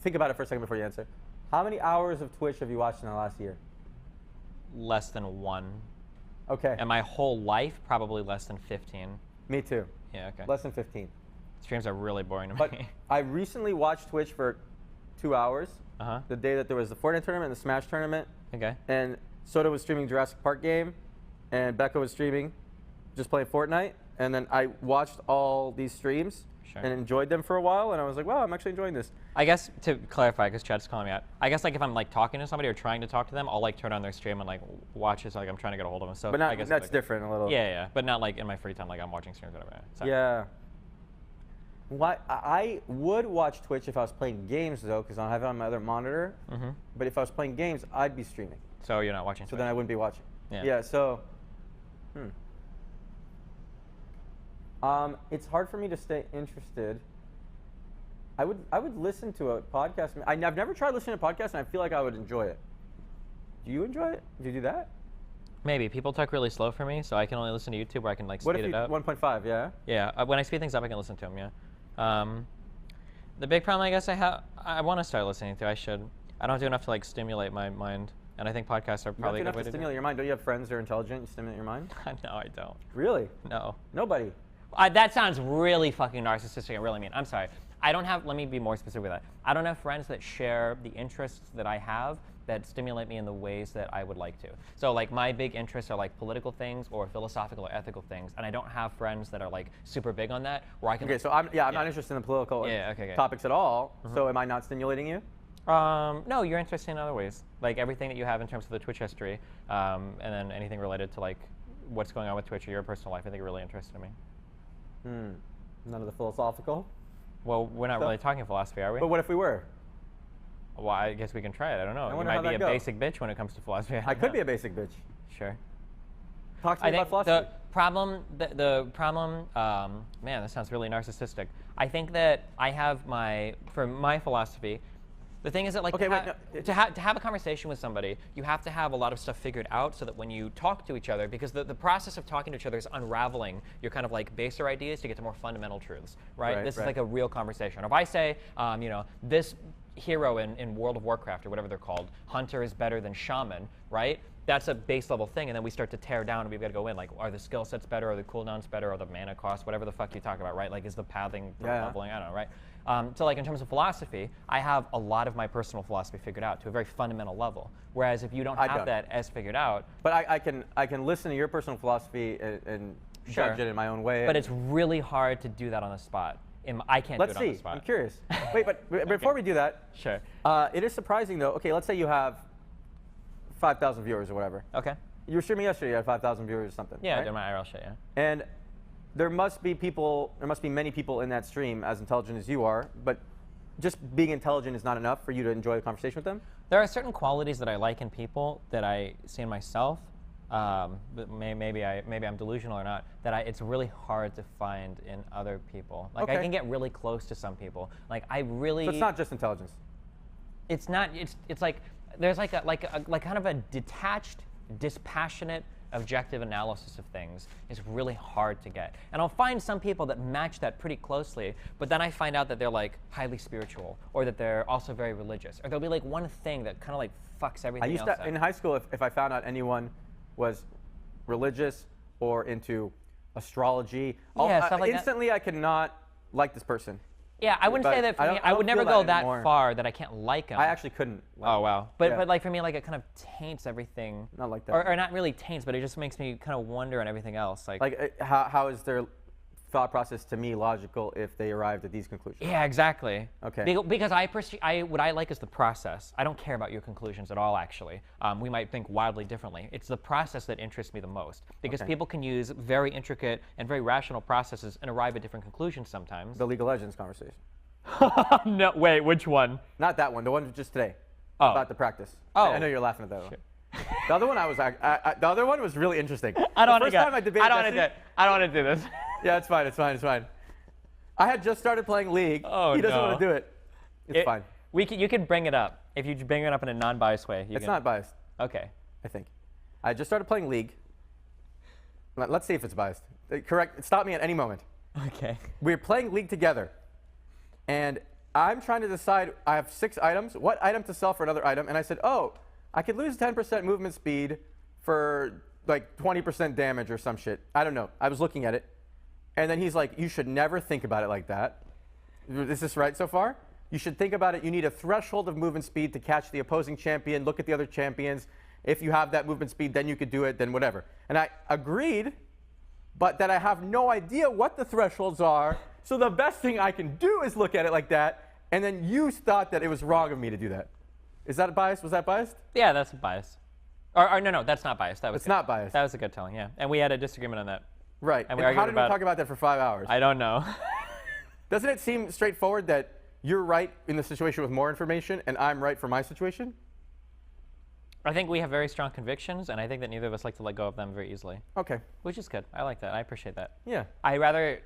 Think about it for a second before you answer. How many hours of Twitch have you watched in the last year? Less than 1. Okay. And my whole life, probably less than 15. Me too. Yeah, okay. Less than 15. Streams are really boring to But me. I recently watched Twitch for 2 hours. The day that there was the Fortnite tournament and the Smash tournament. Okay. And Soda was streaming Jurassic Park game, and Becca was streaming just playing Fortnite. And then I watched all these streams and enjoyed them for a while, and I was like, wow, I'm actually enjoying this. I guess to clarify, because Chad's calling me out, I guess like if I'm like talking to somebody or trying to talk to them, I'll like turn on their stream and like watch it, so like I'm trying to get a hold of them. So But not, I guess that's like, different a little. Yeah, but not like in my free time, like I'm watching streams or whatever. So. Yeah. Why I would watch Twitch if I was playing games though, because I have it on my other monitor. But if I was playing games, I'd be streaming. So you're not watching Twitch? So then I wouldn't be watching. Yeah. So. It's hard for me to stay interested. I would listen to a podcast. I've never tried listening to a podcast, and I feel like I would enjoy it. Do you enjoy it? Do you do that? Maybe. People talk really slow for me, so I can only listen to YouTube where I can like speed it up. 1.5, yeah? Yeah, when I speed things up, I can listen to them, yeah. The big problem I guess I want to start listening to, I should. I don't do enough to like stimulate my mind, and I think podcasts are probably a good way to stimulate your mind. Don't you have friends that are intelligent and stimulate your mind? No, I don't. Really? No. Nobody? That sounds really fucking narcissistic and really mean. I'm sorry. I don't have, let me be more specific with that. I don't have friends that share the interests that I have that stimulate me in the ways that I would like to. So like my big interests are like political things or philosophical or ethical things, and I don't have friends that are like super big on that where I can. Okay, so I'm not interested in the political topics at all. So am I not stimulating you? No, you're interested in other ways. Like everything that you have in terms of the Twitch history, and then anything related to like what's going on with Twitch or your personal life, I think are really interesting to me. None of the philosophical? Well, we're not really talking philosophy, are we? But what if we were? Well, I guess we can try it. I don't know. You might be a basic bitch when it comes to philosophy. I could be a basic bitch. Sure. Talk to me about philosophy. The problem, man, this sounds really narcissistic. I think that I have for my philosophy, the thing is that like to have a conversation with somebody, you have to have a lot of stuff figured out so that when you talk to each other, because the process of talking to each other is unraveling your kind of like baser ideas to get to more fundamental truths, right? This is like a real conversation. Or if I say, this hero in World of Warcraft or whatever they're called, hunter is better than shaman, right? That's a base level thing, and then we start to tear down and we've got to go in. Like, are the skill sets better, are the cooldowns better, or the mana cost, whatever the fuck you talk about, right? Like, is the pathing leveling? I don't know, right? So like in terms of philosophy, I have a lot of my personal philosophy figured out to a very fundamental level. Whereas if you don't have that as figured out. But I can listen to your personal philosophy and judge it in my own way. But it's really hard to do that on the spot. I can't Let's do it on see. the spot. I'm curious. Wait, but before we do that, Sure. it is surprising though. Okay, let's say you have 5,000 viewers or whatever. Okay. You were streaming yesterday. You had 5,000 viewers or something. Yeah, right? I did my IRL shit. Yeah. And there must be many people in that stream as intelligent as you are, but just being intelligent is not enough for you to enjoy the conversation with them? There are certain qualities that I like in people that I see in myself, but maybe I'm delusional or not, that it's really hard to find in other people. Like, Okay. I can get really close to some people. Like, I really... So it's not just intelligence. It's not, it's like, there's like kind of a detached, dispassionate, objective analysis of things is really hard to get. And I'll find some people that match that pretty closely, but then I find out that they're like highly spiritual, or that they're also very religious, or there'll be like one thing that kind of like fucks everything else up. In high school, if I found out anyone was religious or into astrology, stuff like instantly I could not like this person. Yeah, I wouldn't say that for me. I would never go that far that I can't like them. I actually couldn't. Oh, wow. But, Yeah. but like for me, like it kind of taints everything. Not like that. Or not really taints, but it just makes me kind of wonder on everything else. Like How is their thought process to me logical if they arrived at these conclusions? yeah, exactly. Okay. Because what I like is the process. I don't care about your conclusions at all, actually. We might think wildly differently. It's the process that interests me the most. Because Okay. people can use very intricate and very rational processes and arrive at different conclusions sometimes. The League of Legends conversation. No, wait, which one? Not that one. The one just today. Oh. About the practice. Oh. I know you're laughing at that one. The other one the other one was really interesting. I don't the want first time I debated I don't want to do this. Yeah, it's fine. It's fine. It's fine. I had just started playing League. Oh, he doesn't no. want to do it. It's fine. You can bring it up. If you bring it up in a non-biased way. It's not biased, Okay. I think. I just started playing League. Let's see if it's biased. Correct. Stop me at any moment. Okay. We're playing League together. And I'm trying to decide, I have 6 items, what item to sell for another item. And I said, oh, I could lose 10% movement speed for like 20% damage or some shit. I don't know. I was looking at it. And then he's like, you should never think about it like that. Is this right so far? You should think about it. You need a threshold of movement speed to catch the opposing champion. Look at the other champions. If you have that movement speed, then you could do it, then whatever. And I agreed, but that I have no idea what the thresholds are. So the best thing I can do is look at it like that. And then you thought that it was wrong of me to do that. Is that biased? Was that biased? Yeah, that's biased. Or no, that's not biased. That was It's good. not biased. That was a good telling, yeah. And we had a disagreement on that. Right. And we how argued did we about talk about that for 5 hours? I don't know. Doesn't it seem straightforward that you're right in the situation with more information and I'm right for my situation? I think we have very strong convictions, and I think that neither of us like to let go of them very easily. Okay. Which is good. I like that. I appreciate that. Yeah. I'd rather,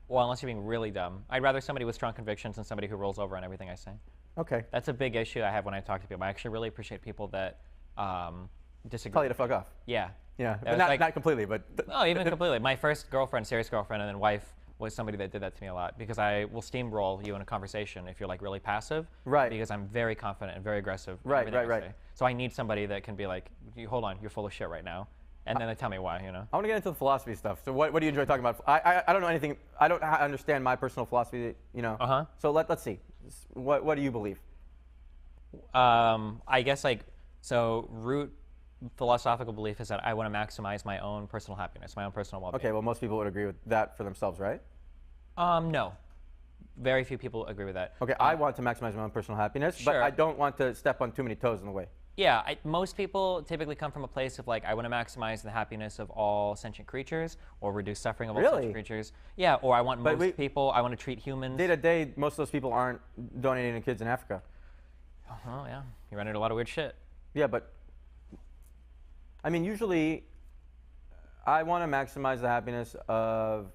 well, unless you're being really dumb, I'd rather somebody with strong convictions than somebody who rolls over on everything I say. Okay. That's a big issue I have when I talk to people. I actually really appreciate people that disagree. Tell you to fuck off. Yeah. Yeah. That was Not, like- not completely, but. No, even completely. My first girlfriend, serious girlfriend, and then wife was somebody that did that to me a lot, because I will steamroll you in a conversation if you're like really passive. Right. Because I'm very confident and very aggressive. in Right, everything I right. say. So I need somebody that can be like, hold on, you're full of shit right now. And then they tell me why, you know? I want to get into the philosophy stuff. So what do you enjoy talking about? I don't know anything. I don't understand my personal philosophy, you know. Uh-huh. So let's see. What do you believe? I guess like, so root philosophical belief is that I want to maximize my own personal happiness, my own personal well-being. Okay, well, most people would agree with that for themselves, right? No. Very few people agree with that. Okay, I want to maximize my own personal happiness, but Sure. I don't want to step on too many toes in the way. Yeah, most people typically come from a place of like, I want to maximize the happiness of all sentient creatures, or reduce suffering of all Really? sentient creatures. Yeah, or I want But most people, I want to treat humans. Day to day, most of those people aren't donating to kids in Africa. Oh yeah, you run into a lot of weird shit. Yeah, but I mean, usually, I want to maximize the happiness of.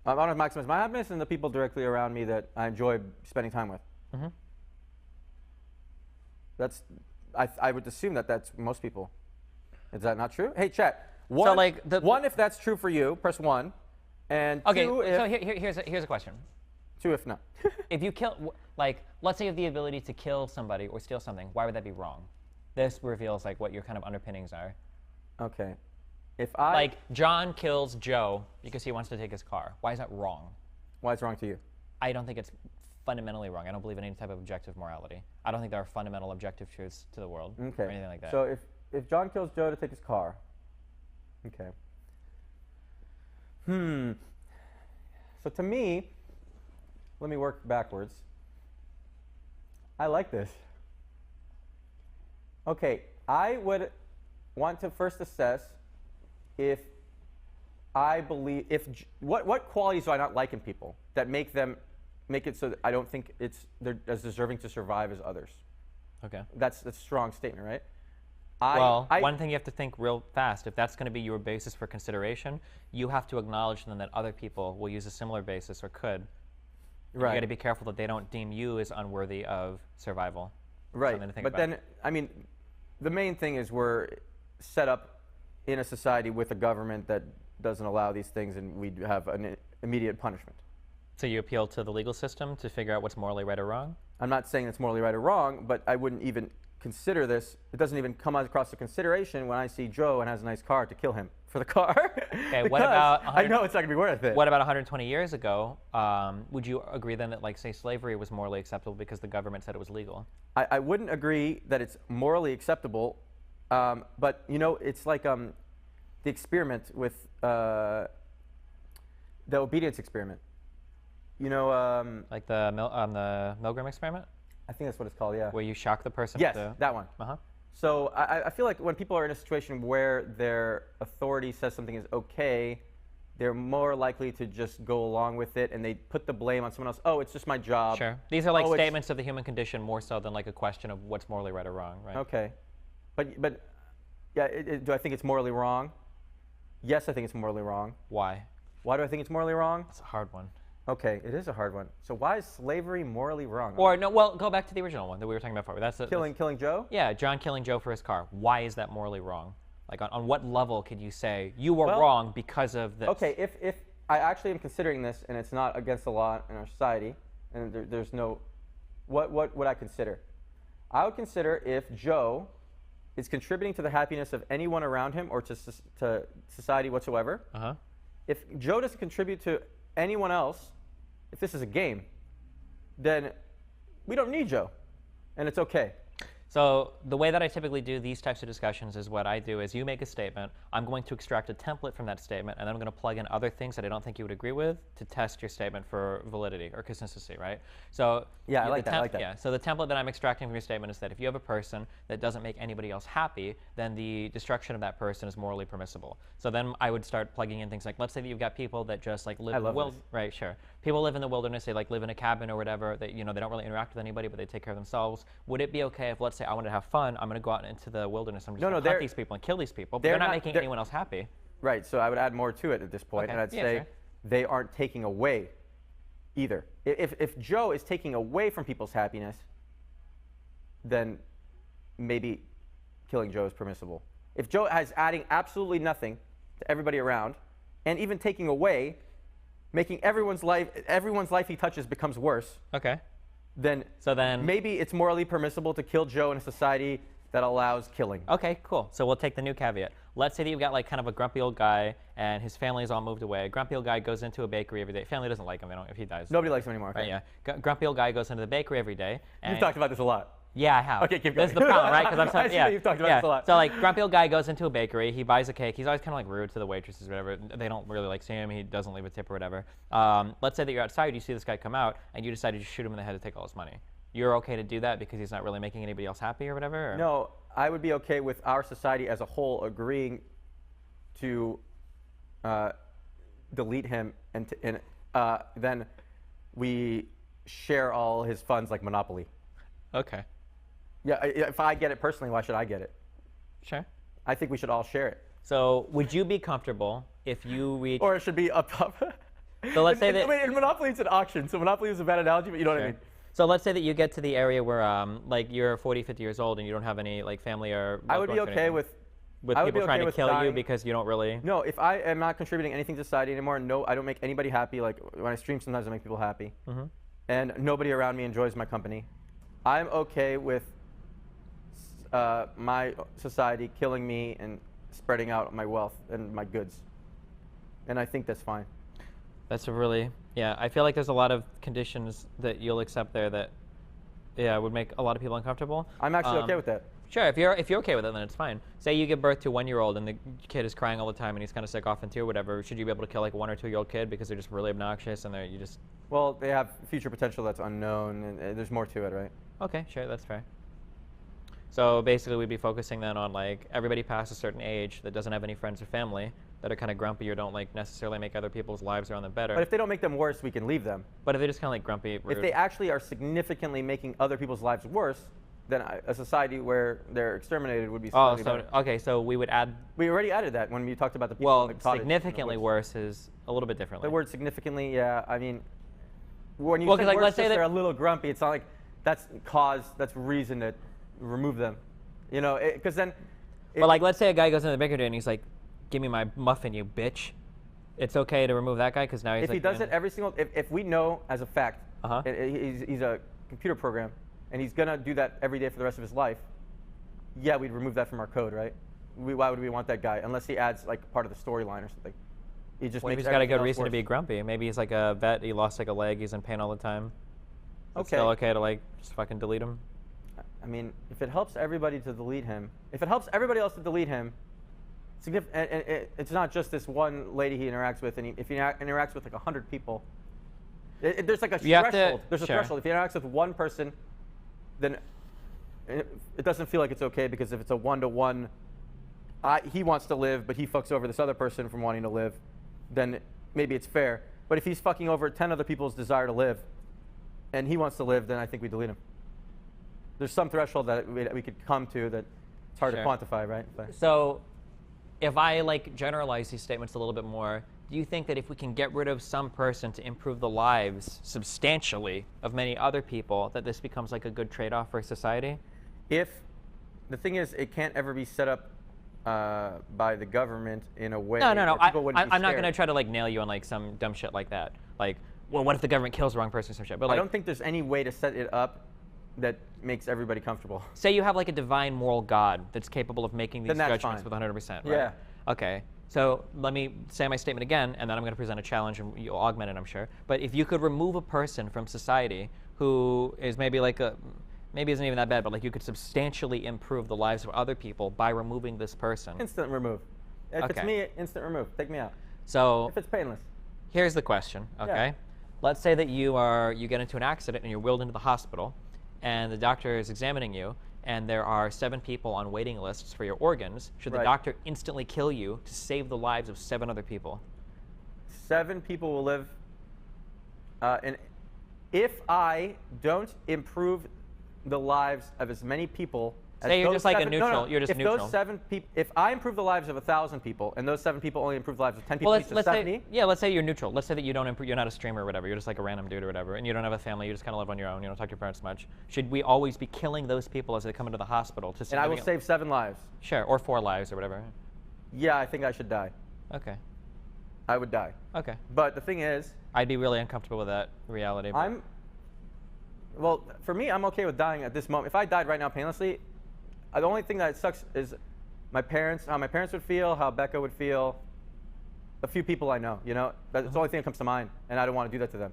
I want to maximize my happiness and the people directly around me that I enjoy spending time with. Mm-hmm. That's. I would assume that that's most people. Is that not true? Hey, chat. One, like, one if that's true for you, press 1, and Okay, 2 if so here's a question. 2 if not. If you kill, like, let's say you have the ability to kill somebody or steal something, why would that be wrong? This reveals like what your kind of underpinnings are. Okay. If I Like, John kills Joe because he wants to take his car. Why is that wrong? why it's wrong to you? I don't think it's fundamentally wrong. I don't believe in any type of objective morality. I don't think there are fundamental objective truths to the world Okay. or anything like that. So if John kills Joe to take his car, okay. So to me, Let me work backwards. I like this. Okay, I would want to first assess if I believe what qualities do I not like in people that make it so that I don't think they're as deserving to survive as others. Okay. That's a strong statement, right? One thing you have to think real fast, if that's going to be your basis for consideration, you have to acknowledge then that other people will use a similar basis or could. Right. You got to be careful that they don't deem you as unworthy of survival. Right. But then, I mean, the main thing is we're set up in a society with a government that doesn't allow these things, and we have an immediate punishment. So you appeal to the legal system to figure out what's morally right or wrong? I'm not saying it's morally right or wrong, but I wouldn't even consider this. It doesn't even come across the consideration when I see Joe and has a nice car to kill him for the car. Okay, what about I know it's not gonna be worth it. What about 120 years ago? Would you agree then that, like, say, slavery was morally acceptable because the government said it was legal? I wouldn't agree that it's morally acceptable, but you know, it's like the experiment with the obedience experiment. You know, Like the Milgram experiment, I think that's what it's called. Yeah. where you shock the person. Yes, with the, that one. Uh-huh. So I feel like when people are in a situation where their authority says something is okay, they're more likely to just go along with it, and they put the blame on someone else. Oh, it's just my job. Sure. These are like Oh, statements of the human condition more so than like a question of what's morally right or wrong, right? Okay. But yeah, do I think it's morally wrong? Yes, I think it's morally wrong. Why? Why do I think it's morally wrong? That's a hard one. Okay, it is a hard one. So why is slavery morally wrong? Or no, well, go back to the original one that we were talking about before. That's killing Joe? Yeah, John killing Joe for his car. Why is that morally wrong? Like, on what level could you say you were wrong because of this? Okay, if I actually am considering this and it's not against the law in our society, and there's no, what would I consider? I would consider if Joe is contributing to the happiness of anyone around him or to society whatsoever. Uh-huh. If Joe doesn't contribute to anyone else, if this is a game, then we don't need Joe, and it's okay. So the way that I typically do these types of discussions is what I do is you make a statement, I'm going to extract a template from that statement, and then I'm going to plug in other things that I don't think you would agree with to test your statement for validity or consistency, right? So yeah, I like that. Yeah. So the template that I'm extracting from your statement is that if you have a person that doesn't make anybody else happy, then the destruction of that person is morally permissible. So then I would start plugging in things like, let's say that you've got people that just like live in the wilderness. Right, sure. People live in the wilderness, they like live in a cabin or whatever, they, you know, they don't really interact with anybody, but they take care of themselves. Would it be okay if, let's say, I wanted to have fun, I'm going to go out into the wilderness, I'm just going to hunt these people and kill these people, but they're not making anyone else happy. Right, so I would add more to it at this point, Okay. and I'd Yeah, say sure. they aren't taking away either. If Joe is taking away from people's happiness, then maybe killing Joe is permissible. If Joe is adding absolutely nothing to everybody around, and even taking away, making everyone's life he touches becomes worse, Okay. then maybe it's morally permissible to kill Joe in a society that allows killing. Okay, cool. So we'll take the new caveat. Let's say that you've got like kind of a grumpy old guy and his family's all moved away. Grumpy old guy goes into a bakery every day. Family doesn't like him if he dies. Nobody likes him anymore. Right, yeah. Grumpy old guy goes into the bakery every day. And You've talked about this a lot. Yeah, I have. Okay, keep going. This is the problem, right? Because I see that you've talked about this a lot. So like, grumpy old guy goes into a bakery. He buys a cake. He's always kind of like rude to the waitresses or whatever. They don't really like see him. He doesn't leave a tip or whatever. Let's say that you're outside. You see this guy come out, and you decide to just shoot him in the head to take all his money. You're okay to do that because he's not really making anybody else happy or whatever? Or? No, I would be okay with our society as a whole agreeing to delete him, and then we share all his funds like Monopoly. Okay. Yeah, if I get it personally, why should I get it? Sure. I think we should all share it. So would you be comfortable if you reach... Or it should be up. So let's say that... I mean, in Monopoly, it's an auction, so Monopoly is a bad analogy, but you know what I mean. So let's say that you get to the area where like you're 40, 50 years old and you don't have any like family or... I would be okay with people trying to kill you because you don't really... No, if I am not contributing anything to society anymore, no, I don't make anybody happy. Like when I stream, sometimes I make people happy. Mm-hmm. And nobody around me enjoys my company. I'm okay with my society killing me and spreading out my wealth and my goods. And I think that's fine. That's a really... Yeah, I feel like there's a lot of conditions that you'll accept there that, yeah, would make a lot of people uncomfortable. I'm actually okay with that. Sure, if you're okay with it, then it's fine. Say you give birth to a 1-year-old and the kid is crying all the time and he's kind of sick off and two or whatever. Should you be able to kill like a 1 or 2-year-old kid because they're just really obnoxious and you just? Well, they have future potential that's unknown, and there's more to it, right? Okay, sure, that's fair. So basically, we'd be focusing then on like everybody past a certain age that doesn't have any friends or family that are kind of grumpy or don't like necessarily make other people's lives around them better. But if they don't make them worse, we can leave them. But if they're just kind of like grumpy, rude. If they actually are significantly making other people's lives worse, then a society where they're exterminated would be slightly better. Okay, so we would add. We already added that when we talked about the people Well, in the cottage. significantly worse is a little bit differently. The word significantly, yeah. I mean, when you Well, say 'cause, like, worse, let's say just that- they're a little grumpy, it's not like that's reason to remove them. You know, because then. But like, let's say a guy goes into the bakery and he's like, "Give me my muffin, you bitch." It's okay to remove that guy because now he's if like. he does it every single, if we know as a fact, Uh-huh. he's a computer program, and he's gonna do that every day for the rest of his life. Yeah, we'd remove that from our code, right? Why would we want that guy unless he adds like part of the storyline or something? He just What if makes he's got a everything good else reason to worse. be grumpy? Maybe he's like a vet. He lost like a leg. He's in pain all the time. It's Okay. still okay to like just fucking delete him. I mean, if it helps everybody to delete him, if it helps everybody else to delete him, and it's not just this one lady he interacts with, and if he interacts with like 100 people, there's like a You have to- threshold. There's a sure. threshold. If he interacts with one person, then it doesn't feel like it's okay, because if it's a one-to-one, he wants to live, but he fucks over this other person from wanting to live, then maybe it's fair. But if he's fucking over 10 other people's desire to live, and he wants to live, then I think we delete him. There's some threshold that we could come to that it's hard Sure. to quantify, right? But So, if I like generalize these statements a little bit more, do you think that if we can get rid of some person to improve the lives substantially of many other people, that this becomes like a good trade-off for society? if the thing is, it can't ever be set up by the government in a way No. where people wouldn't be I'm not going to scared. try to like nail you on like some dumb shit like that. Like, well, what if the government kills the wrong person or some shit? But I like, don't think there's any way to set it up that makes everybody comfortable. say you have like a divine moral God that's capable of making these Then that's judgments fine. with 100%, right? Yeah. Okay. So let me say my statement again, and then I'm going to present a challenge, and you'll augment it, I'm sure. But if you could remove a person from society who is maybe like maybe isn't even that bad, but like you could substantially improve the lives of other people by removing this person. Instant remove. If it's Okay. me, instant remove. Take me out. So If it's painless. here's the question, okay? Let's say that you get into an accident and you're wheeled into the hospital, and the doctor is examining you, and there are 7 people on waiting lists for your organs. Should the Right. doctor instantly kill you to save the lives of 7 other people? 7 people will live. And if I don't improve the lives of as many people as Say you're those just like a 7 neutral- you're just if neutral. Those 7 people, if I improve the lives of 1,000 people, and those 7 people only improve the lives of 10 people, Well, each to let's 70. say let's say you're neutral. Let's say that you don't you're not a streamer or whatever. You're just like a random dude or whatever, and you don't have a family. You just kind of live on your own. You don't talk to your parents much. Should we always be killing those people as they come into the hospital to? And I will significant- save 7 lives. Sure, or 4 lives or whatever. Yeah, I think I should die. Okay. I would die. Okay. But the thing is, I'd be really uncomfortable with that reality. but- well, for me, I'm okay with dying at this moment. If I died right now painlessly, the only thing that sucks is how my parents would feel, how Becca would feel, a few people I know, you know? That's the only thing that comes to mind, and I don't want to do that to them.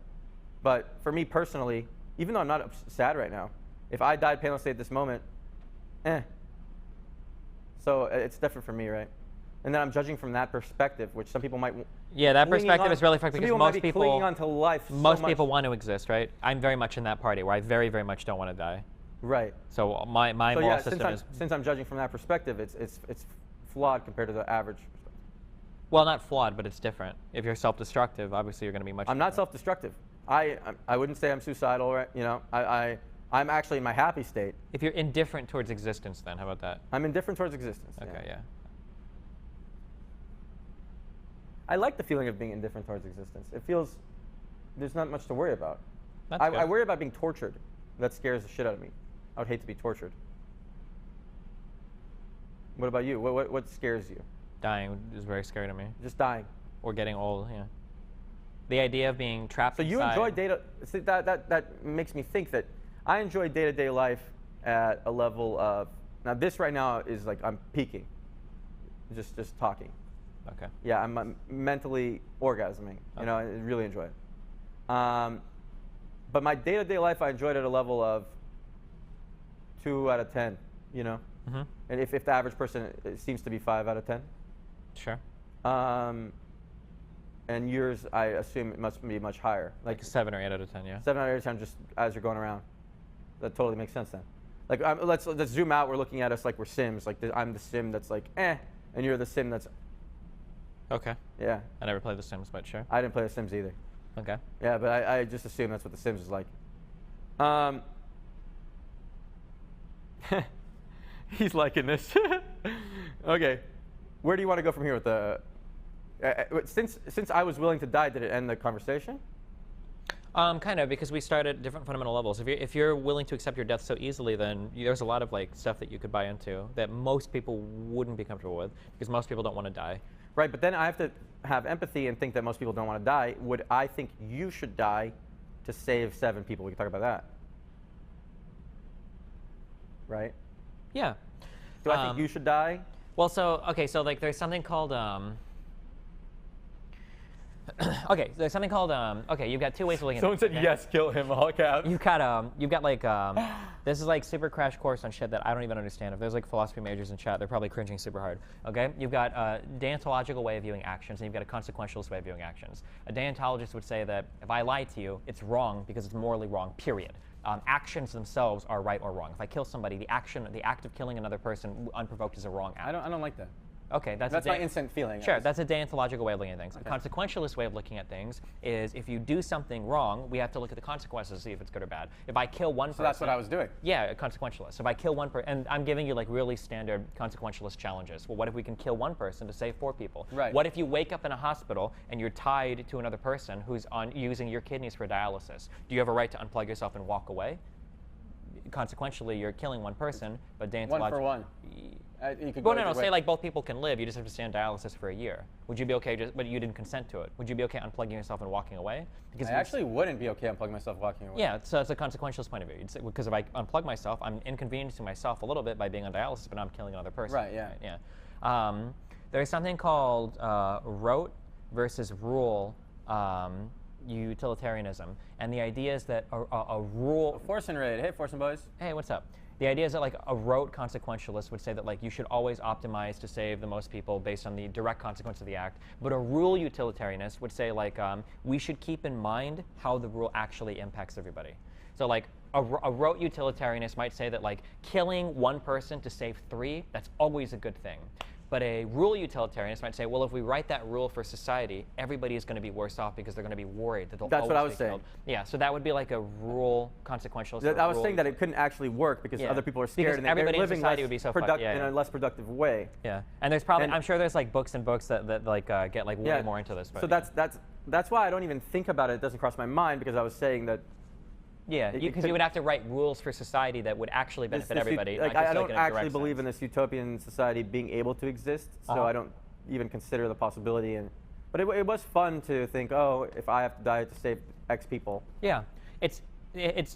But for me personally, even though I'm not sad right now, if I died painlessly at this moment, So it's different for me, right? And then I'm judging from that perspective, which some people might. Yeah, that clinging perspective on- is really fucked some because people might most be people clinging onto life. most so much. people want to exist, right? I'm very much in that party where I very, very much don't want to die. Right. So my So moral yeah, system is since I'm judging from that perspective, it's flawed compared to the average. well, not flawed, but it's different. If you're self-destructive, obviously you're going to be much. I'm not different. self-destructive. I wouldn't say I'm suicidal, right? You know, I'm actually in my happy state. If you're indifferent towards existence, then how about that? I'm indifferent towards existence. Okay, yeah. I like the feeling of being indifferent towards existence. It feels there's not much to worry about. That's I good. worry about being tortured. That scares the shit out of me. I would hate to be tortured. What about you? What scares you? Dying is very scary to me, Just dying. or getting old. Yeah. The idea of being trapped. So you inside, enjoy data. See, that makes me think that I enjoy day-to-day life at a level of now. This right now is like I'm peaking. Just talking. Okay. Yeah, I'm mentally orgasming. You know, I really enjoy it. But my day-to-day life, I enjoyed at a level of 2 out of 10. You know, And if the average person seems to be 5 out of 10. Sure. And yours, I assume it must be much higher. Like 7 or 8 out of 10, yeah. 7 out of 10 just as you're going around. That totally makes sense then. Like let's zoom out. We're looking at us like we're Sims. Like I'm the Sim that's like and you're the Sim that's. Okay. Yeah. I never played The Sims, but sure. I didn't play The Sims either. Okay. Yeah, but I just assume that's what The Sims is like. He's liking this. Okay. Where do you want to go from here with the? Since I was willing to die, did it end the conversation? Kind of, because we start at different fundamental levels. If you're willing to accept your death so easily, then there's a lot of like stuff that you could buy into that most people wouldn't be comfortable with, because most people don't want to die. Right, but then I have to have empathy and think that most people don't want to die. Would I think you should die to save 7 people? We can talk about that. Right? Yeah. Do I think you should die? Well, so like there's something called okay, there's something called okay, you've got 2 ways of looking at Someone it. said Okay? yes, kill him, all caps. You've got like this is like super crash course on shit that I don't even understand. If there's like philosophy majors in chat, they're probably cringing super hard. Okay, you've got a deontological way of viewing actions, and you've got a consequentialist way of viewing actions. A deontologist would say that if I lie to you, it's wrong because it's morally wrong. Period. Actions themselves are right or wrong. If I kill somebody, the act of killing another person unprovoked is a wrong act. I don't like that. Okay, that's my instant feeling. Sure, that's a deontological way of looking at things. Okay. A consequentialist way of looking at things is if you do something wrong, we have to look at the consequences to see if it's good or bad. If I kill one person... So that's what I was doing. Yeah, a consequentialist. If I kill one person, and I'm giving you like really standard consequentialist challenges. Well, what if we can kill one person to save 4 people? Right. What if you wake up in a hospital and you're tied to another person who's using your kidneys for dialysis? Do you have a right to unplug yourself and walk away? Consequentially, you're killing one person, but deontologically... 1 for 1. You could Well, go no, either way. say like both people can live. You just have to stay on dialysis for a year. Would you be okay? But you didn't consent to it. Would you be okay unplugging yourself and walking away? Because I actually wouldn't be okay unplugging myself walking away. Yeah, so it's a consequentialist point of view. Because if I unplug myself, I'm inconveniencing myself a little bit by being on dialysis, but I'm killing another person. Right. Yeah. Right, yeah. There's something called rote versus rule utilitarianism, and the idea is that a rule. Force and raid. Hey, Force and boys. Hey, what's up? The idea is that like a rote consequentialist would say that like you should always optimize to save the most people based on the direct consequence of the act. But a rule utilitarianist would say like we should keep in mind how the rule actually impacts everybody. So like a rote utilitarianist might say that like killing 1 person to save 3, that's always a good thing. But a rule utilitarianist might say, well, if we write that rule for society, everybody is going to be worse off because they're going to be worried that they'll That's always what I was be saying. killed. Yeah, so that would be like a rule consequentialist. I was saying that it couldn't actually work because other people are scared and everybody they're in living society would be so fucked. in a less productive way. Yeah, and there's probably, I'm sure there's like books and books that like get like way more into this. But, so that's why I don't even think about it. It doesn't cross my mind because I was saying that. Yeah, because you would have to write rules for society that would actually benefit everybody. Like, not just I don't in a actually direct believe sense. in this utopian society being able to exist, so I don't even consider the possibility. But it was fun to think, oh, if I have to die to save X people. Yeah, it's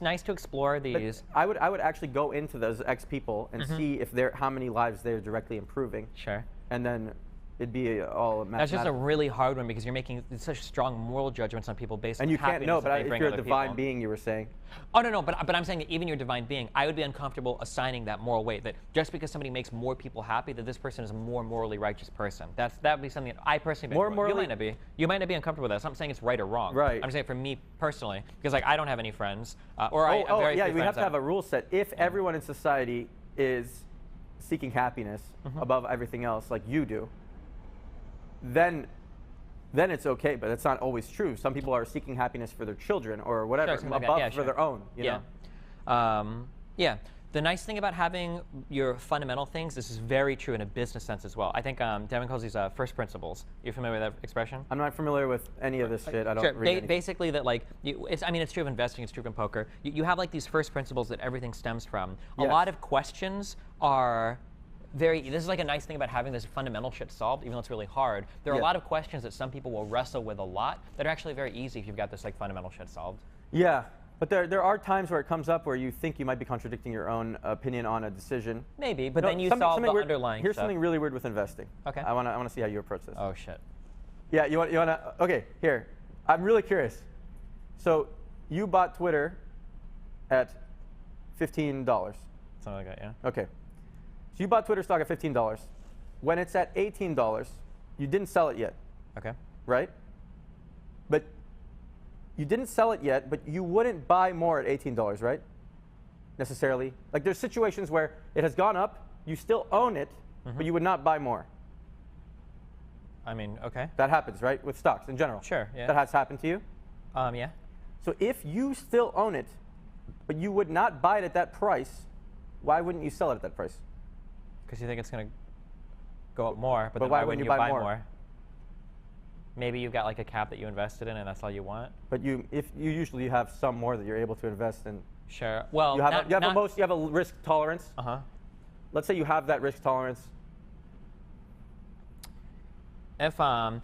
nice to explore these. But I would actually go into those X people and see if how many lives they're directly improving. Sure. And then it'd be all mathematical. That's just a really hard one because you're making such strong moral judgments on people based on and you happiness can't know, that but they if bring you're a other divine people. being, you were saying. Oh no, but I'm saying that even your divine being, I would be uncomfortable assigning that moral weight. That just because somebody makes more people happy, that this person is a more morally righteous person. That would be something that I personally. More morally. You might not be uncomfortable with that. So I'm saying it's right or wrong. Right. I'm saying for me personally, because like I don't have any friends, or I have very few we have friends to have a rule set. If everyone in society is seeking happiness above everything else, like you do, then it's okay, but that's not always true. Some people are seeking happiness for their children or whatever, above for their own. You know? Yeah. The nice thing about having your fundamental things, this is very true in a business sense as well. I think Devin calls these first principles. You familiar with that expression? I'm not familiar with any of this shit. I don't Sure. read anything. Basically, that like, it's true of investing, it's true in poker. You have like these first principles that everything stems from. A lot of questions are this is like a nice thing about having this fundamental shit solved, even though it's really hard. There are a lot of questions that some people will wrestle with a lot that are actually very easy if you've got this like fundamental shit solved. Yeah, but there are times where it comes up where you think you might be contradicting your own opinion on a decision. Maybe, but then you solve the underlying Here's stuff. something really weird with investing. Okay. I wanna see how you approach this. Oh shit. Yeah, you wanna? Okay, here. I'm really curious. So you bought Twitter at $15. Something like that, yeah. Okay. So you bought Twitter stock at $15. When it's at $18, you didn't sell it yet, Okay. right? But you didn't sell it yet, but you wouldn't buy more at $18, right? Necessarily. Like there's situations where it has gone up, you still own it, but you would not buy more. I mean, okay. That happens, right? With stocks in general. Sure, yeah. That has happened to you. Yeah. So if you still own it, but you would not buy it at that price, why wouldn't you sell it at that price? Because you think it's going to go up more, but then why why wouldn't wouldn't you you buy buy more? more? Maybe you've got like a cap that you invested in, and that's all you want. But you usually have some more that you're able to invest in. Sure. Well, You have you have a risk tolerance. Let's say you have that risk tolerance. If fuck,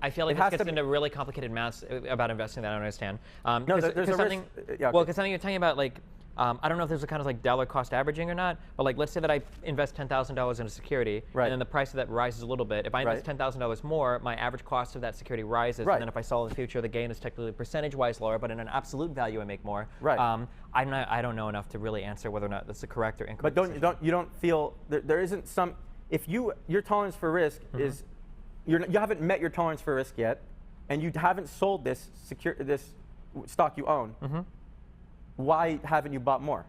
I feel like It this has gets to into really complicated maths about investing that I don't understand. No, there's a something. risk. Yeah, Well, okay. because something you're talking about, like, I don't know if there's a kind of like dollar cost averaging or not, but like let's say that I invest $10,000 in a security, Right. and then the price of that rises a little bit. If I invest Right. $10,000 more, my average cost of that security rises, Right. and then if I sell in the future, the gain is technically percentage-wise lower, but in an absolute value, I make more. Right. I don't know enough to really answer whether or not that's the correct or incorrect. But you don't feel there isn't some, if your tolerance for risk is you haven't met your tolerance for risk yet, and you haven't sold this stock you own. Why haven't you bought more?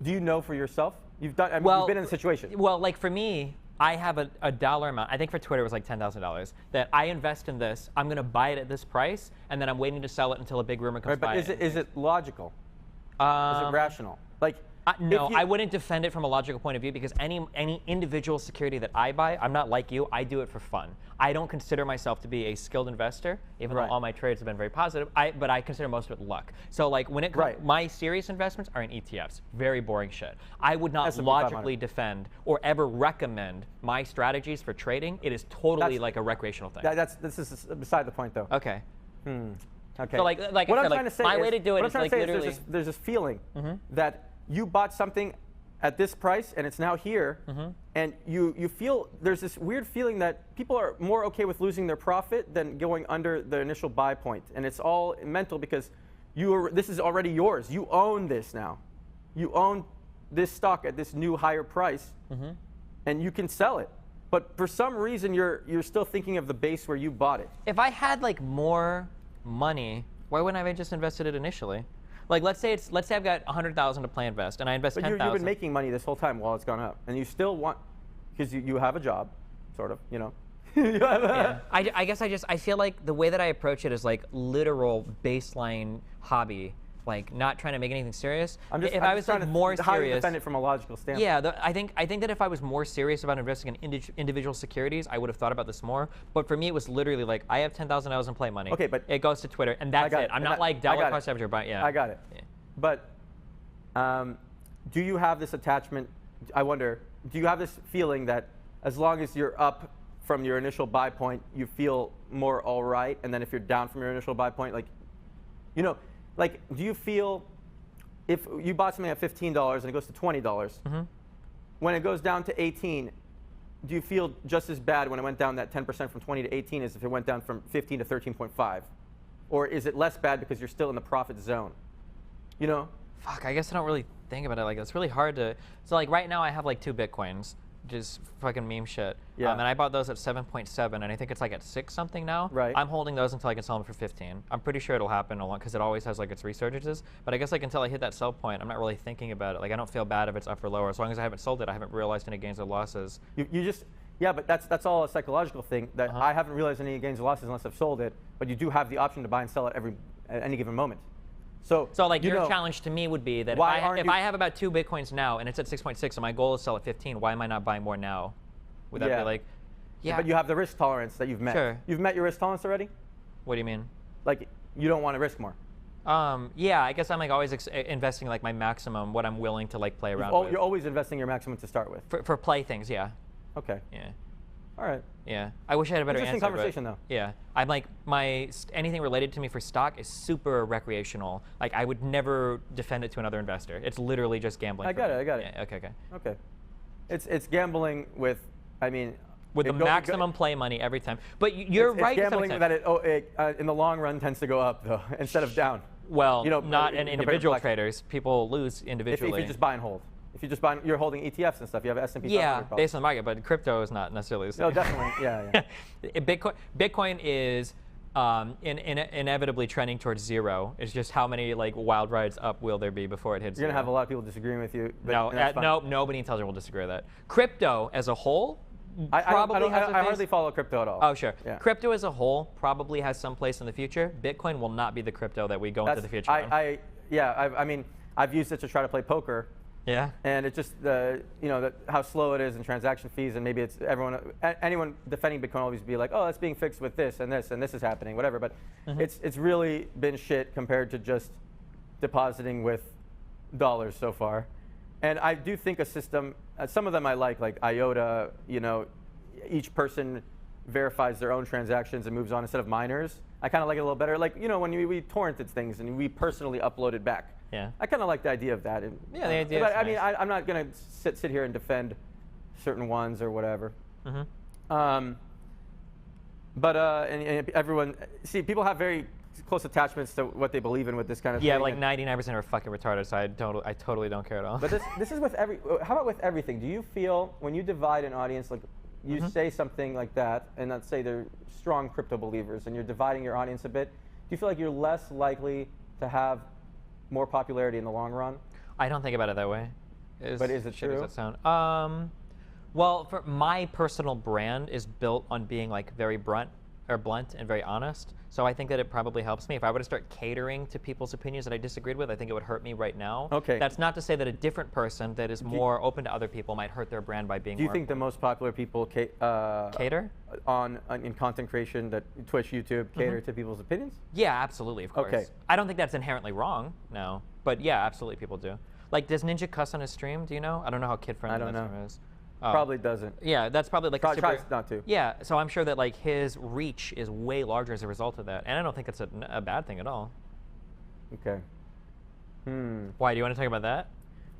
Do you know for yourself? You've done. I mean, you've been in the situation. Well, like for me, I have a dollar amount. I think for Twitter it was like $10,000 that I invest in this. I'm going to buy it at this price, and then I'm waiting to sell it until a big rumor comes Right, but by. is it logical? Is it rational? Like. No, I wouldn't defend it from a logical point of view because any individual security that I buy, I'm not like you. I do it for fun. I don't consider myself to be a skilled investor, even though all my trades have been very positive. But I consider most of it luck. So like when it comes, my serious investments are in ETFs. Very boring shit. I would not logically defend or ever recommend my strategies for trading. It is totally like a recreational thing. This is beside the point, though. Okay. Okay. So like what I I'm said, trying to say my is, way to do it is like literally. There's this feeling that you bought something at this price and it's now here, and you feel there's this weird feeling that people are more okay with losing their profit than going under the initial buy point, and it's all mental because this is already yours. You own this now. You own this stock at this new higher price, and you can sell it. But for some reason, you're still thinking of the base where you bought it. If I had like more money, why wouldn't I have just invested it initially? Like let's say I've got $100,000 to play invest, and I invest $10,000. But you've been making money this whole time while it's gone up, and you still want, because you have a job, sort of, you know. Yeah. I guess I feel like the way that I approach it is like literal baseline hobby, like not trying to make anything serious. If I was like more serious, how you defend it from a logical standpoint. Yeah, I think that if I was more serious about investing in individual securities, I would have thought about this more. But for me, it was literally like I have $10,000 in play money. Okay, but it goes to Twitter, and that's it. I'm not like dollar cost average, but yeah. I got it. Yeah. But do you have this attachment? I wonder. Do you have this feeling that as long as you're up from your initial buy point, you feel more all right, and then if you're down from your initial buy point, like, you know. Like, do you feel if you bought something at $15 and it goes to $20, when it goes down to 18, do you feel just as bad when it went down that 10% from 20 to 18 as if it went down from 15 to 13.5? Or is it less bad because you're still in the profit zone? You know? Fuck, I guess I don't really think about it like that. It's really hard to. So like right now I have like 2 Bitcoins. Just fucking meme shit. Yeah. And I bought those at 7.7, and I think it's like at 6 something now. Right. I'm holding those until I can sell them for 15. I'm pretty sure it'll happen a lot because it always has like its resurgences. But I guess like until I hit that sell point, I'm not really thinking about it. Like I don't feel bad if it's up or lower. As long as I haven't sold it, I haven't realized any gains or losses. You just, yeah, but that's all a psychological thing that I haven't realized any gains or losses unless I've sold it. But you do have the option to buy and sell it at any given moment. So like your challenge to me would be that if I have about 2 Bitcoins now and it's at 6.6 and my goal is to sell at 15, why am I not buying more now? Would that be like, yeah. But you have the risk tolerance that you've met. Sure. You've met your risk tolerance already? What do you mean? Like, you don't want to risk more. Yeah, I guess I'm like always investing like my maximum, what I'm willing to like play around with. You're always investing your maximum to start with. For play things, yeah. Okay. Yeah. All right. Yeah, I wish I had a better answer. Interesting conversation, though. Yeah, I'm like anything related to me for stock is super recreational. Like I would never defend it to another investor. It's literally just gambling. I got it. Yeah, okay. Okay. It's gambling with, I mean. With the maximum play money every time. But you're right. It's gambling that in the long run tends to go up though instead of down. Well, You know, not in compared to individual black- traders. People lose If individually. you just buy and hold. If you just buy, you're holding ETFs and stuff. You have S&P 500. yeah, probably. based on the market, but crypto is not necessarily the same. No, definitely. Yeah. Bitcoin is inevitably trending towards zero. It's just how many like wild rides up will there be before it hits You're zero. gonna have a lot of people disagreeing with you. But No, that's fine. no, nobody intelligent will disagree with that. Crypto as a whole I probably has a I face- hardly follow crypto at all. Oh, sure. Yeah. Crypto as a whole probably has some place in the future. Bitcoin will not be the crypto that we go into the future on. I mean, I've used it to try to play poker, Yeah. and it's just how slow it is in transaction fees, and maybe it's anyone defending Bitcoin always be like, oh, that's being fixed with this and this and this is happening, whatever. But it's really been shit compared to just depositing with dollars so far. And I do think a system, some of them I like IOTA, each person verifies their own transactions and moves on instead of miners. I kind of like it a little better. Like, when we torrented things and we personally uploaded back. Yeah. I kind of like the idea of that. Yeah, the idea But is I mean, nice. I'm not going to sit here and defend certain ones or whatever. Mm-hmm. And everyone, see, people have very close attachments to what they believe in with this kind of Yeah, thing. like and- 99% are fucking retarded, so I totally don't care at all. But this is with how about with everything? Do you feel when you divide an audience, like you say something like that, and let's say they're strong crypto believers, and you're dividing your audience a bit, do you feel like you're less likely to have more popularity in the long run? I don't think about it that way. But is it shitty as true? that sound? Well, for my personal brand is built on being like very blunt and very honest. So I think that it probably helps me. If I were to start catering to people's opinions that I disagreed with, I think it would hurt me right now. Okay. That's not to say that a different person that is more open to other people might hurt their brand by being Do you more think the most popular people cater? in content creation, that Twitch, YouTube, cater to people's opinions? Yeah, absolutely, of course. Okay. I don't think that's inherently wrong, no. But yeah, absolutely people do. Like, does Ninja cuss on his stream? Do you know? I don't know how kid-friendly I don't that know. stream is. Oh. Probably doesn't. Yeah, that's probably like a super... Tries not to. Yeah, so I'm sure that like his reach is way larger as a result of that. And I don't think it's a bad thing at all. Okay. Why, do you want to talk about that?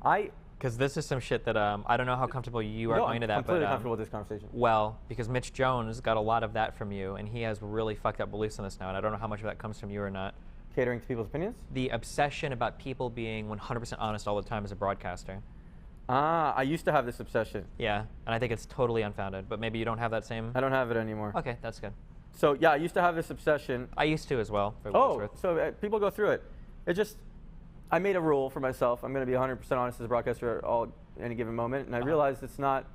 I Because this is some shit that I don't know how comfortable you are no, going I'm to that. completely but, comfortable with this conversation. Well, because Mitch Jones got a lot of that from you, and he has really fucked up beliefs on this now, and I don't know how much of that comes from you or not. Catering to people's opinions? The obsession about people being 100% honest all the time as a broadcaster. I used to have this obsession. Yeah, and I think it's totally unfounded, but maybe you don't have that same... I don't have it anymore. Okay, that's good. So yeah, I used to have this obsession. I used to as well, for what it's Oh, worth. so people go through it. It just, I made a rule for myself. I'm going to be 100% honest as a broadcaster at any given moment, and I realized it's not.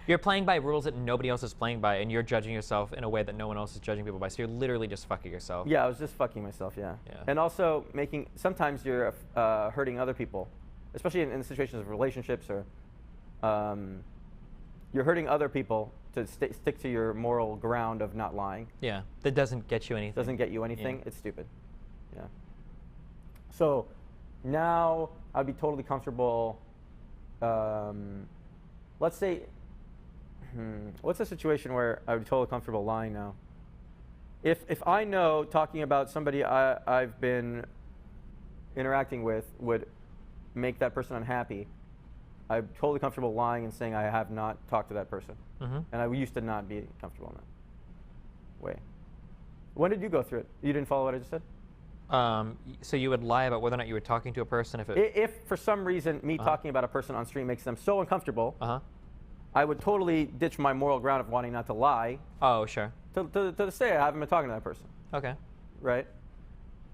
You're playing by rules that nobody else is playing by, and you're judging yourself in a way that no one else is judging people by. So you're literally just fucking yourself. Yeah, I was just fucking myself. Yeah. Yeah. And also sometimes you're hurting other people, especially in situations of relationships or. You're hurting other people to stick to your moral ground of not lying. Yeah, that doesn't get you anything. Doesn't get you anything. Yeah. It's stupid. Yeah. So now I'd be totally comfortable. Let's say, what's a situation where I would be totally comfortable lying now? If I know talking about somebody I've been interacting with would make that person unhappy, I'm totally comfortable lying and saying I have not talked to that person. Mm-hmm. And I used to not be comfortable in that way. When did you go through it? You didn't follow what I just said? So you would lie about whether or not you were talking to a person if it... If for some reason me talking about a person on stream makes them so uncomfortable, Uh-huh. I would totally ditch my moral ground of wanting not to lie Oh, sure. to say I haven't been talking to that person, Okay. right?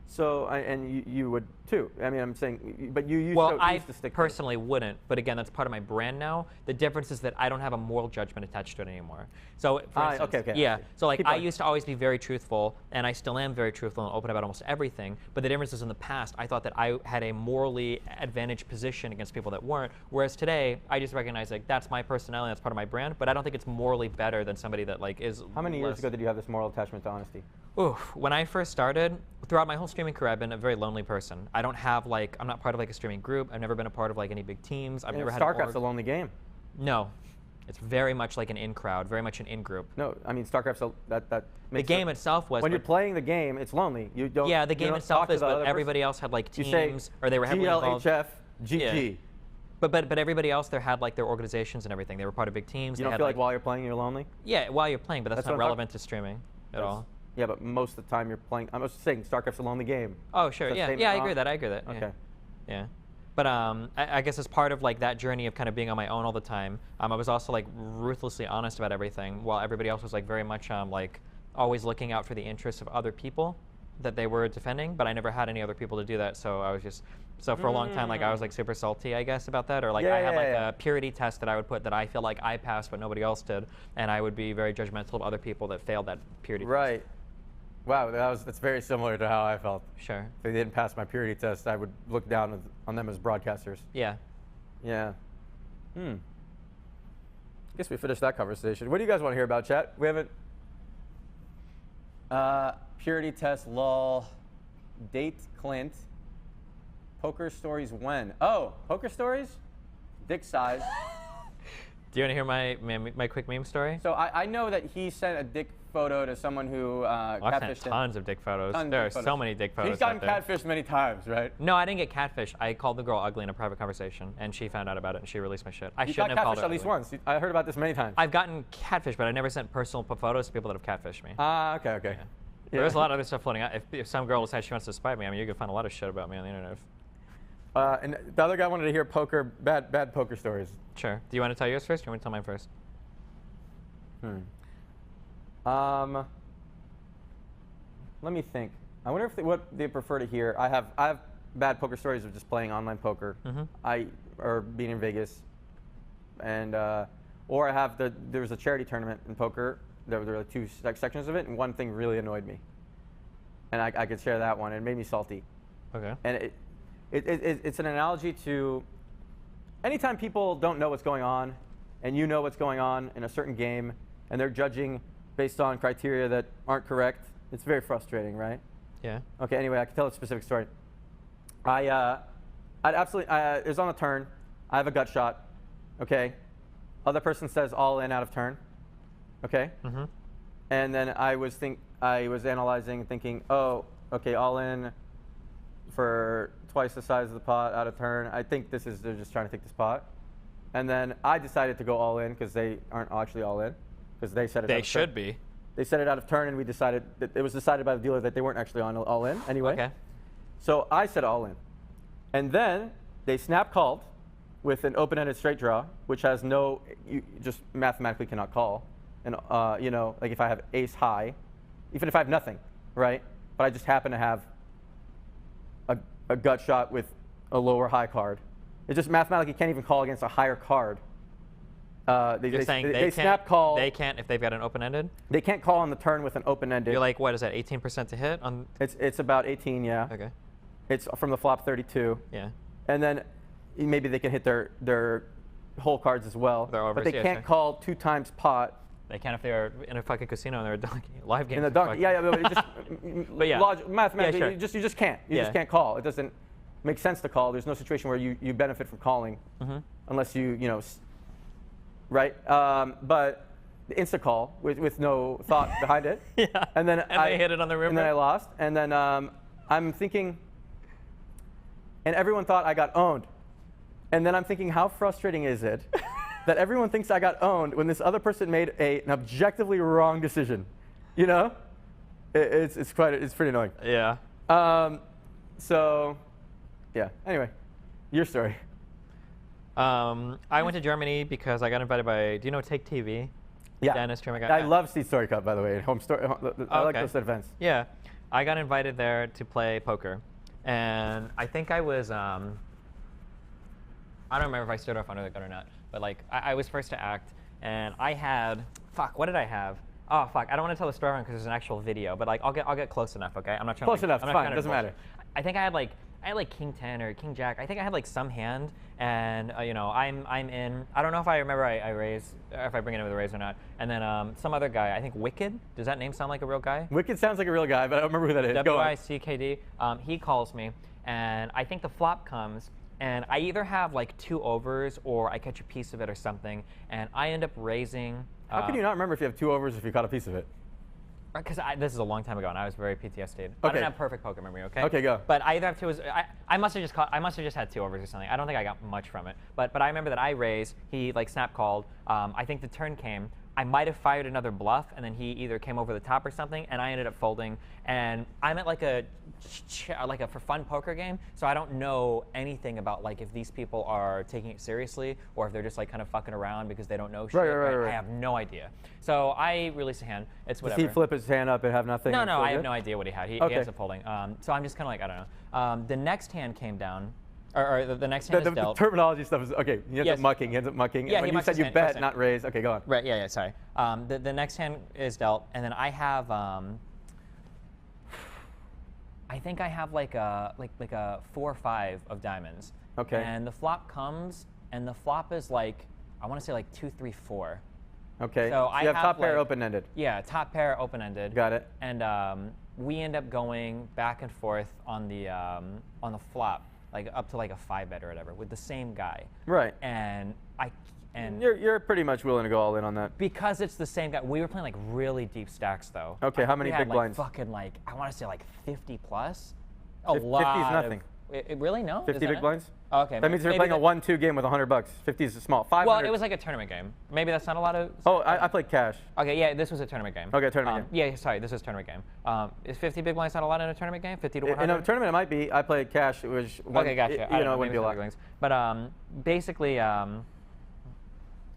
So, and you would too. I mean, I'm saying, but you used, Well, I used to stick personally wouldn't, but again, that's part of my brand now. The difference is that I don't have a moral judgment attached to it anymore. So, for instance, okay, I yeah. see. So, like, Keep I going. used to always be very truthful, and I still am very truthful and open about almost everything. But the difference is in the past, I thought that I had a morally advantaged position against people that weren't. Whereas today, I just recognize like that's my personality, that's part of my brand. But I don't think it's morally better than somebody that like is. How many years less- ago did you have this moral attachment to honesty? Oof. When I first started, throughout my whole streaming career, I've been a very lonely person. I don't have like, I'm not part of like a streaming group. I've never been a part of like any big teams. I've never had an StarCraft's org. a lonely game. No, it's very much like an in crowd, very much an in group. No, I mean StarCraft's that The makes game itself was. when you're but- playing the game, it's lonely. You don't. yeah, the you game don't itself talk to is, the other but person. everybody else had like You say teams, or they were heavily involved. GLHF, GG. But everybody else there had like their organizations and everything. They were part of big teams. You They don't had, feel like while you're playing, you're lonely? yeah, while you're playing, but that's That's not what I'm relevant to streaming at all. Yeah, but most of the time you're playing. I'm just saying, StarCraft's a lonely game. Oh, sure. Is that Yeah. statement Yeah, I wrong? agree with that. I agree with that. Okay. Yeah. Yeah. But I guess as part of like that journey of kind of being on my own all the time, I was also like ruthlessly honest about everything, while everybody else was like very much like always looking out for the interests of other people that they were defending. But I never had any other people to do that, so I was just for a long time like I was like super salty, I guess, about that, or like I had like a purity test that I would put that I feel like I passed but nobody else did, and I would be very judgmental of other people that failed that purity test. Right. Wow, that's very similar to how I felt. Sure. If they didn't pass my purity test, I would look down on them as broadcasters. Yeah. Yeah. Guess we finished that conversation. What do you guys want to hear about, chat? We haven't. Purity test, lol. Date Clint. Poker stories when? Oh, poker stories? Dick size. Do you want to hear my quick meme story? So I know that he sent a dick photo to someone who I've catfished sent him. tons of dick photos. Tons There of are photos. so many dick photos He's gotten out there. catfished many times, right? No, I didn't get catfish. I called the girl ugly in a private conversation, and she found out about it, and she released my shit. I You shouldn't got have called catfished her at least ugly. once. I heard about this many times. I've gotten catfish, but I never sent personal photos to people that have catfished me. Okay. There's a lot of other stuff floating out. If some girl decides she wants to spite me, I mean, you can find a lot of shit about me on the internet. And the other guy wanted to hear bad poker stories. Sure. Do you want to tell yours first, or do you want to tell mine first? Let me think. I wonder if what they prefer to hear. I have bad poker stories of just playing online poker. Or being in Vegas, and or I have there was a charity tournament in poker. There were like two sections of it, and one thing really annoyed me, and I could share that one. It made me salty. Okay. And it's an analogy to anytime people don't know what's going on, and you know what's going on in a certain game, and they're judging based on criteria that aren't correct. It's very frustrating, right? Yeah. Okay. Anyway, I can tell a specific story. I'd absolutely. It was on a turn. I have a gut shot. Okay. Other person says all in out of turn. Okay. And then I was analyzing, thinking, oh, okay, all in for twice the size of the pot out of turn. I think they're just trying to take this pot. And then I decided to go all in because they aren't actually all in, because they said it. They should be. They said it out of turn, and we decided that it was decided by the dealer that they weren't actually on all in anyway. Okay. So I said all in, and then they snap called with an open-ended straight draw, which has you just mathematically cannot call. And like if I have ace high, even if I have nothing, right? But I just happen to have a gut shot with a lower high card. It just mathematically can't even call against a higher card. You're saying they can't, snap call. They can't if they've got an open-ended? They can't call on the turn with an open-ended. You're like, what is that, 18% to hit? It's about 18, yeah. Okay. It's from the flop 32. Yeah. And then maybe they can hit their whole cards as well. But they can't call 2 times pot. They can if they're in a fucking casino and they're a live game. In the donkey, yeah, but it just But yeah. mathematically, Yeah, you just can't. You just can't call. It doesn't make sense to call. There's no situation where you benefit from calling, unless right? But the insta call with no thought behind it. Yeah. And then they hit it on the river. And then I lost. And then I'm thinking, and everyone thought I got owned. And then I'm thinking, how frustrating is it that everyone thinks I got owned when this other person made an objectively wrong decision? You know, it's pretty annoying. Yeah. So, yeah. Anyway, your story. I went to Germany because I got invited by. Do you know Take TV? Yeah. Dennis Trim. I love Seed Story Cup, by the way. Home story. I like those events. Yeah, I got invited there to play poker, and I think I was. I don't remember if I started off under the gun or not, but like I was first to act, and I had what did I have? Oh fuck! I don't want to tell the story because there's an actual video, but like I'll get close enough. Okay, I'm not trying. Close enough. I'm not Fine. trying to Doesn't matter. I think I had like King 10 or King Jack. I think I had like some hand, and I'm in. I don't know if I remember I raise, or if I bring it in with a raise or not. And then some other guy. I think Wicked. Does that name sound like a real guy? Wicked sounds like a real guy, but I don't remember who that is. Go on. WICKD. He calls me, and I think the flop comes, and I either have like 2 overs or I catch a piece of it or something, and I end up raising. How can you not remember if you have 2 overs if you caught a piece of it? Because this is a long time ago, and I was very PTSD'd. Okay. I don't have perfect poker memory, okay? Okay, go. But I either have 2. I must have just had 2 overs or something. I don't think I got much from it. But I remember that I raised. He like snap called. I think the turn came. I might have fired another bluff, and then he either came over the top or something, and I ended up folding. And I'm at like a for fun poker game, so I don't know anything about like if these people are taking it seriously or if they're just like kind of fucking around because they don't know shit. Right. I have no idea. So I release a hand. It's whatever. Does he flip his hand up and have nothing? No, and no, feel I have good? no idea what he had. He Okay. ends up folding. So I'm just kind of like, I don't know. The next hand came down, or the next hand The is dealt. terminology stuff is okay. He ends Yes. up mucking. He ends up mucking. Yeah, And when he you mucks said his you hand, bet, mucks it. not raise. Okay, go on. Right, yeah, sorry. The next hand is dealt, and then I have, I think I have like a 4 or 5 of diamonds. Okay. And the flop comes, and the flop is like, I want to say like 2, 3, 4. Okay. So I you have top pair like- open-ended. Yeah, top pair open-ended. Got it. And we end up going back and forth on the flop, like up to like a 5-bet or whatever, with the same guy. Right. And You're pretty much willing to go all in on that. because it's the same guy, we were playing like really deep stacks though. Okay, how many we had, big like, blinds? Fucking like, I want to say like 50 plus. 50 is nothing. Really? No? 50 Is that big it? blinds? Oh, okay. That means you're maybe playing a 1-2 game with $100. 50 is small. 500. Well, it was like a tournament game. Maybe that's not a lot of. Oh, I played cash. Okay, yeah, this was a tournament game. Okay, tournament game. Yeah, sorry, this was a tournament game. Is 50 big blinds not a lot in a tournament game? 50 to 100? In a tournament, it might be. I played cash. It was one, Okay, gotcha. I You don't know, it wouldn't be a lot. maybe it's other things. But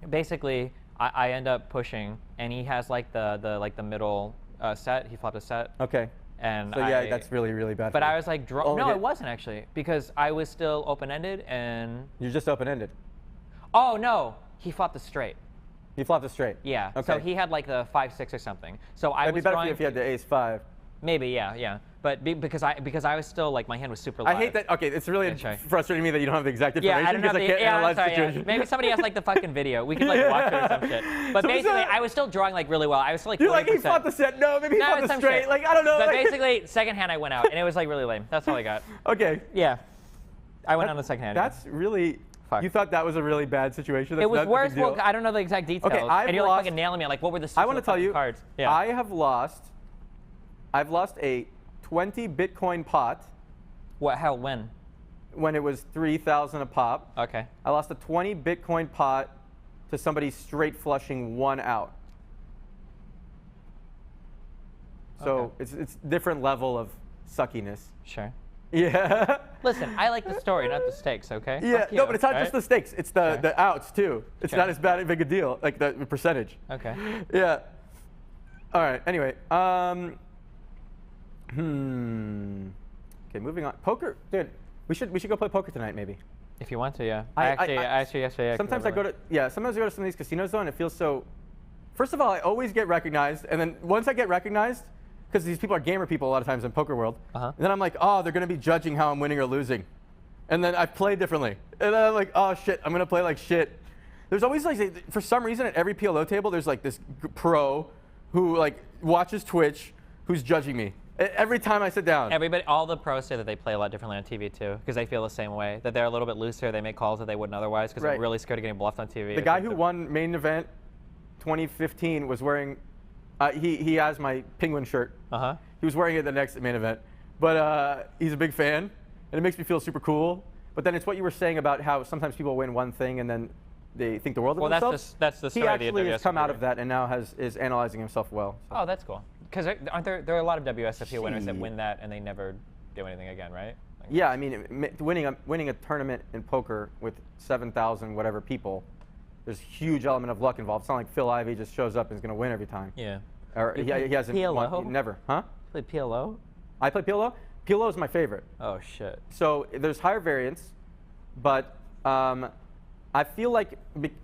basically, I end up pushing, and he has like the middle set. He flopped a set. Okay. And So yeah, that's really, really bad. But for you. I was like, Only no, hit- it wasn't actually, because I was still open-ended, and You're just open-ended. oh no, he flopped a straight. You flopped a straight. Yeah. Okay. So he had like the 5-6 or something. So I It'd be was better for drawing you if you had the ace-5. maybe, yeah. But because I was still like, my hand was super live. I hate that. Okay, it's really Yeah, sorry. frustrating me that you don't have the exact Yeah, information I don't know. because I can't analyze the sorry, situation. Maybe somebody has like the fucking video. We could like watch it or some shit. But So basically, that- I was still drawing like really well. I was still like 40%. You're like, he flopped the set. No, maybe he No, flopped it's the some straight. shit. Like, I don't know. But like- basically, second hand I went out, and it was like really lame. That's all I got. Okay. Yeah. I went on the second hand. That's really. Fuck. You thought that was a really bad situation. That's It was not a worse. big deal. Well, I don't know the exact details. Okay, I've and you're like lost- fucking nailing me. Like, what were the I want to the tell fucking you, cards? Yeah. I have lost. I've lost a 20 Bitcoin pot What? How? When? when it was 3,000 a pop. Okay. I lost a 20 Bitcoin pot to somebody straight flushing 1 out. So Okay. it's different level of suckiness. Sure. Yeah. Listen, I like the story, not the stakes. Okay. Yeah. Fuck No, you, but it's not right? just the stakes. It's the Okay. the outs too. It's Okay. not as big a deal. Like the percentage. Okay. Yeah. All right. Anyway. Okay, moving on. Poker, dude. We should go play poker tonight, maybe. If you want to, yeah. I- Actually, yesterday. Sometimes I go to Sometimes I go to some of these casinos though, and it feels so. First of all, I always get recognized, and then once I get recognized, because these people are gamer people a lot of times in poker world, Uh-huh. and then I'm like, oh, they're gonna be judging how I'm winning or losing, and then I play differently, and then I'm like, oh shit, I'm gonna play like shit. There's always like, for some reason, at every PLO table, there's like this pro who like watches Twitch, who's judging me every time I sit down. Everybody, all the pros say that they play a lot differently on TV too, because they feel the same way. That they're a little bit looser. They make calls that they wouldn't otherwise, because Right. they're really scared of getting bluffed on TV. The guy who won main event 2015 was wearing, he has my penguin shirt. Uh-huh. He was wearing it the next main event. But he's a big fan, and it makes me feel super cool. But then it's what you were saying about how sometimes people win one thing and then they think the world of Well, themselves. that's the He story of the actually has come out WSOP. of that and now is analyzing himself well. So. Oh, that's cool. Because aren't there are a lot of WSOP winners that Shit. win that and they never do anything again, right? Like, Yeah, I mean, winning a tournament in poker with 7,000 whatever people, there's a huge element of luck involved. It's not like Phil Ivey just shows up and is going to win every time. Yeah. Or You he play hasn't PLO? won, never. Huh? Play PLO? I play PLO. PLO is my favorite. Oh shit. So there's higher variance, but I feel like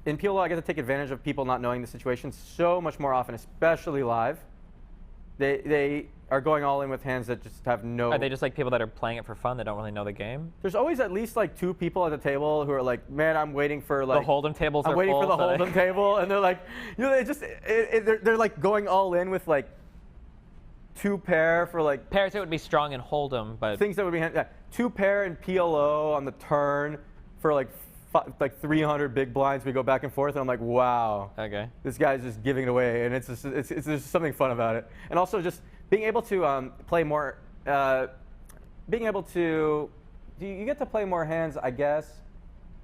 in PLO I get to take advantage of people not knowing the situation so much more often, especially live. They are going all in with hands that just have no. Are they just like people that are playing it for fun that don't really know the game? There's always at least like 2 people at the table who are like, man, I'm waiting for like. The hold'em tables I'm are waiting full, for the so they- hold'em table, and they're like, you know, they're like going all in with like 2 pair for like Pairs it would be strong in hold'em, but things that would be 2 pair and PLO on the turn for like 300 big blinds. We go back and forth, and I'm like, wow, okay. this guy's just giving it away, and it's there's something fun about it. And also just being able to play more, being able to, you get to play more hands, I guess,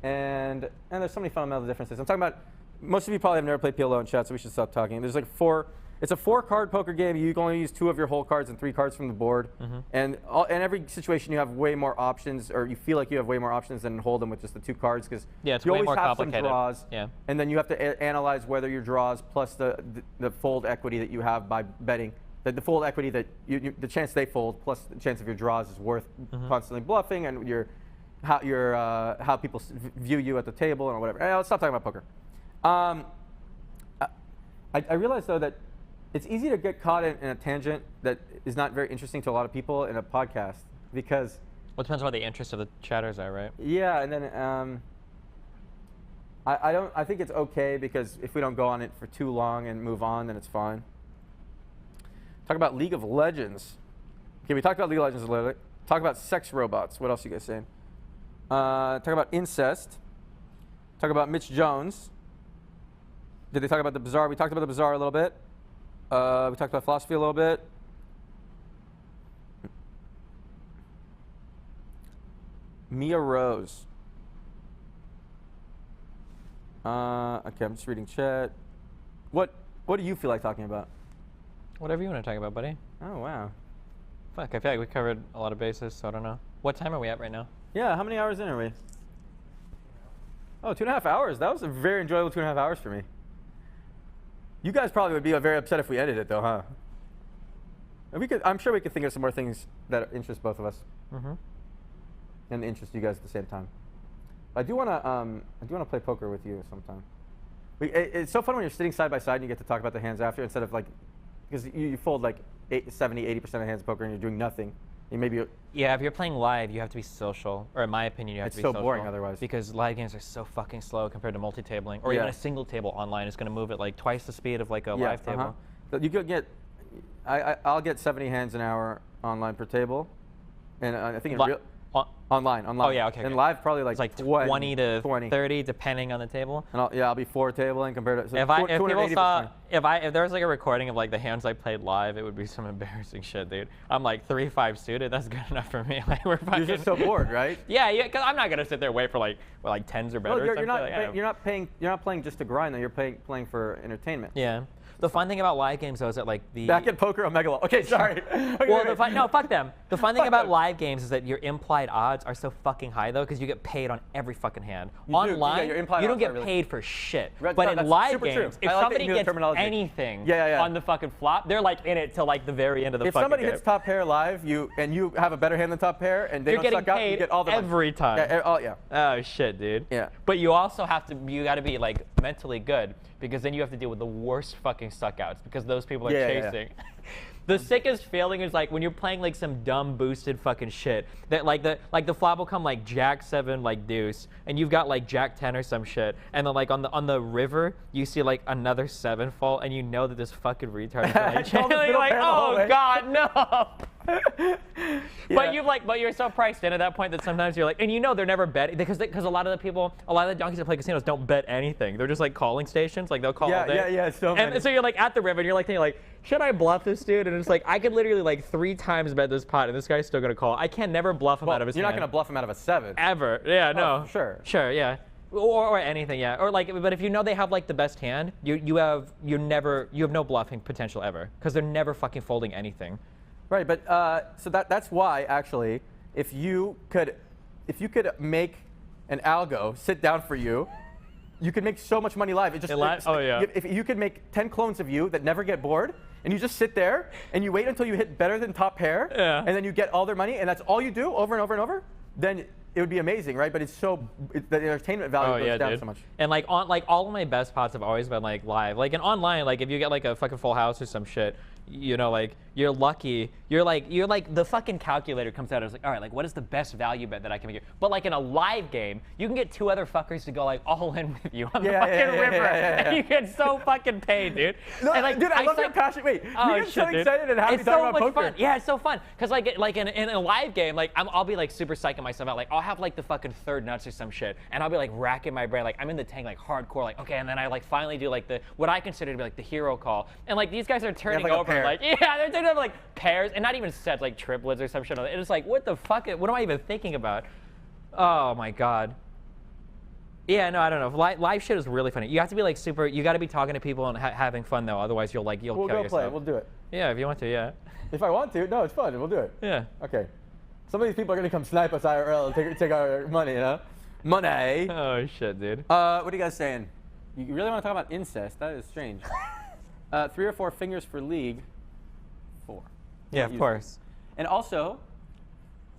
and there's so many fundamental differences. I'm talking about most of you probably have never played PLO in chat, so we should stop talking. There's like it's a 4-card poker game. You can only use 2 of your whole cards and 3 cards from the board. And in every situation, you have way more options, or you feel like you have way more options than Hold'em with just the 2 cards, because it's you way always more have complicated. some draws. Yeah. And then you have to analyze whether your draws plus the fold equity that you have by betting, that the fold equity that the chance they fold plus the chance of your draws is worth constantly bluffing, and how people view you at the table or whatever. Let's stop talking about poker. I realize though that it's easy to get caught in a tangent that is not very interesting to a lot of people in a podcast, because Well, it depends on what the interests of the chatters are, right? yeah, and then I think it's okay, because if we don't go on it for too long and move on, then it's fine. Talk about League of Legends. Okay, we talked about League of Legends a little bit. Talk about sex robots. What else are you guys saying? Talk about incest. Talk about Mitch Jones. Did they talk about the Bazaar? We talked about the Bazaar a little bit. We talked about philosophy a little bit. Mia Rose. Okay, I'm just reading chat. What do you feel like talking about? Whatever you want to talk about, buddy. Oh, wow. Fuck, I feel like we covered a lot of bases, so I don't know. What time are we at right now? Yeah, how many hours in are we? Oh, 2.5 hours. That was a very enjoyable 2.5 hours for me. You guys probably would be very upset if we ended it, though, huh? I'm sure we could think of some more things that interest both of us, and interest you guys at the same time. I do want to play poker with you sometime. It's so fun when you're sitting side by side and you get to talk about the hands after, instead of like, because you fold like 70-80% of hands of poker and you're doing nothing. Yeah, if you're playing live, you have to be social, or in my opinion, you have to be social. It's so boring otherwise. Because live games are so fucking slow compared to multi-tabling, or even a single table online is going to move at like twice the speed of like a live table. You could get, I'll get 70 hands an hour online per table, and I think in real. Online. Oh yeah, okay. And live probably like, it's like 20 to 20. 30 depending on the table. And I'll be 4 tabling compared to. So if there was like a recording of like the hands I played live, it would be some embarrassing shit, dude. I'm like 3-5 suited. That's good enough for me. Like we're fucking. You're just so bored, right? Yeah, because I'm not gonna sit there and wait for like tens or better. No, you're not playing just to grind though. You're playing for entertainment. Yeah. The fun thing about live games, though, is that like the back at poker Omega. Okay, sorry. Okay, no, fuck them. The fun thing about live games is that your implied odds are so fucking high though, because you get paid on every fucking hand. Online, you don't get paid for shit. But in live games, if somebody gets anything on the fucking flop, they're like in it till like the very end of the fucking game. If somebody hits top pair live, and you have a better hand than top pair, and they don't suck out, you get all the money. Every time. Yeah. Oh shit, dude. Yeah. But you also you got to be like mentally good, because then you have to deal with the worst fucking suckouts, because those people are chasing. The sickest feeling is like when you're playing like some dumb boosted fucking shit that like the flop will come like Jack 7 like deuce, and you've got like Jack 10 or some shit, and then like on the river you see like another 7 fall, and you know that this fucking retard is like, you're like, oh god, no. But you're so priced in at that point that sometimes you're like, and you know they're never betting, because a lot of the donkeys that play casinos don't bet anything. They're just like calling stations, like they'll call all day. Yeah. And so you're like at the river, and you're like thinking like, should I bluff this dude? And it's like, I could literally like 3 times bet this pot, and this guy's still gonna call. I can never bluff him out of his hand. You're not gonna bluff him out of a 7. Ever. Yeah, no. Sure, yeah. Or anything, yeah. Or like, but if you know they have like the best hand, you have no bluffing potential ever, because they're never fucking folding anything. Right, but so that's why actually, if you could make an algo sit down for you, you could make so much money live. If you could make 10 clones of you that never get bored, and you just sit there and you wait until you hit better than top pair, and then you get all their money, and that's all you do over and over and over, then it would be amazing, right? But the entertainment value goes down so much. And like all of my best pots have always been like live. Like in online, like if you get like a fucking full house or some shit, you know, like you're lucky. You're like the fucking calculator comes out. It's like, all right, like what is the best value bet that I can make here? But like in a live game, you can get 2 other fuckers to go like all in with you on the fucking river, and you get so fucking paid, dude. No, and like, dude, I love your passion. Wait, you get so excited and happy talking about poker. Fun. Yeah, it's so fun. Cause like in a live game, like I'll be like super psyching myself out. Like I'll have like the fucking third nuts or some shit, and I'll be like racking my brain. Like I'm in the tank like hardcore. Like okay, and then I like finally do like what I consider to be like the hero call, and like these guys are turning over like they're turning over like pairs, and not even sets, like triplets or some shit. It's like, what the fuck? What am I even thinking about? Oh my god. Yeah, no, I don't know. Live shit is really funny. You have to be like super. You got to be talking to people and having fun though. Otherwise, you'll We'll kill go yourself. play it. We'll do it. Yeah, if you want to, yeah. If I want to, no, it's fun. We'll do it. Yeah. Okay. Some of these people are gonna come snipe us IRL and take our money, you know? Money. Oh shit, dude. What are you guys saying? You really want to talk about incest? That is strange. 3 or 4 fingers for League. 4. Yeah, of course. And also,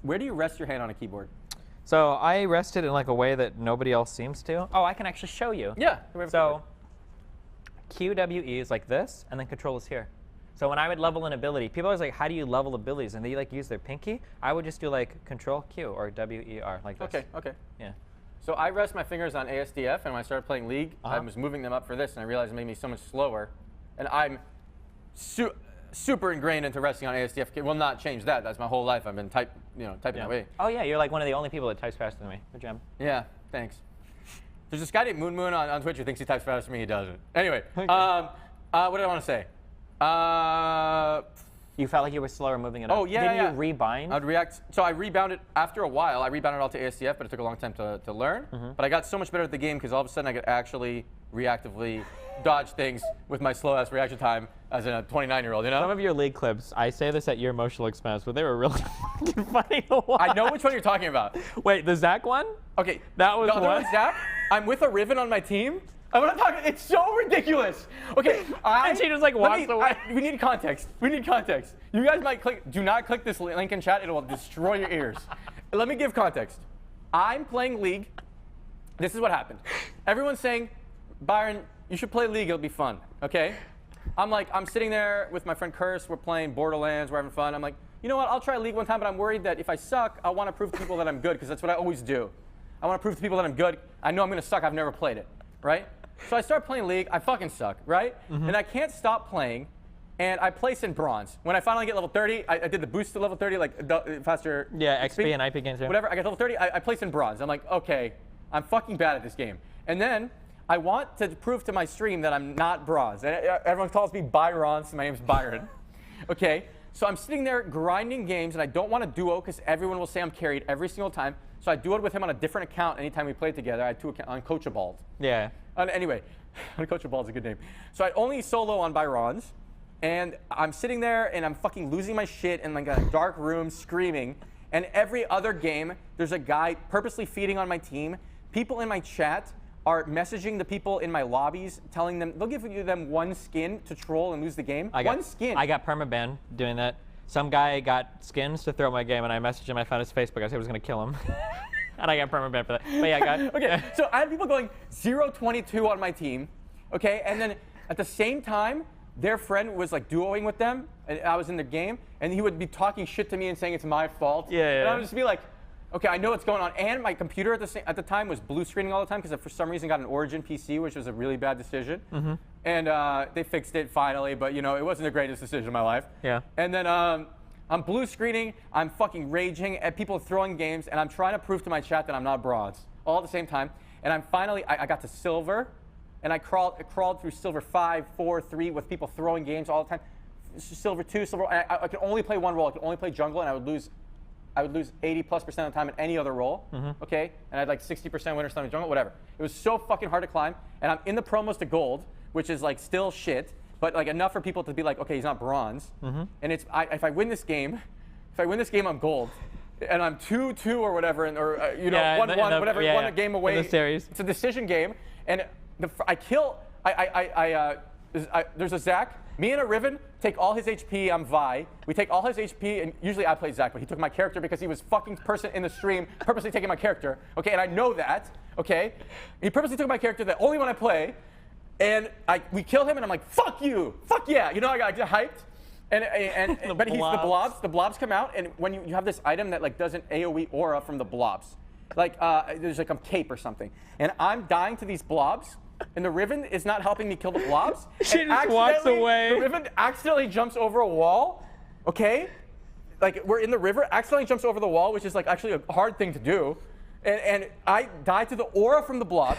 where do you rest your hand on a keyboard? So I rested in like a way that nobody else seems to. Oh, I can actually show you. Yeah. So QWE is like this, and then Control is here. So when I would level an ability, people are always like, how do you level abilities? And they like use their pinky. I would just do like Control Q or WER like this. Okay. Yeah. So I rest my fingers on ASDF, and when I started playing League, I was moving them up for this, and I realized it made me so much slower. And I'm super ingrained into resting on ASDF. It will not change that. That's my whole life. I've been typing that way. Oh yeah, you're like one of the only people that types faster than me. Good job. Yeah, thanks. There's this guy named Moon on Twitch who thinks he types faster than me. He doesn't. Anyway, Okay. what did I want to say? You felt like you were slower moving it up. Oh, yeah, Didn't yeah. you rebind? I'd react. So I rebounded after a while. I rebounded all to ASDF, but it took a long time to learn. But I got so much better at the game because all of a sudden I could actually reactively dodge things with my slow ass reaction time as a 29-year-old. You know? Some of your League clips, I say this at your emotional expense, but they were really fucking funny to watch. I know which one you're talking about. Wait, the Zach one? Okay, That was the other one? one's Zach. I'm with a Riven on my team. I'm not talking. It's so ridiculous. Okay, And she just, like, walks away. We need context. We need context. You guys might click. Do not click this link in chat. It will destroy your ears. Let me give context. I'm playing League. This is what happened. Everyone's saying, Byron, you should play League. It'll be fun. Okay. I'm sitting there with my friend Curse. We're playing Borderlands. We're having fun. I'm like, you know what? I'll try League one time, but I'm worried that if I suck, I want to prove to people that I'm good because that's what I always do. I want to prove to people that I'm good. I know I'm going to suck. I've never played it, right? So I start playing League. I fucking suck, right? And I can't stop playing, and I place in bronze. When I finally get level 30, I did the boost to level 30, like faster. Yeah, XP and IP gains. Whatever. I get level 30. I place in bronze. I'm like, okay, I'm fucking bad at this game. And then I want to prove to my stream that I'm not bronze. And everyone calls me Byron, so my name's Byron. Okay. So I'm sitting there grinding games, and I don't want to duo because everyone will say I'm carried every single time. So I duoed with him on a different account anytime we played together. I had 2 accounts on Coachabald. Yeah. Anyway, Coachabald is a good name. So I only solo on Byrons, and I'm sitting there and I'm fucking losing my shit in like a dark room screaming. And every other game, there's a guy purposely feeding on my team. People in my chat are messaging the people in my lobbies, telling them they'll give them 1 skin to troll and lose the game. One skin. I got permaban doing that. Some guy got skins to throw my game, and I messaged him. I found his Facebook. I said I was going to kill him. And I got permaban for that. But yeah, I got. Okay, so I had people going 0-22 on my team, okay? And then at the same time, their friend was like duoing with them, and I was in the game, and he would be talking shit to me and saying it's my fault. Yeah. And I would just be like, okay, I know what's going on. And my computer at the time was blue screening all the time because I for some reason got an Origin PC, which was a really bad decision. And they fixed it finally, but you know, it wasn't the greatest decision in my life. Yeah. And then I'm blue screening, I'm fucking raging at people throwing games, and I'm trying to prove to my chat that I'm not bronze all at the same time. And I'm finally, I got to silver, and I crawled through silver 5, 4, 3 with people throwing games all the time. Silver 2, silver, I could only play one role. I could only play jungle, and I would lose 80+% of the time in any other role, okay? And I had like 60% winner stun in jungle, whatever. It was so fucking hard to climb, and I'm in the promos to gold, which is like still shit, but like enough for people to be like, okay, he's not bronze. And it's if I win this game, I'm gold, and I'm 2-2 or whatever, and or 1-1, whatever, one a game away. In the series. It's a decision game, and there's a Zach. Me and a Riven take all his HP. I'm Vi. We take all his HP, and usually I play Zach, but he took my character because he was fucking person in the stream purposely taking my character. Okay, and I know that. Okay, he purposely took my character, the only one I play, and we kill him, and I'm like, fuck you, fuck yeah, you know, I get hyped, but he's the blobs. The blobs come out, and when you have this item that like doesn't AOE aura from the blobs, like there's like a cape or something, and I'm dying to these blobs. And the Riven is not helping me kill the blobs. She just walks away. The Riven accidentally jumps over a wall, okay? Like, we're in the river, accidentally jumps over the wall, which is like actually a hard thing to do. And I die to the aura from the blobs.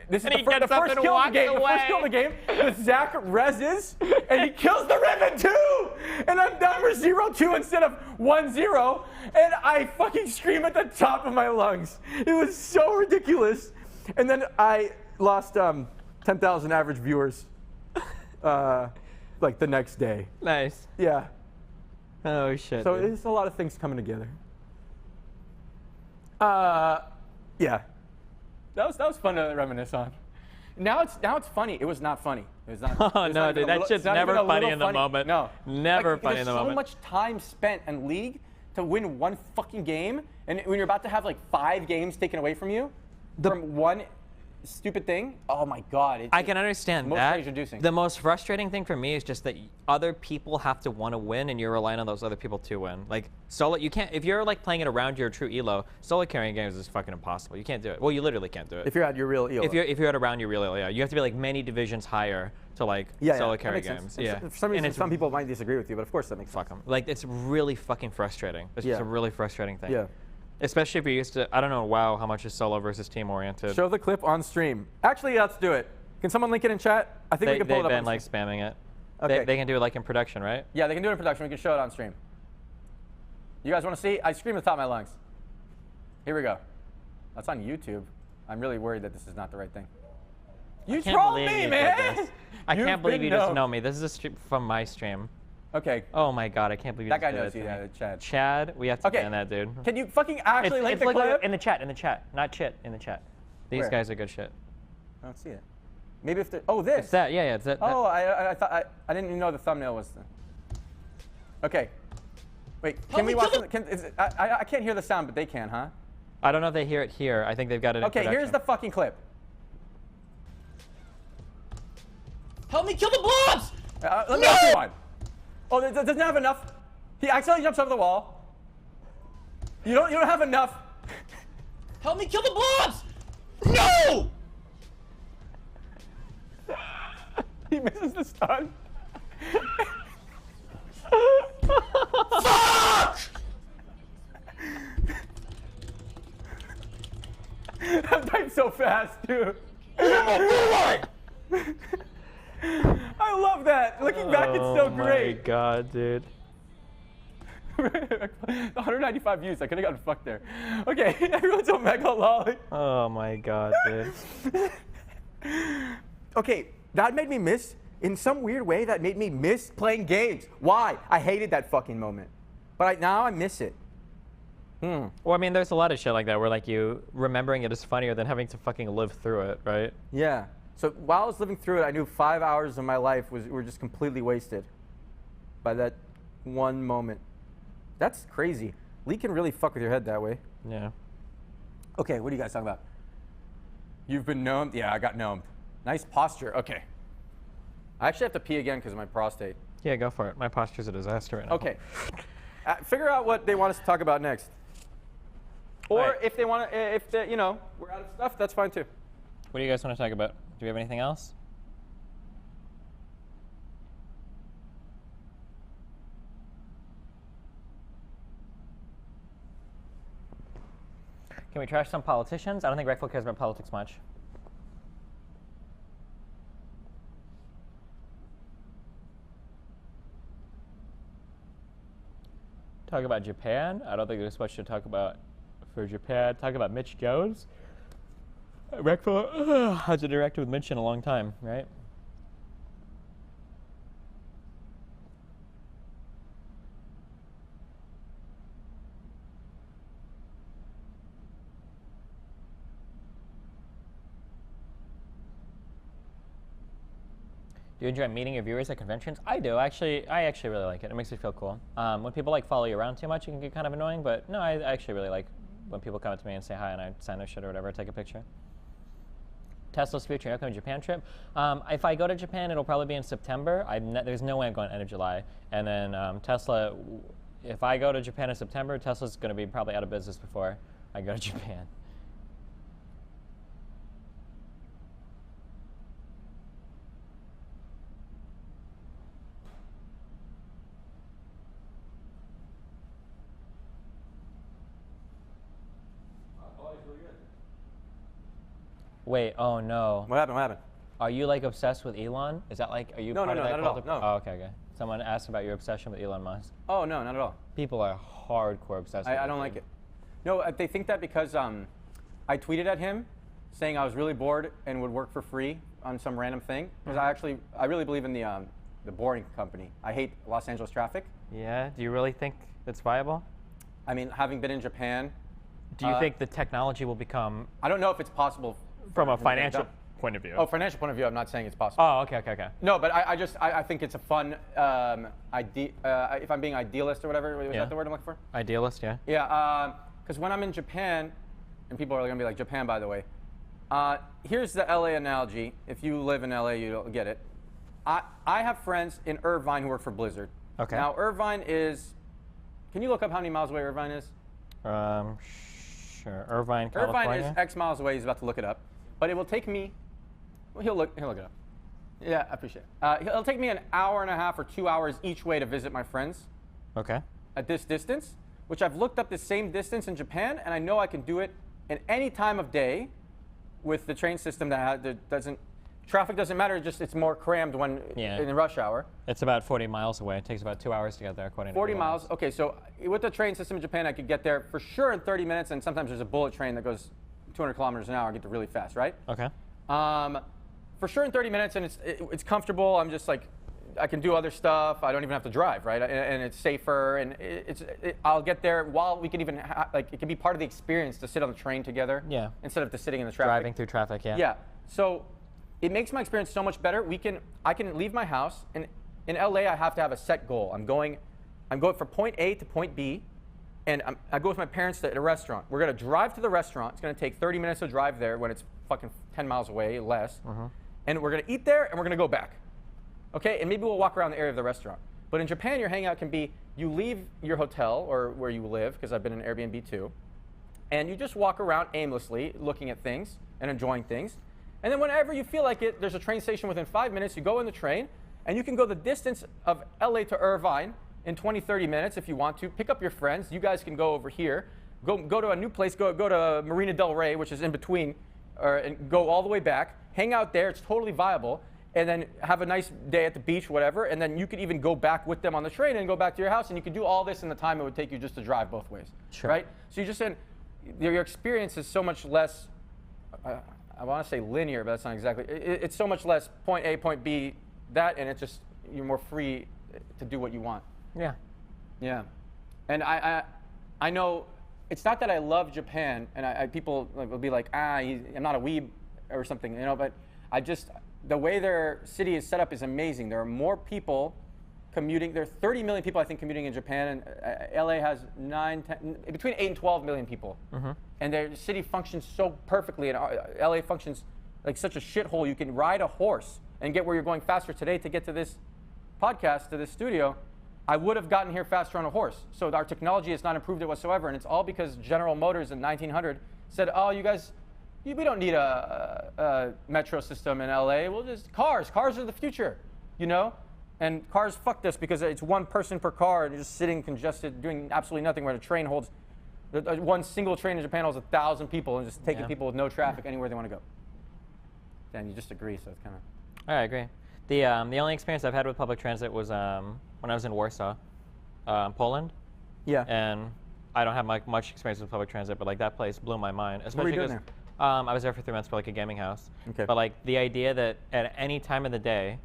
This is the first kill of the game. The first kill of the game. The Zach reses, and he kills the Riven too! And I'm down for 0-2 instead of 1-0. And I fucking scream at the top of my lungs. It was so ridiculous. And then I lost 10,000 average viewers like the next day. Nice. Yeah. Oh shit. So dude. it's a lot of things coming together. Yeah. That was fun to reminisce on. Now it's funny. It was not funny. It was not. Oh it was no, not even dude, a that little- shit's it's not never even a funny little in the funny. moment. No, Never funny in the moment. There's so much time spent in League to win one fucking game, and when you're about to have like 5 games taken away from you from one stupid thing, oh my god! I can understand most that. rage-reducing. The most frustrating thing for me is just that other people have to want to win, and you're relying on those other people to win. Like solo, you can't. If you're like playing it around your true elo, solo carrying games is fucking impossible. You can't do it. Well, you literally can't do it. If you're at your real ELO. If you're at around your real elo, yeah, you have to be like many divisions higher to like solo carry games. Yeah. For some reason, some people might disagree with you, but of course that makes fuck sense. them. Like it's really fucking frustrating. It's just a really frustrating thing. Yeah. Especially if you're used to, I don't know, WoW, how much is solo versus team oriented. Show the clip on stream. Actually, let's do it. Can someone link it in chat? I think we can pull it up. They've on been like stream. spamming it. Okay. They can do it like in production, right? Yeah, they can do it in production. We can show it on stream. You guys want to see? I scream at the top of my lungs. Here we go. That's on YouTube. I'm really worried that this is not the right thing. You trolled me, man! I You've can't believe been you just known. know me. This is a stream from my stream. Okay. Oh my god, I can't believe you That just guy did knows it you, to me. Chad. Chad, we have to Okay. ban that dude. Can you fucking actually link the look, clip? in the chat, not chit, in the chat. These Where? guys are good shit. I don't see it. Maybe if the this. It's that, yeah, it's that. Oh, I thought I didn't even know the thumbnail was. Okay. Wait, can we watch it? I can't hear the sound, but they can, huh? I don't know if they hear it here. I think they've got it in Okay, production. here's the fucking clip. Help me kill the blobs! Let me see one. Oh, that doesn't have enough. He accidentally jumps over the wall. You don't have enough. Help me kill the blobs! No! He misses the stun. Fuck! I'm typing so fast, dude. Oh I love that. Looking back, it's so Oh my great. god, dude. 195 views. I could have gotten fucked there. Okay, everyone's on Mega Lolly. Oh my god, dude. Okay, that made me miss, in some weird way, that made me miss playing games. Why? I hated that fucking moment. But now I miss it. Well, I mean, there's a lot of shit like that where like you remembering it is funnier than having to fucking live through it, right? Yeah. So while I was living through it, I knew 5 hours of my life were just completely wasted by that one moment. That's crazy. Lee can really fuck with your head that way. Yeah. Okay, what are you guys talking about? You've been gnomed? Yeah, I got gnomed. Nice posture. Okay. I actually have to pee again because of my prostate. Yeah, go for it. My posture's a disaster right now. Okay. Figure out what they want us to talk about next. Or Alright. if they want to, if they, you know, we're out of stuff, that's fine too. What do you guys want to talk about? Do we have anything else? Can we trash some politicians? I don't think Reckful cares about politics much. Talk about Japan? I don't think there's much to talk about for Japan. Talk about Mitch Jones? Reckful hasn't interacted with Mitch in a long time, right? Do you enjoy meeting your viewers at conventions? I do. I actually really like it. It makes me feel cool. When people like follow you around too much, it can get kind of annoying. But no, I actually really like when people come up to me and say hi and I sign their shit or whatever, take a picture. Tesla's future upcoming Japan trip. If I go to Japan, it'll probably be in September. There's no way I'm going end of July. And then Tesla, if I go to Japan in September, Tesla's going to be probably out of business before I go to Japan. Wait, oh no. What happened? What happened? Are you like obsessed with Elon? Is that like, are you No, part no, of no, that not at cult? all, no. Oh, okay, okay. Someone asked about your obsession with Elon Musk. Oh, no, not at all. People are hardcore obsessed with I don't like it. No, they think that because I tweeted at him saying I was really bored and would work for free on some random thing. Because I really believe in the boring company. I hate Los Angeles traffic. Yeah. Do you really think that's viable? I mean, having been in Japan, Do you think the technology will become, I don't know if it's possible from a for- financial point of view? Oh, financial point of view, I'm not saying it's possible. Oh, okay. No, but I think it's a fun idea. If I'm being idealist or whatever, is Yeah. that the word I'm looking for? Idealist, yeah. Yeah, because when I'm in Japan, and people are going to be like, Japan, by the way. Here's the LA analogy. If you live in LA, you'll get it. I have friends in Irvine who work for Blizzard. Okay. Now, Irvine is, can you look up how many miles away Irvine is? Sure. Irvine, California. Irvine is X miles away. He's about to look it up. But it will take me, well, he'll look it up. Yeah, I appreciate it. It'll take me an hour and a half or 2 hours each way to visit my friends Okay. at this distance, which I've looked up the same distance in Japan, and I know I can do it in any time of day with the train system that doesn't, traffic doesn't matter, just it's more crammed when Yeah. in the rush hour. It's about 40 miles away. It takes about 2 hours to get there, according 40 to miles. Okay, so with the train system in Japan, I could get there for sure in 30 minutes, and sometimes there's a bullet train that goes 200 kilometers an hour. I get there really fast, right? Okay. For sure in 30 minutes, and it's comfortable. I'm just like, I can do other stuff. I don't even have to drive, right? And it's safer, and I'll get there while we can even, like, it can be part of the experience to sit on the train together. Yeah. Instead of just sitting in the traffic. Driving through traffic, yeah. Yeah. So it makes my experience so much better. I can leave my house, and in LA, I have to have a set goal. I'm going from point A to point B, and I go with my parents to a restaurant. We're gonna drive to the restaurant. It's gonna take 30 minutes to drive there when it's fucking 10 miles away, less. And we're gonna eat there, and we're gonna go back. Okay, and maybe we'll walk around the area of the restaurant. But in Japan, your hangout can be, you leave your hotel or where you live, because I've been in Airbnb too, and you just walk around aimlessly, looking at things and enjoying things. And then whenever you feel like it, there's a train station within 5 minutes, you go in the train, and you can go the distance of LA to Irvine in 20, 30 minutes if you want to. Pick up your friends, you guys can go over here, go to a new place, go to Marina Del Rey, which is in between, and go all the way back, hang out there, it's totally viable, and then have a nice day at the beach, whatever, and then you could even go back with them on the train and go back to your house, and you could do all this in the time it would take you just to drive both ways, Sure. right? So you just said your experience is so much less, I want to say linear, but that's not exactly, it's so much less point A, point B, that, and it's just, you're more free to do what you want. Yeah. Yeah, and I know it's not that I love Japan, and people will be like, I'm not a weeb or something, you know. But the way their city is set up is amazing. There are more people commuting. There are 30 million people, I think, commuting in Japan, and LA has between 8 and 12 million people, and their city functions so perfectly, and LA functions like such a shithole. You can ride a horse and get where you're going faster today to get to this podcast, to this studio. I would have gotten here faster on a horse. So our technology has not improved it whatsoever, and it's all because General Motors in 1900 said, "Oh, you guys, we don't need a metro system in LA. We'll just cars. Cars are the future, you know." And cars fucked us because it's one person per car, and you're just sitting congested, doing absolutely nothing. Where the train holds, one single train in Japan holds 1,000 people, and just taking people with no traffic anywhere they want to go. And you just agree, so it's kind of. I agree. The only experience I've had with public transit was when I was in Warsaw, Poland. Yeah. And I don't have much experience with public transit, but like that place blew my mind. What were you doing because there? I was there for 3 months for like a gaming house. Okay. But like the idea that at any time of the day,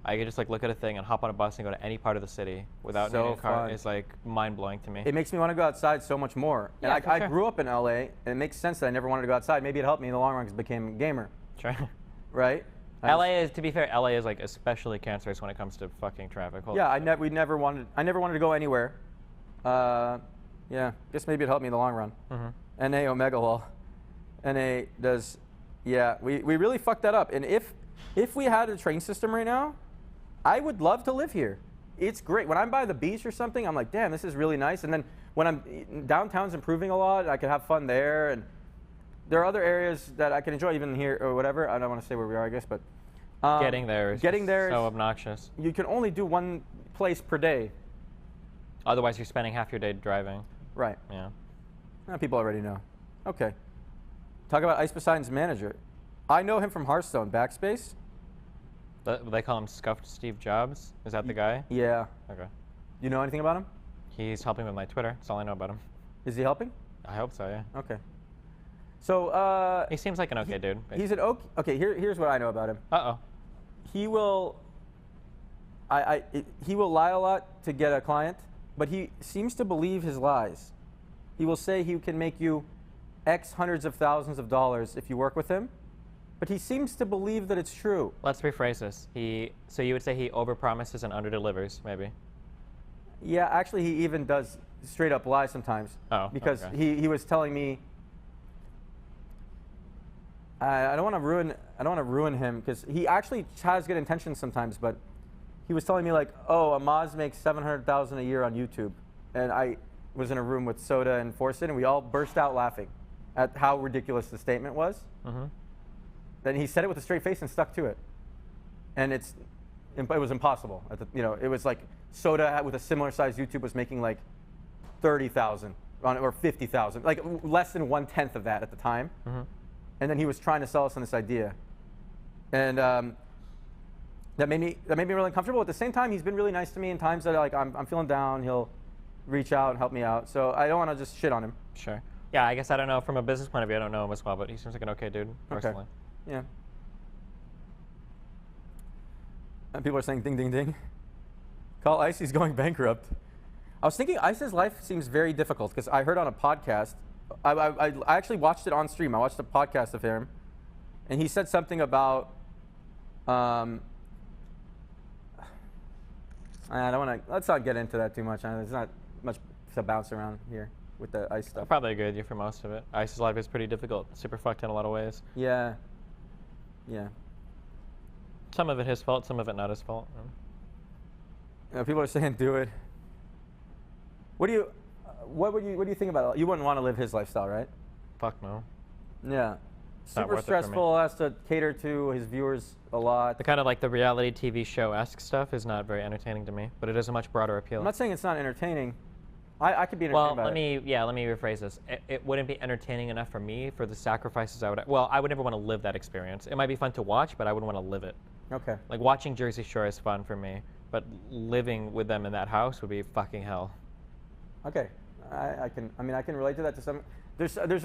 I could just like look at a thing and hop on a bus and go to any part of the city without So needing a car fun. is like mind blowing to me. It makes me want to go outside so much more. And Yeah, for I sure. grew up in LA, and it makes sense that I never wanted to go outside. Maybe it helped me in the long run because I became a gamer, Sure. right? LA is, to be fair, LA is like especially cancerous when it comes to fucking traffic. Holy Yeah, shit. I never wanted to go anywhere. Yeah, guess maybe it helped me in the long run. NA Omega Lol. NA does, yeah, we really fucked that up. And if we had a train system right now, I would love to live here. It's great. When I'm by the beach or something, I'm like, damn, this is really nice. And then when downtown's improving a lot, I can have fun there. And there are other areas that I can enjoy even here or whatever. I don't want to say where we are, I guess, but Getting there is so obnoxious. You can only do one place per day. Otherwise, you're spending half your day driving. Right. Yeah. People already know. Okay. Talk about Ice Poseidon's manager. I know him from Hearthstone, Backspace. They call him Scuffed Steve Jobs. Is that the guy? Yeah. Okay. You know anything about him? He's helping with my Twitter. That's all I know about him. Is he helping? I hope so, yeah. Okay. So He seems like an okay dude. he's an okay. Here's what I know about him. Uh-oh. He will. He will lie a lot to get a client, but he seems to believe his lies. He will say he can make you X hundreds of thousands of dollars if you work with him, but he seems to believe that it's true. Let's rephrase this. So you would say he overpromises and underdelivers, maybe? Yeah, actually, he even does straight up lie sometimes. Oh, because okay. he was telling me. I don't want to ruin him because he actually has good intentions sometimes, but he was telling me like, oh, Amaz makes $700,000 a year on YouTube, and I was in a room with Soda and Forsyth, and we all burst out laughing at how ridiculous the statement was. Mm-hmm. Then he said it with a straight face and stuck to it, and it was impossible. It was like Soda with a similar size YouTube was making like 30,000 or 50,000, like less than 1/10 of that at the time. Mm-hmm. And then he was trying to sell us on this idea, and that made me really uncomfortable. At the same time, he's been really nice to me in times that like I'm feeling down. He'll reach out and help me out. So I don't want to just shit on him. Sure. Yeah, I guess I don't know. From a business point of view, I don't know him as well, but he seems like an okay dude, personally. Okay. Yeah. And people are saying ding, ding, ding. Call Ice, he's going bankrupt. I was thinking Ice's life seems very difficult because I heard on a podcast, I actually watched it on stream. I watched a podcast of him, and he said something about, I don't want to, let's not get into that too much. There's not much to bounce around here with the Ice I stuff. probably agree with you for most of it. Ice's life is pretty difficult, super fucked in a lot of ways. Yeah. Yeah. Some of it his fault, some of it not his fault. People are saying do it. What do you think about it? You wouldn't want to live his lifestyle, right? Fuck no. Yeah. not Super worth it for me. stressful, has to cater to his viewers a lot. The kind of like the reality TV show-esque stuff is not very entertaining to me, but it is a much broader appeal. I'm not saying it's not entertaining. I could be entertained Well, by it. let me rephrase this. It wouldn't be entertaining enough for me for the sacrifices I would. Well, I would never want to live that experience. It might be fun to watch, but I wouldn't want to live it. Okay. Like watching Jersey Shore is fun for me, but living with them in that house would be fucking hell. Okay. I can relate to that to some. There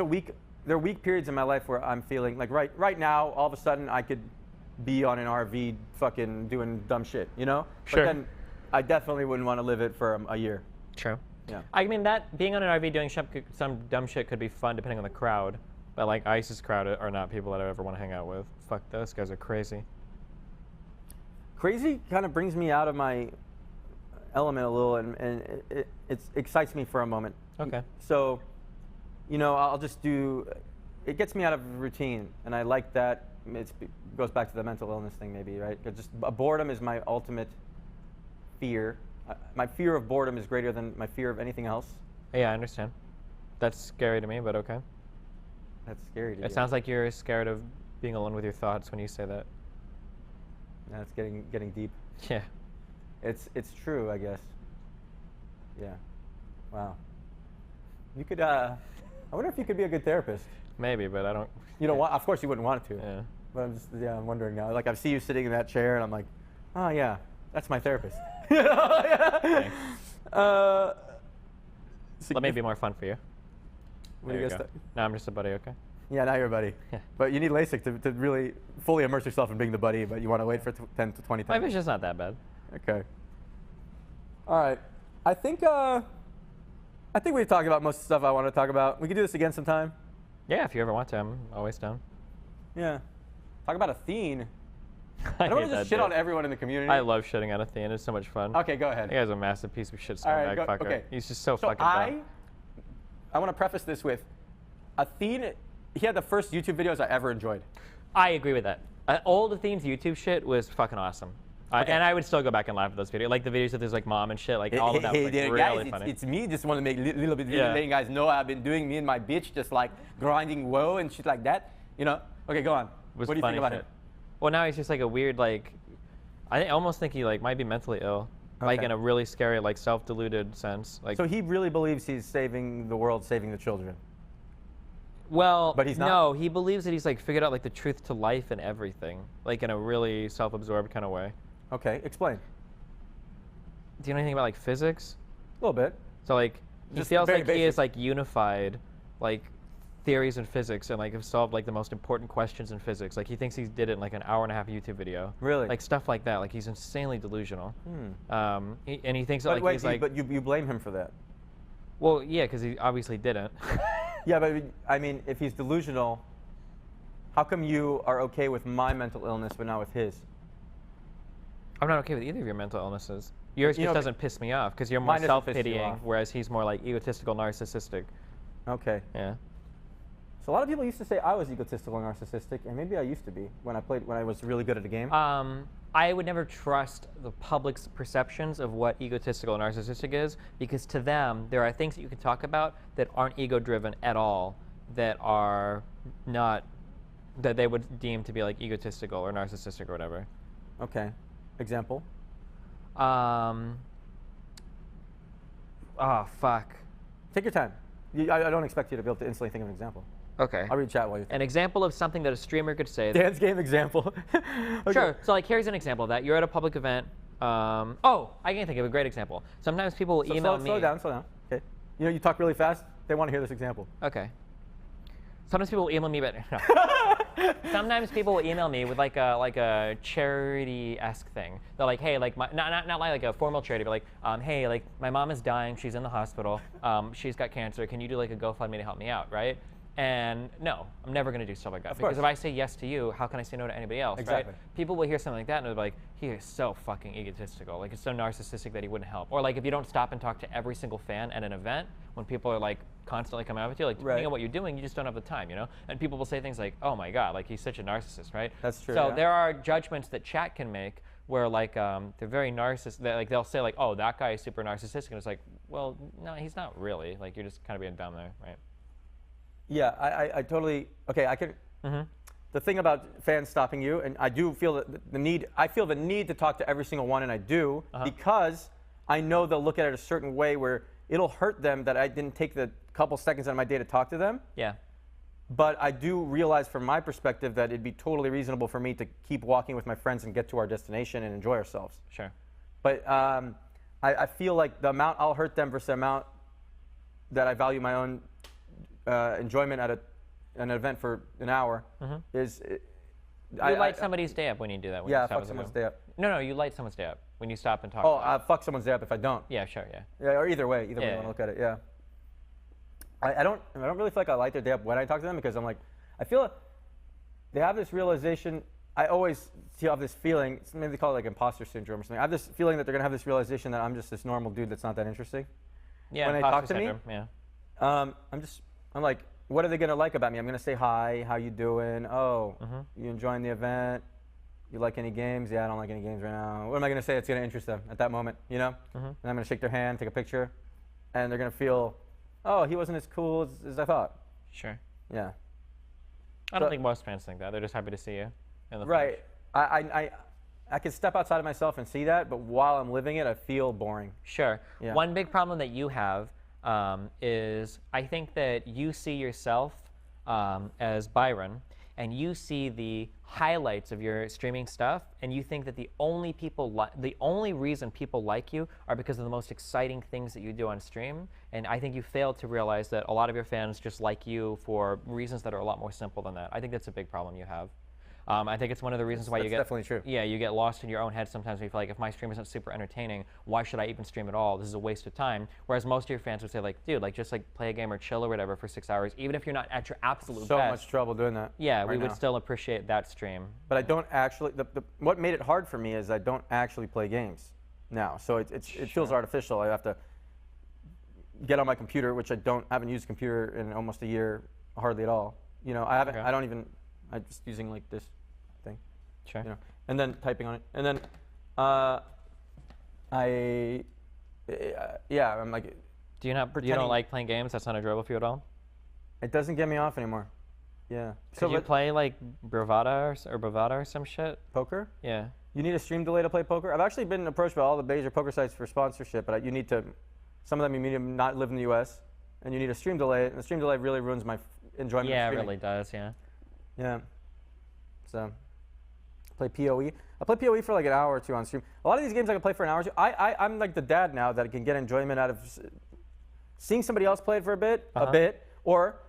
are weak periods in my life where I'm feeling like right now, all of a sudden I could be on an RV fucking doing dumb shit, you know? Sure. But then I definitely wouldn't want to live it for a year. True. Yeah. I mean, that being on an RV doing some dumb shit could be fun depending on the crowd, but like Ice's crowd are not people that I ever want to hang out with. Fuck, those guys are crazy. Crazy kind of brings me out of my element a little, and it excites me for a moment. Okay. So, I'll just do. It gets me out of routine, and I like that. It goes back to the mental illness thing, maybe, right? 'Cause just boredom is my ultimate fear. My fear of boredom is greater than my fear of anything else. Yeah, I understand. That's scary to me, but okay. That's scary to It you. sounds like you're scared of being alone with your thoughts when you say that. That's getting deep. Yeah. It's true, I guess. Yeah. Wow. You could. I wonder if you could be a good therapist. Maybe, but I don't. You don't want. Of course, you wouldn't want to. Yeah. But I'm wondering now. Like I see you sitting in that chair, and I'm like, oh yeah, that's my therapist. Thanks. So Let me be more fun for you. What do There you you guys go. No, I'm just a buddy, okay? Yeah, now you're a buddy. Yeah. But you need LASIK to really fully immerse yourself in being the buddy, but you want to wait for 10 to 20 My times. vision's not that bad. Okay. All right. I think we've talked about most of the stuff I want to talk about. We could do this again sometime. Yeah, if you ever want to, I'm always down. Yeah. Talk about Athene. I I don't want hate to that just shit dude. on everyone in the community. I love shitting on Athene. It's so much fun. Okay, go ahead. That guy's a massive piece of shit All right, scumbag fucker. okay. He's just so So fucking dumb. I want to preface this with Athene. He had the first YouTube videos I ever enjoyed. I agree with that. Old Athene's YouTube shit was fucking awesome. Okay. And I would still go back and laugh at those videos. Like the videos of his like mom and shit, like all of that was like, Hey, really guys, funny. it's me. Just want to make a little bit Yeah. letting you guys know I've been doing me and my bitch just like grinding woe and shit like that. Okay, go on. was What do you funny think about shit. him? Well, now he's just like a weird like. I almost think he like might be mentally ill, like Okay. in a really scary like self-deluded sense. Like, So he really believes he's saving the world, saving the children. well, But he's not? No, he believes that he's like figured out like the truth to life and everything, like in a really self-absorbed kind of way. Okay, explain. Do you know anything about like physics? A little bit. So like he Just feels very like he basic. is like unified, like theories in physics and like have solved like the most important questions in physics. Like he thinks he did it in like an hour-and-a-half YouTube video. Really? Like stuff like that. Like he's insanely delusional. And he thinks that, But like wait, he's like, but you blame him for that. well, yeah, because he obviously didn't. Yeah, but I mean, if he's delusional, how come you are okay with my mental illness but not with his? I'm not okay with either of your mental illnesses. Yours just doesn't piss me off because you're more Mine doesn't piss you self-pitying, off. whereas he's more like egotistical, narcissistic. Okay. Yeah. So a lot of people used to say I was egotistical and narcissistic, and maybe I used to be when I was really good at a game. I would never trust the public's perceptions of what egotistical and narcissistic is, because to them, there are things that you can talk about that aren't ego-driven at all, that are not, that they would deem to be like egotistical or narcissistic or whatever. Okay. Example? Oh, fuck. Take your time. I don't expect you to be able to instantly think of an example. Okay. I'll read chat while you think. An example of something that a streamer could say. Dance game example. Okay. Sure. So like here's an example of that. You're at a public event. Oh, I can think of a great example. Sometimes people will email me. Slow down. Okay. You know, you talk really fast. They want to hear this example. Okay. Sometimes people will email me, but no. Sometimes people will email me with like a charity-esque thing. They're like, hey, like not like a formal charity, but like, hey, like my mom is dying. She's in the hospital. She's got cancer. Can you do like a GoFundMe to help me out, right? And no, I'm never going to do stuff like that. Because if I say yes to you, how can I say no to anybody else, Exactly. right? People will hear something like that and they're like, he is so fucking egotistical. Like, it's so narcissistic that he wouldn't help. Or like, if you don't stop and talk to every single fan at an event, when people are like constantly coming out with you, like depending on what you're doing, you just don't have the time, you know? And people will say things like, oh my God, like he's such a narcissist, right? That's true, So yeah. there are judgments that chat can make where like they're very narcissistic. Like they'll say like, oh, that guy is super narcissistic. And it's like, well, no, he's not really. Like you're just kind of being dumb there, right? Yeah, I totally, okay, I could, the thing about fans stopping you, and I do feel that I feel the need to talk to every single one, and I do, because I know they'll look at it a certain way where it'll hurt them that I didn't take the couple seconds out of my day to talk to them. Yeah. But I do realize from my perspective that it'd be totally reasonable for me to keep walking with my friends and get to our destination and enjoy ourselves. Sure. But I feel like the amount I'll hurt them versus the amount that I value my own enjoyment at an event for an hour is. You light somebody's day up when you do that. When Yeah, you stop fuck with someone's them. day up. No, you light someone's day up when you stop and talk. Oh, about it. fuck someone's day up if I don't. Yeah, sure, yeah. Yeah, or either way, you Yeah. want to look at it. Yeah. I don't really feel like I light their day up when I talk to them because I'm like, I feel they have this realization. I always have this feeling. Maybe they call it like imposter syndrome or something. I have this feeling that they're gonna have this realization that I'm just this normal dude that's not that interesting. Yeah, when they talk imposter to me, syndrome, yeah. I'm like, what are they gonna like about me? I'm gonna say hi, how you doing? Oh, you enjoying the event? You like any games? Yeah, I don't like any games right now. What am I gonna say that's gonna interest them at that moment? You know? And I'm gonna shake their hand, take a picture, and they're gonna feel, oh, he wasn't as cool as I thought. Sure. Yeah. I don't think most fans think that. They're just happy to see you. In the Right. I can step outside of myself and see that, but while I'm living it, I feel boring. Sure. Yeah. One big problem that you have is I think that you see yourself as Byron, and you see the highlights of your streaming stuff, and you think that the only reason people like you are because of the most exciting things that you do on stream. And I think you failed to realize that a lot of your fans just like you for reasons that are a lot more simple than that. I think that's a big problem you have. I think it's one of the reasons why you That's get definitely true. Yeah, you get lost in your own head sometimes. Where you feel like, if my stream isn't super entertaining, why should I even stream at all? This is a waste of time. Whereas most of your fans would say, like, dude, like just like play a game or chill or whatever for 6 hours, even if you're not at your absolute So best. much trouble doing that. Yeah, we right would now. still appreciate that stream. But I don't actually. What made it hard for me is I don't actually play games now. So it feels artificial. I have to get on my computer, which I haven't used a computer in almost a year, hardly at all. You know, I haven't. Okay. I don't even. I'm just using like this thing. Sure. You know, and then typing on it, and then yeah, I'm like, Do you pretending- don't like playing games? That's not enjoyable for you at all? it doesn't get me off anymore. Yeah. Could you play like Bravada or some shit? poker? Yeah. You need a stream delay to play poker? I've actually been approached by all the major poker sites for sponsorship, but you need to. Some of them you need to not live in the U.S. and you need a stream delay, and the stream delay really ruins my enjoyment. Yeah, of it streaming. really does. Yeah. Yeah. So, play PoE. I play PoE for like an hour or two on stream. A lot of these games I can play for an hour or two. I'm like the dad now that can get enjoyment out of seeing somebody else play it for a bit, or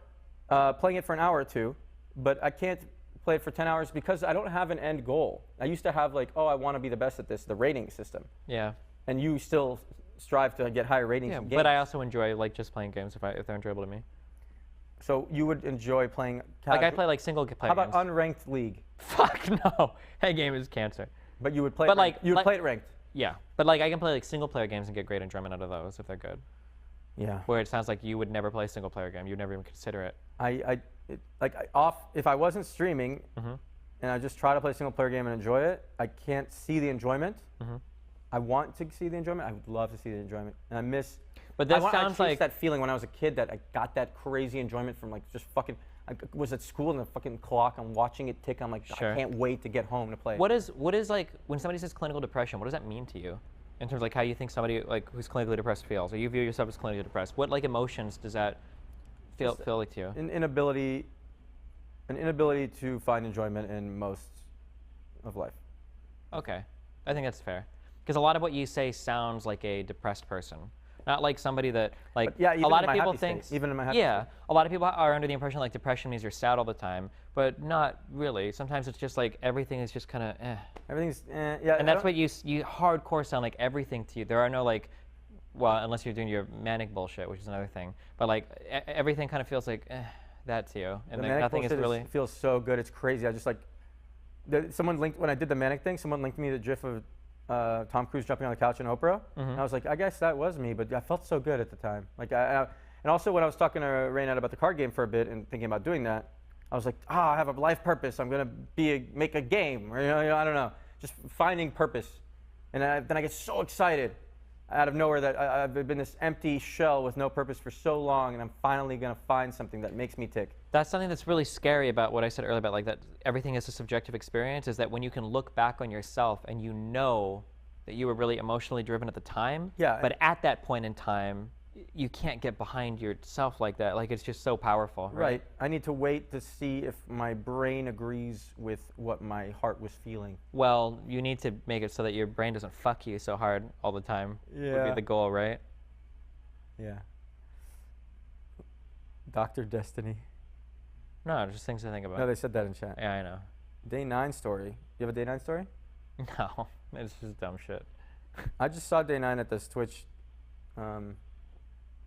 Playing it for an hour or two, but I can't play it for 10 hours because I don't have an end goal. I used to have like, oh, I want to be the best at this, the rating system. Yeah. And you still strive to get higher ratings Yeah, in games. but I also enjoy like just playing games if they're enjoyable to me. So you would enjoy playing Like I play like single player How about games. unranked league? Fuck no. That game is cancer. But you would play But, it like- ranked. You would like- play it ranked. Yeah, but like I can play like single player games and get great enjoyment out of those if they're good. Yeah. Where it sounds like you would never play a single player game. You'd never even consider it. If I wasn't streaming Mm-hmm. and I just try to play a single player game and enjoy it, I can't see the enjoyment. Mm-hmm. I want to see the enjoyment. I would love to see the enjoyment, and I miss. But this I sounds chased like that feeling when I was a kid that I got that crazy enjoyment from like just fucking. I was at school and the fucking clock. I'm watching it tick. I'm like, Sure. I can't wait to get home to play. what is like when somebody says clinical depression? What does that mean to you? In terms of like how you think somebody like who's clinically depressed feels, or you view yourself as clinically depressed? What like emotions does that feel like to you? An inability to find enjoyment in most of life. Okay, I think that's fair. Because a lot of what you say sounds like a depressed person, not like somebody that like. But yeah, a even lot in of my people happy think. state, even in my happy Yeah, state. a lot of people are under the impression like depression means you're sad all the time, but not really. Sometimes it's just like everything is just kind of eh. Everything's yeah. And that's what you hardcore sound like everything to you. There are no like, well, unless you're doing your manic bullshit, which is another thing. But like everything kind of feels like that to you, and The like, manic nothing is bullshit really. feels so good. It's crazy. I just like. Someone linked when I did the manic thing. Someone linked me the GIF of Tom Cruise jumping on the couch in Oprah, and I was like, I guess that was me, but I felt so good at the time. Like, and also when I was talking to Raynette about the card game for a bit and thinking about doing that, I was like, I have a life purpose. I'm gonna make a game, or I don't know, just finding purpose. And then I get so excited out of nowhere that I've been this empty shell with no purpose for so long, and I'm finally gonna find something that makes me tick. That's something that's really scary about what I said earlier about like that everything is a subjective experience, is that when you can look back on yourself and you know that you were really emotionally driven at the time, Yeah, but at that point in time, you can't get behind yourself like that. Like it's just so powerful, right? Right. I need to wait to see if my brain agrees with what my heart was feeling. Well, you need to make it so that your brain doesn't fuck you so hard all the time. Would Yeah. be the goal, right? Yeah. Dr. Destiny. No, just things to think about. No, they said that in chat. Yeah, I know. Day 9 story. You have a Day 9 story? No, it's just dumb shit. I just saw Day 9 at this Twitch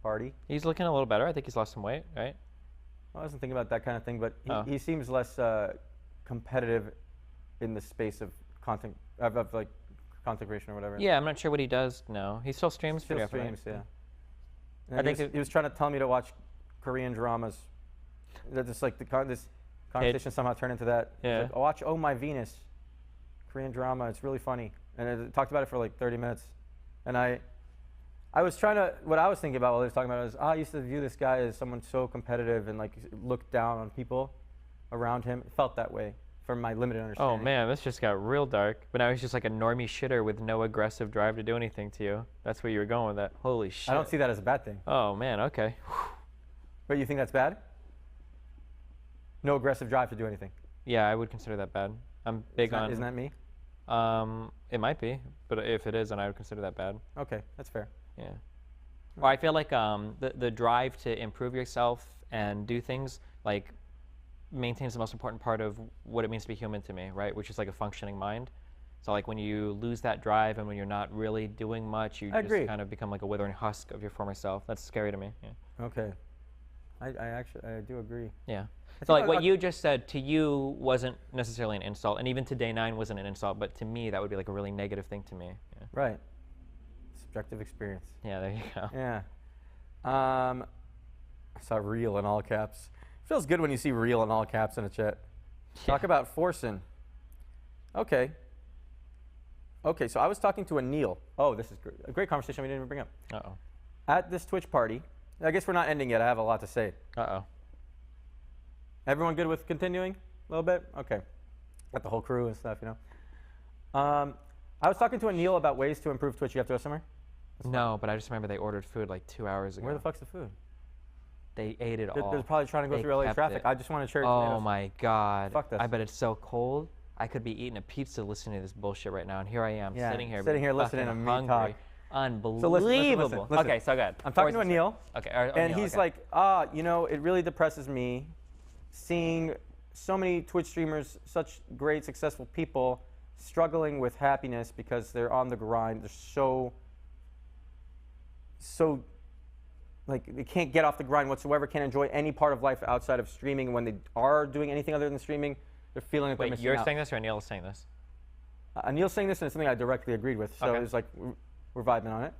party. He's looking a little better. I think he's lost some weight, right? I wasn't thinking about that kind of thing, but Oh. he seems less competitive in the space of content, of like content creation or whatever. Yeah, I'm not sure what he does now. He still streams Still pretty often, right? streams, yeah. I And think he was trying to tell me to watch Korean dramas. That just like this conversation somehow turned into that. It's Yeah. like, oh, watch Oh My Venus, Korean drama. It's really funny, and it talked about it for like 30 minutes. And I was trying to. What I was thinking about while he was talking about it is, I used to view this guy as someone so competitive and like looked down on people around him. It felt that way from my limited Oh understanding. man, this just got real dark. But now he's just like a normie shitter with no aggressive drive to do anything to you. That's where you were going with that. Holy shit. I don't see that as a bad thing. Oh man, okay. But you think that's bad? No aggressive drive to do anything. Yeah, I would consider that bad. I'm big on. Isn't that me? It might be, but if it is, then I would consider that bad. Okay, that's fair. Yeah. Or I feel like the drive to improve yourself and do things like maintains the most important part of what it means to be human to me, right? Which is like a functioning mind. So like when you lose that drive and when you're not really doing much, you I just agree. kind of become like a withering husk of your former self. That's scary to me. Yeah. Okay. I actually do agree. Yeah. I So like think what you just said to you wasn't necessarily an insult, and even to Day 9 wasn't an insult, but to me that would be like a really negative thing to me. Yeah. Right. Subjective experience. Yeah, there you go. Yeah. I saw real in all caps. Feels good when you see real in all caps in a chat. Talk about forcing. Okay. Okay, so I was talking to a Neil. Oh, this is a great conversation we didn't even bring up. Uh-oh. At this Twitch party, I guess we're not ending yet. I have a lot to say. Uh-oh. Everyone good with continuing a little bit? Okay. Got the whole crew and stuff, you know. I was talking to a Neil about ways to improve Twitch. You have to go somewhere? No, but I just remember they ordered food like 2 hours ago. Where the fuck's the food? They ate it They're all. probably trying to go They through LA kept traffic. it. I just want to cherry Oh tomatoes. my god. Fuck this. I bet it's so cold. I could be eating a pizza listening to this bullshit right now, and here I am Yeah, sitting here listening fucking to me talk. hungry. Unbelievable. listen. Okay, so good. I'm talking to Anil. Okay. And he's like, it really depresses me seeing so many Twitch streamers, such great, successful people, struggling with happiness because they're on the grind. They're so like they can't get off the grind whatsoever, can't enjoy any part of life outside of streaming. When they are doing anything other than streaming, they're feeling like they're missing you're out. saying this or Anil is saying this? Anil's saying this, and it's something I directly agreed with. So Okay. it was like, we're vibing on it.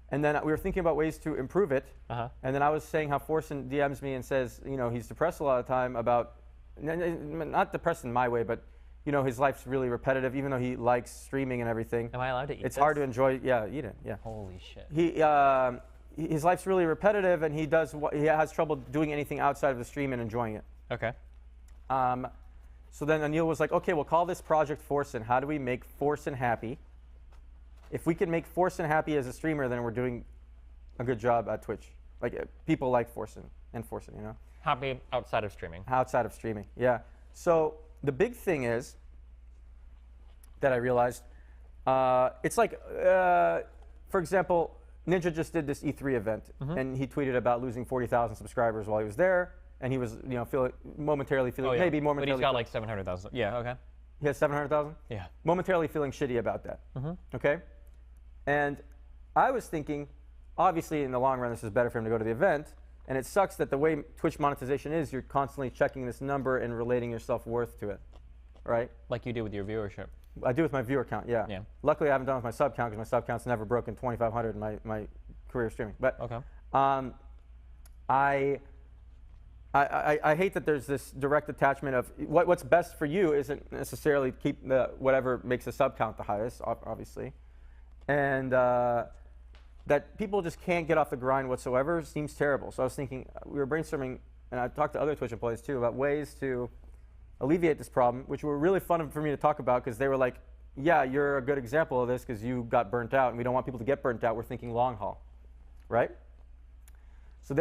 And then we were thinking about ways to improve it. And then I was saying how Forsen DMs me and says, he's depressed a lot of the time about, not depressed in my way, but his life's really repetitive, even though he likes streaming and everything. Am I allowed to eat It's this? hard to enjoy. Yeah, eat it. Yeah. Holy shit. His life's really repetitive, and he has trouble doing anything outside of the stream and enjoying it. Okay. So then Anil was like, okay, we'll call this project Forsen. How do we make Forsen happy? If we can make Forsen happy as a streamer, then we're doing a good job at Twitch. Like people like Forsen and Forsen, Happy outside of streaming. Outside of streaming, yeah. So the big thing is that I realized, it's like, for example, Ninja just did this E3 event, and he tweeted about losing 40,000 subscribers while he was there, and he was, momentarily feeling, maybe momentarily. But he's got like 700,000. Yeah, okay. He has 700,000? Yeah. Momentarily feeling shitty about that. Okay? And I was thinking, obviously in the long run, this is better for him to go to the event, and it sucks that the way Twitch monetization is, you're constantly checking this number and relating your self-worth to it, right? Like you do with your viewership. I do with my viewer count, yeah. Yeah. Luckily, I haven't done with my sub count because my sub count's never broken 2,500 in my career streaming. But Okay. I hate that there's this direct attachment of what's best for you isn't necessarily keep whatever makes the sub count the highest, obviously, and that people just can't get off the grind whatsoever seems terrible. So I was thinking, we were brainstorming, and I talked to other Twitch employees too about ways to alleviate this problem, which were really fun for me to talk about because they were like, yeah, you're a good example of this because you got burnt out, and we don't want people to get burnt out. We're thinking long haul, right? So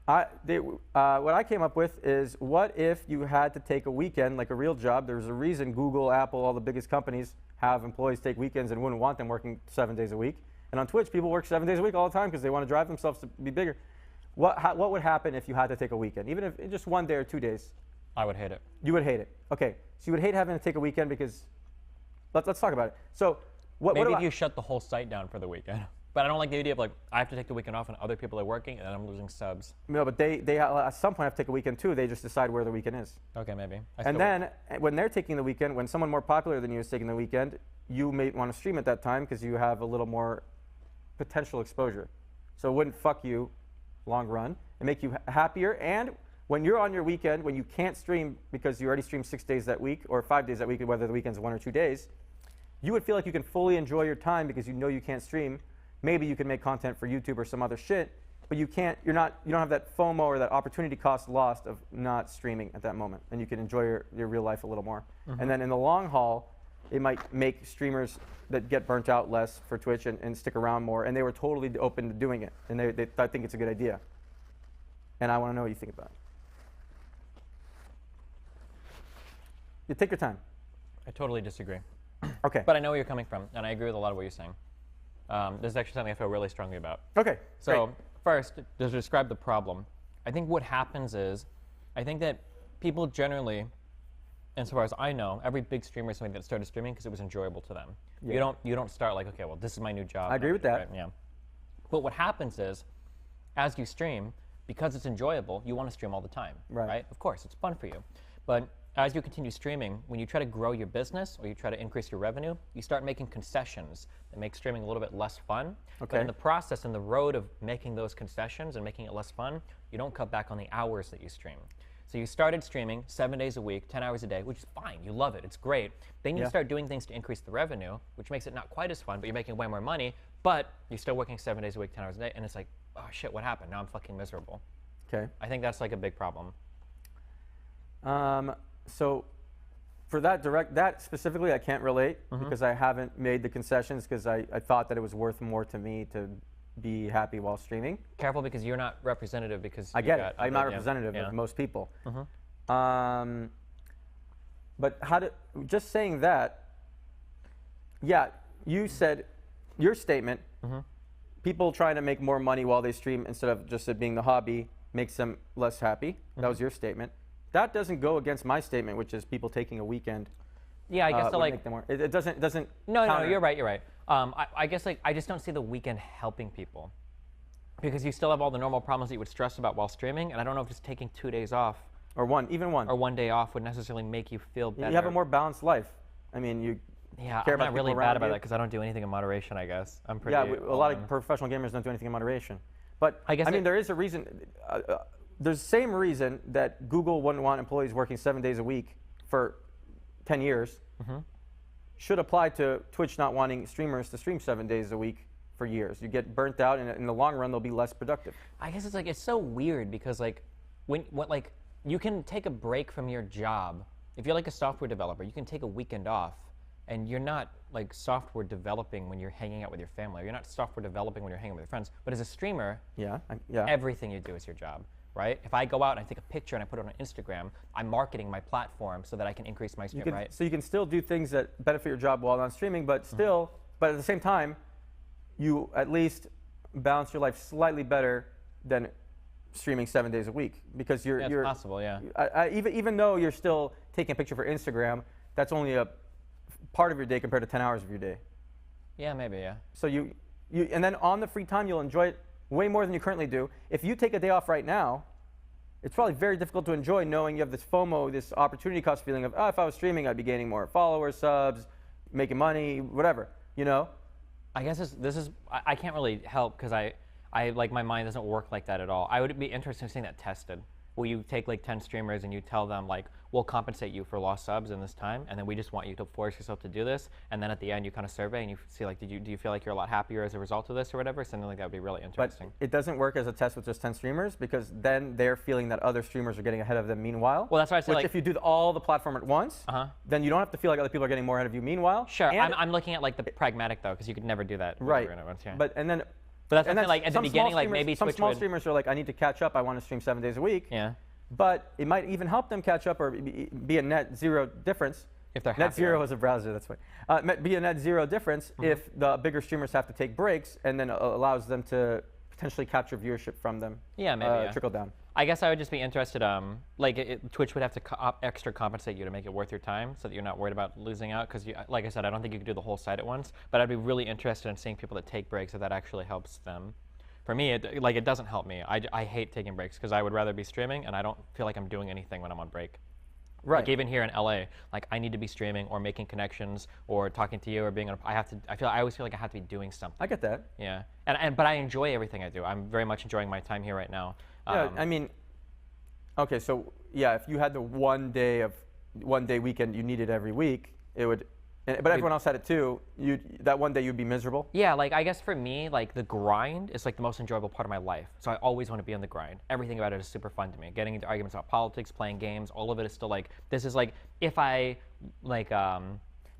what I came up with is, what if you had to take a weekend, like a real job? There's a reason Google, Apple, all the biggest companies have employees take weekends and wouldn't want them working 7 days a week. And on Twitch, people work 7 days a week all the time because they want to drive themselves to be bigger. What would happen if you had to take a weekend, even if just 1 day or 2 days? I would hate it. You would hate it. Okay, so you would hate having to take a weekend because, let's talk about it. So maybe if you shut the whole site down for the weekend. But I don't like the idea of like, I have to take the weekend off and other people are working and then I'm losing subs. No, but they at some point have to take a weekend too. They just decide where the weekend is. Okay, maybe. And then when they're taking the weekend, when someone more popular than you is taking the weekend, you may want to stream at that time because you have a little more potential exposure. So it wouldn't fuck you long run and make you happier. And when you're on your weekend, when you can't stream because you already streamed 6 days that week or 5 days that week, whether the weekend's 1 or 2 days, you would feel like you can fully enjoy your time because you know you can't stream. Maybe you can make content for YouTube or some other shit, but you don't have that FOMO or that opportunity cost lost of not streaming at that moment, and you can enjoy your real life a little more. And then in the long haul, it might make streamers that get burnt out less for Twitch and stick around more, and they were totally open to doing it, and I think it's a good idea. And I want to know what you think about it. You take your time. I totally disagree. Okay. But I know where you're coming from, and I agree with a lot of what you're saying. This is actually something I feel really strongly about. Okay. So great. first, to describe the problem, I think what happens is, I think that people generally, and so far as I know, every big streamer is somebody that started streaming because it was enjoyable to them. Yeah. You don't start like, okay, well, this is my new job. I agree with that. Right? Yeah. But what happens is, as you stream, because it's enjoyable, you want to stream all the time. Right. Of course, it's fun for you. But as you continue streaming, when you try to grow your business or you try to increase your revenue, you start making concessions that make streaming a little bit less fun. Okay. But in the process, in the road of making those concessions and making it less fun, you don't cut back on the hours that you stream. So you started streaming 7 days a week, 10 hours a day, which is fine. You love it. It's great. Then you start doing things to increase the revenue, which makes it not quite as fun, but you're making way more money, but you're still working 7 days a week, 10 hours a day, and it's like, oh shit, what happened? Now I'm fucking miserable. Okay. I think that's like a big problem. So for that specifically, I can't relate because I haven't made the concessions because I thought that it was worth more to me to be happy while streaming. Careful because you're not representative because I get it. I'm not representative of most people. But just saying that, yeah, you said your statement, people trying to make more money while they stream instead of just it being the hobby makes them less happy. That was your statement. That doesn't go against my statement, which is people taking a weekend. Yeah, I guess so, would like, make them more, it doesn't. no, counter. you're right, you're right. I guess like I just don't see the weekend helping people because you still have all the normal problems that you would stress about while streaming, and I don't know if just taking 2 days off Or even one. or 1 day off would necessarily make you feel better. You have a more balanced life. I mean, you Yeah, care I'm about not the really people bad around about you. that because I don't do anything in moderation, I guess. I'm pretty. Yeah, a lot of professional gamers don't do anything in moderation. But I guess mean, there is a reason. There's the same reason that Google wouldn't want employees working 7 days a week for 10 years. Should apply to Twitch not wanting streamers to stream 7 days a week for years. You get burnt out, and in the long run, they'll be less productive. I guess it's like it's so weird because like when like you can take a break from your job. If you're like a software developer, you can take a weekend off, and you're not like software developing when you're hanging out with your family. You're not software developing when you're hanging with your friends. But as a streamer, Yeah. everything you do is your job, right? If I go out and I take a picture and I put it on Instagram, I'm marketing my platform so that I can increase my stream, right? So you can still do things that benefit your job while not streaming, but still, but at the same time, you at least balance your life slightly better than streaming 7 days a week because Yeah, it's possible, yeah. even though you're still taking a picture for Instagram, that's only a part of your day compared to 10 hours of your day. Yeah, maybe, yeah. So you and then on the free time, you'll enjoy it way more than you currently do. If you take a day off right now, it's probably very difficult to enjoy knowing you have this FOMO, this opportunity cost feeling of, oh, if I was streaming, I'd be gaining more followers, subs, making money, whatever, you know? I guess I can't really help because I like my mind doesn't work like that at all. I would be interested in seeing that tested. Will you take like 10 streamers and you tell them like, we'll compensate you for lost subs in this time, and then we just want you to force yourself to do this, and then at the end you kind of survey and you see like, do you feel like you're a lot happier as a result of this or whatever? Something like that would be really interesting. But it doesn't work as a test with just 10 streamers because then they're feeling that other streamers are getting ahead of them meanwhile. Well, that's why I say which like, if you do all the platform at once, then you don't have to feel like other people are getting more ahead of you meanwhile. sure, And I'm looking at like the pragmatic though, because you could never do that. Right. At once, yeah. But that's what I'm saying, like at the some beginning, small like streamers- maybe some Twitch small would, streamers are like, I need to catch up. I want to stream 7 days a week. yeah. But it might even help them catch up or be a net zero difference. If they're net happier. zero is a browser, that's fine. Be a net zero difference if the bigger streamers have to take breaks and then allows them to potentially capture viewership from them. Yeah, maybe, yeah. Trickle down. I guess I would just be interested, like Twitch would have to extra compensate you to make it worth your time so that you're not worried about losing out. Because, like I said, I don't think you could do the whole site at once. But I'd be really interested in seeing people that take breaks if that actually helps them. For me, it doesn't help me. I hate taking breaks because I would rather be streaming, and I don't feel like I'm doing anything when I'm on break. Right. Like even here in LA, like I need to be streaming or making connections or talking to you or being on. I always feel like I have to be doing something. I get that. Yeah, but I enjoy everything I do. I'm very much enjoying my time here right now. Yeah, I mean, okay, so yeah, if you had the 1 day weekend you needed every week, it would. But everyone else had it too. That 1 day you'd be miserable. Yeah, like I guess for me, like the grind is like the most enjoyable part of my life. So I always want to be on the grind. Everything about it is super fun to me. Getting into arguments about politics, playing games, all of it is still like, this is like, if I, like, I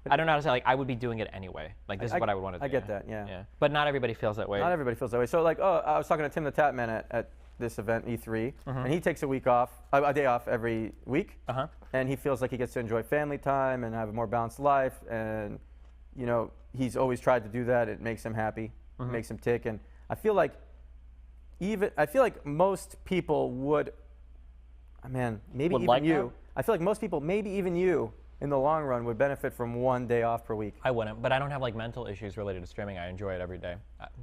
don't know how to say, like, I would be doing it anyway. Like, this is what I would want to do. I get that, yeah. But not everybody feels that way. Not everybody feels that way. So like, I was talking to Tim the Tapman at this event, E3, and he takes a day off every week, and he feels like he gets to enjoy family time and have a more balanced life, and you know, he's always tried to do that. It makes him happy, makes him tick, and I feel like most people would, maybe Would even like you. that? I feel like most people, maybe even you, in the long run, would benefit from 1 day off per week. I wouldn't, but I don't have like mental issues related to streaming. I enjoy it every day.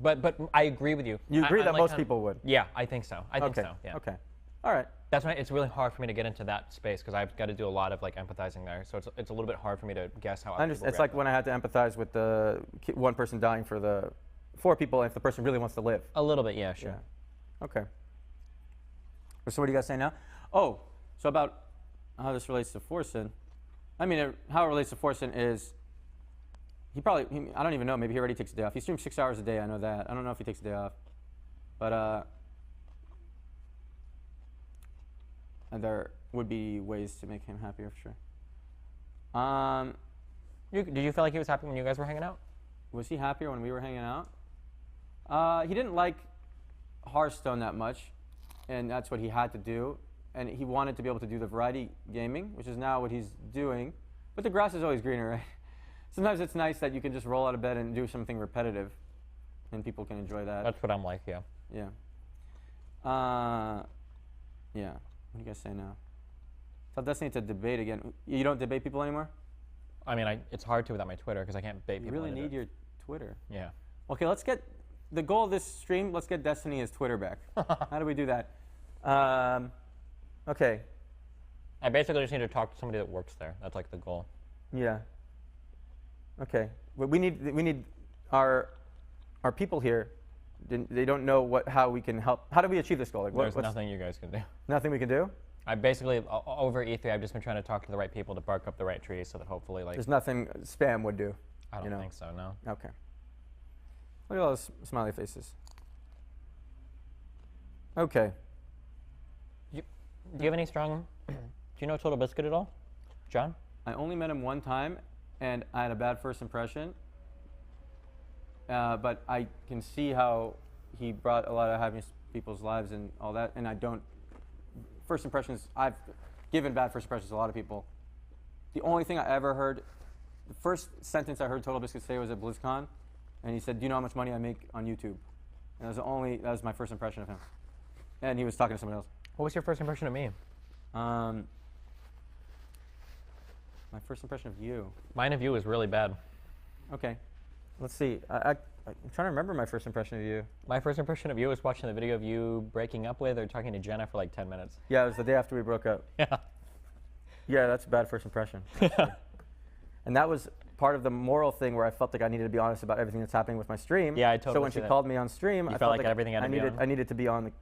But I agree with you. You agree that like most people would? Yeah, I think so. I think Okay. so. Yeah. Okay. All right. That's why it's really hard for me to get into that space because I've got to do a lot of like empathizing there. So it's a little bit hard for me to guess how. I understand. It's like when I had to empathize with the one person dying for the 4 people, if the person really wants to live. a little bit. Yeah, sure. Yeah. Okay. So what do you guys say now? Oh, so about how this relates to Forsen. I mean, how it relates to Forsen is I don't even know, maybe he already takes a day off. He streams 6 hours a day, I know that. I don't know if he takes a day off. But and there would be ways to make him happier for sure. Did you feel like he was happy when you guys were hanging out? Was he happier when we were hanging out? He didn't like Hearthstone that much, and that's what he had to do. And he wanted to be able to do the variety gaming, which is now what he's doing. But the grass is always greener, right? sometimes it's nice that you can just roll out of bed and do something repetitive, and people can enjoy that. That's what I'm like, yeah. Yeah. Yeah. What do you guys say now? Tell Destiny to debate again. You don't debate people anymore? I mean, it's hard to without my Twitter because I can't bait You people really into need it. your Twitter. Yeah. Okay, let's get the goal of this stream. Let's get Destiny his Twitter back. How do we do that? Okay. I basically just need to talk to somebody that works there. That's like the goal. Yeah. Okay. But we need our people here. They don't know how we can help. How do we achieve this goal? Like, There's nothing you guys can do. Nothing we can do. I basically over E3, I've just been trying to talk to the right people to bark up the right trees, so that hopefully, like, There's nothing spam would do. I don't think so. No. Okay. Look at all those smiley faces. Okay. Do you have any strong? Do you know Total Biscuit at all, John? I only met him one time, and I had a bad first impression. But I can see how he brought a lot of happiness to people's lives and all that. And I don't. First impressions, I've given bad first impressions to a lot of people. The only thing I ever heard, the first sentence I heard Total Biscuit say was at BlizzCon, and he said, "Do you know how much money I make on YouTube?" And that was my first impression of him. And he was talking to someone else. What was your first impression of me? My first impression of you. Mine of you was really bad. Okay. Let's see. I'm trying to remember my first impression of you. My first impression of you was watching the video of you breaking up with or talking to Jenna for like 10 minutes. Yeah, it was the day after we broke up. Yeah. Yeah, that's a bad first impression. And that was part of the moral thing where I felt like I needed to be honest about everything that's happening with my stream. Yeah, I totally So when see she that. called me on stream, You I felt felt like everything had to be on? I needed to be on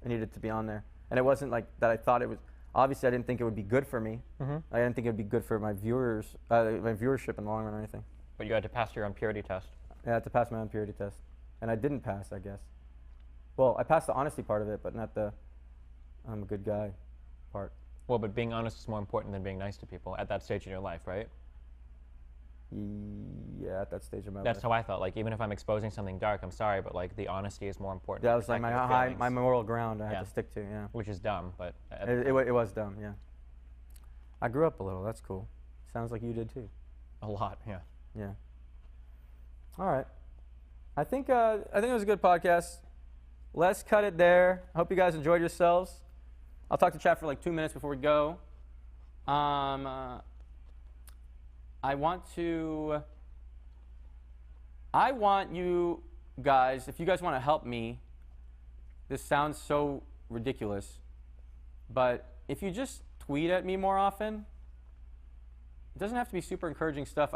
I needed to be on there. And it wasn't like that I thought it was. Obviously, I didn't think it would be good for me. Mm-hmm. I didn't think it would be good for my viewers, my viewership in the long run or anything. But you had to pass your own purity test. I had to pass my own purity test. And I didn't pass, I guess. Well, I passed the honesty part of it, but not the I'm a good guy part. Well, but being honest is more important than being nice to people at that stage in your life, right? Yeah, at that stage of my That's life. how I felt. Like, even if I'm exposing something dark, I'm sorry, but like the honesty is more important. That was like Protecting my your high, feelings, my moral ground I Yeah. had to stick to, yeah. which is dumb, but It was dumb, yeah. I grew up a little, that's cool. Sounds like you did too. a lot, yeah. Yeah. All right. I think it was a good podcast. Let's cut it there. I hope you guys enjoyed yourselves. I'll talk to chat for like 2 minutes before we go. I want you guys, if you guys want to help me, this sounds so ridiculous, but if you just tweet at me more often, it doesn't have to be super encouraging stuff.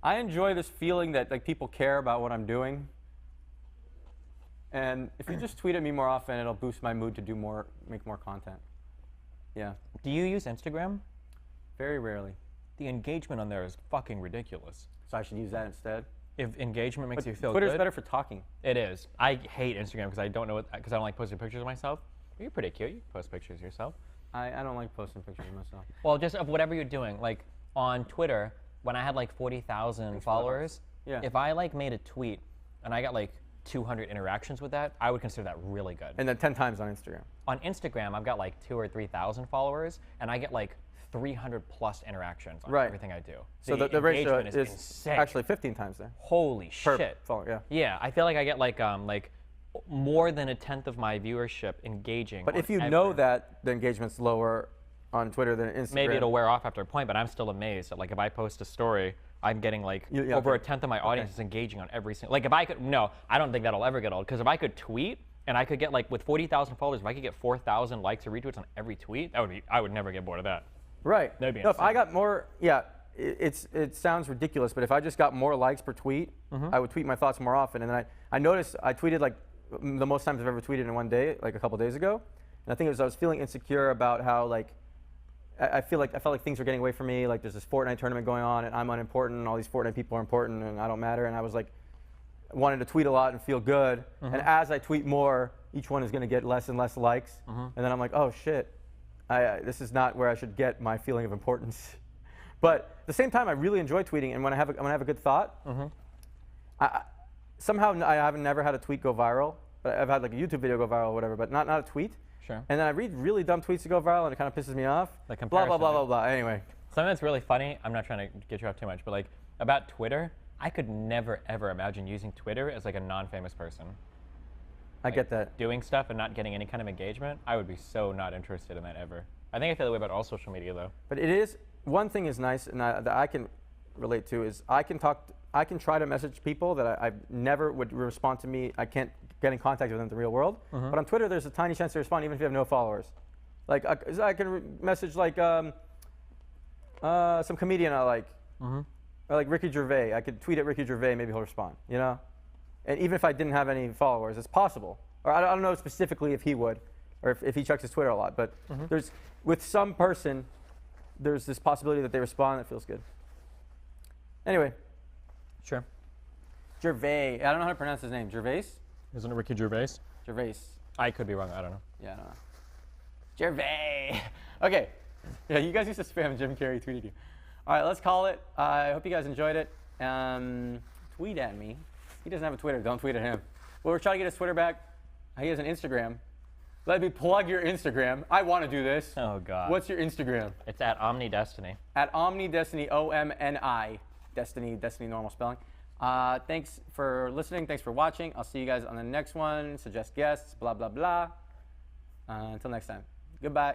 I enjoy this feeling that like people care about what I'm doing. And if you just tweet at me more often, it'll boost my mood to do more, make more content. Yeah, Do you use Instagram? very rarely. The engagement on there is fucking ridiculous. So I should use that instead. If engagement makes But you feel Twitter's good, better for talking. it is. I hate Instagram because I don't like posting pictures of myself. You're pretty cute. You can post pictures of yourself. I don't like posting pictures of myself. Well, just of whatever you're doing. Like on Twitter, when I had like 40,000 followers, Yeah. if I like made a tweet and I got like 200 interactions with that, I would consider that really good. And then 10 times on Instagram. On Instagram, I've got like 2,000 or 3,000 followers, and I get like 300 plus interactions on Right. everything I do. So the ratio engagement is insane. actually 15 times there. Holy Per shit. follower, yeah. Yeah, I feel like I get like more than a tenth of my viewership engaging. But on if you know every- that the engagement's lower on Twitter than Instagram. maybe it'll wear off after a point, but I'm still amazed that like if I post a story, I'm getting like Yeah, over okay. a tenth of my audience is engaging on every single. Like if I could, no, I don't think that'll ever get old. Because if I could tweet and I could get like with 40,000 followers, if I could get 4,000 likes or retweets on every tweet, I would never get bored of that. Right. That'd be no, if I insane. got more, yeah, it sounds ridiculous, but if I just got more likes per tweet, I would tweet my thoughts more often. And then I noticed I tweeted like the most times I've ever tweeted in one day, like a couple days ago. And I think it was I was feeling insecure about how like I felt like things were getting away from me. Like there's this Fortnite tournament going on, and I'm unimportant, and all these Fortnite people are important, and I don't matter. And I was like, wanted to tweet a lot and feel good. And as I tweet more, each one is going to get less and less likes. And then I'm like, oh shit, this is not where I should get my feeling of importance. But at the same time, I really enjoy tweeting, and when I have a good thought, somehow I haven't never had a tweet go viral. But I've had like a YouTube video go viral or whatever, but not a tweet. Sure. And then I read really dumb tweets that go viral, and it kind of pisses me off. Like blah, blah, comparison, blah, right? blah, blah. Anyway. Something that's really funny, I'm not trying to get you off too much, but like About Twitter, I could never ever imagine using Twitter as like a non-famous person. I get that. Doing stuff and not getting any kind of engagement, I would be so not interested in that ever. I think I feel that way about all social media though. But it is, one thing is nice and that I can relate to is I can try to message people that I never would respond to me. I can't get in contact with them in the real world. But on Twitter, there's a tiny chance to respond even if you have no followers. Like I can message like some comedian I like, or like Ricky Gervais. I could tweet at Ricky Gervais, maybe he'll respond, you know? And even if I didn't have any followers, it's possible. Or I don't know specifically if he would, or if he checks his Twitter a lot, but there's, with some person, there's this possibility that they respond that feels good. Anyway. Sure. Gervais. I don't know how to pronounce his name. Gervais? Isn't it Ricky Gervais? Gervais. I could be wrong. I don't know. Yeah, I don't know. Gervais. Okay. Yeah, you guys used to spam Jim Carrey tweeted you. All right, let's call it. I hope you guys enjoyed it. Tweet at me. He doesn't have a Twitter. Don't tweet at him. Well, we're trying to get his Twitter back. He has an Instagram. Let me plug your Instagram. I want to do this. Oh, God. What's your Instagram? It's at Omni Destiny. At Omni Destiny, O-M-N-I. Destiny normal spelling. Thanks for listening. Thanks for watching. I'll see you guys on the next one. Suggest guests, blah, blah, blah. Until next time. Goodbye.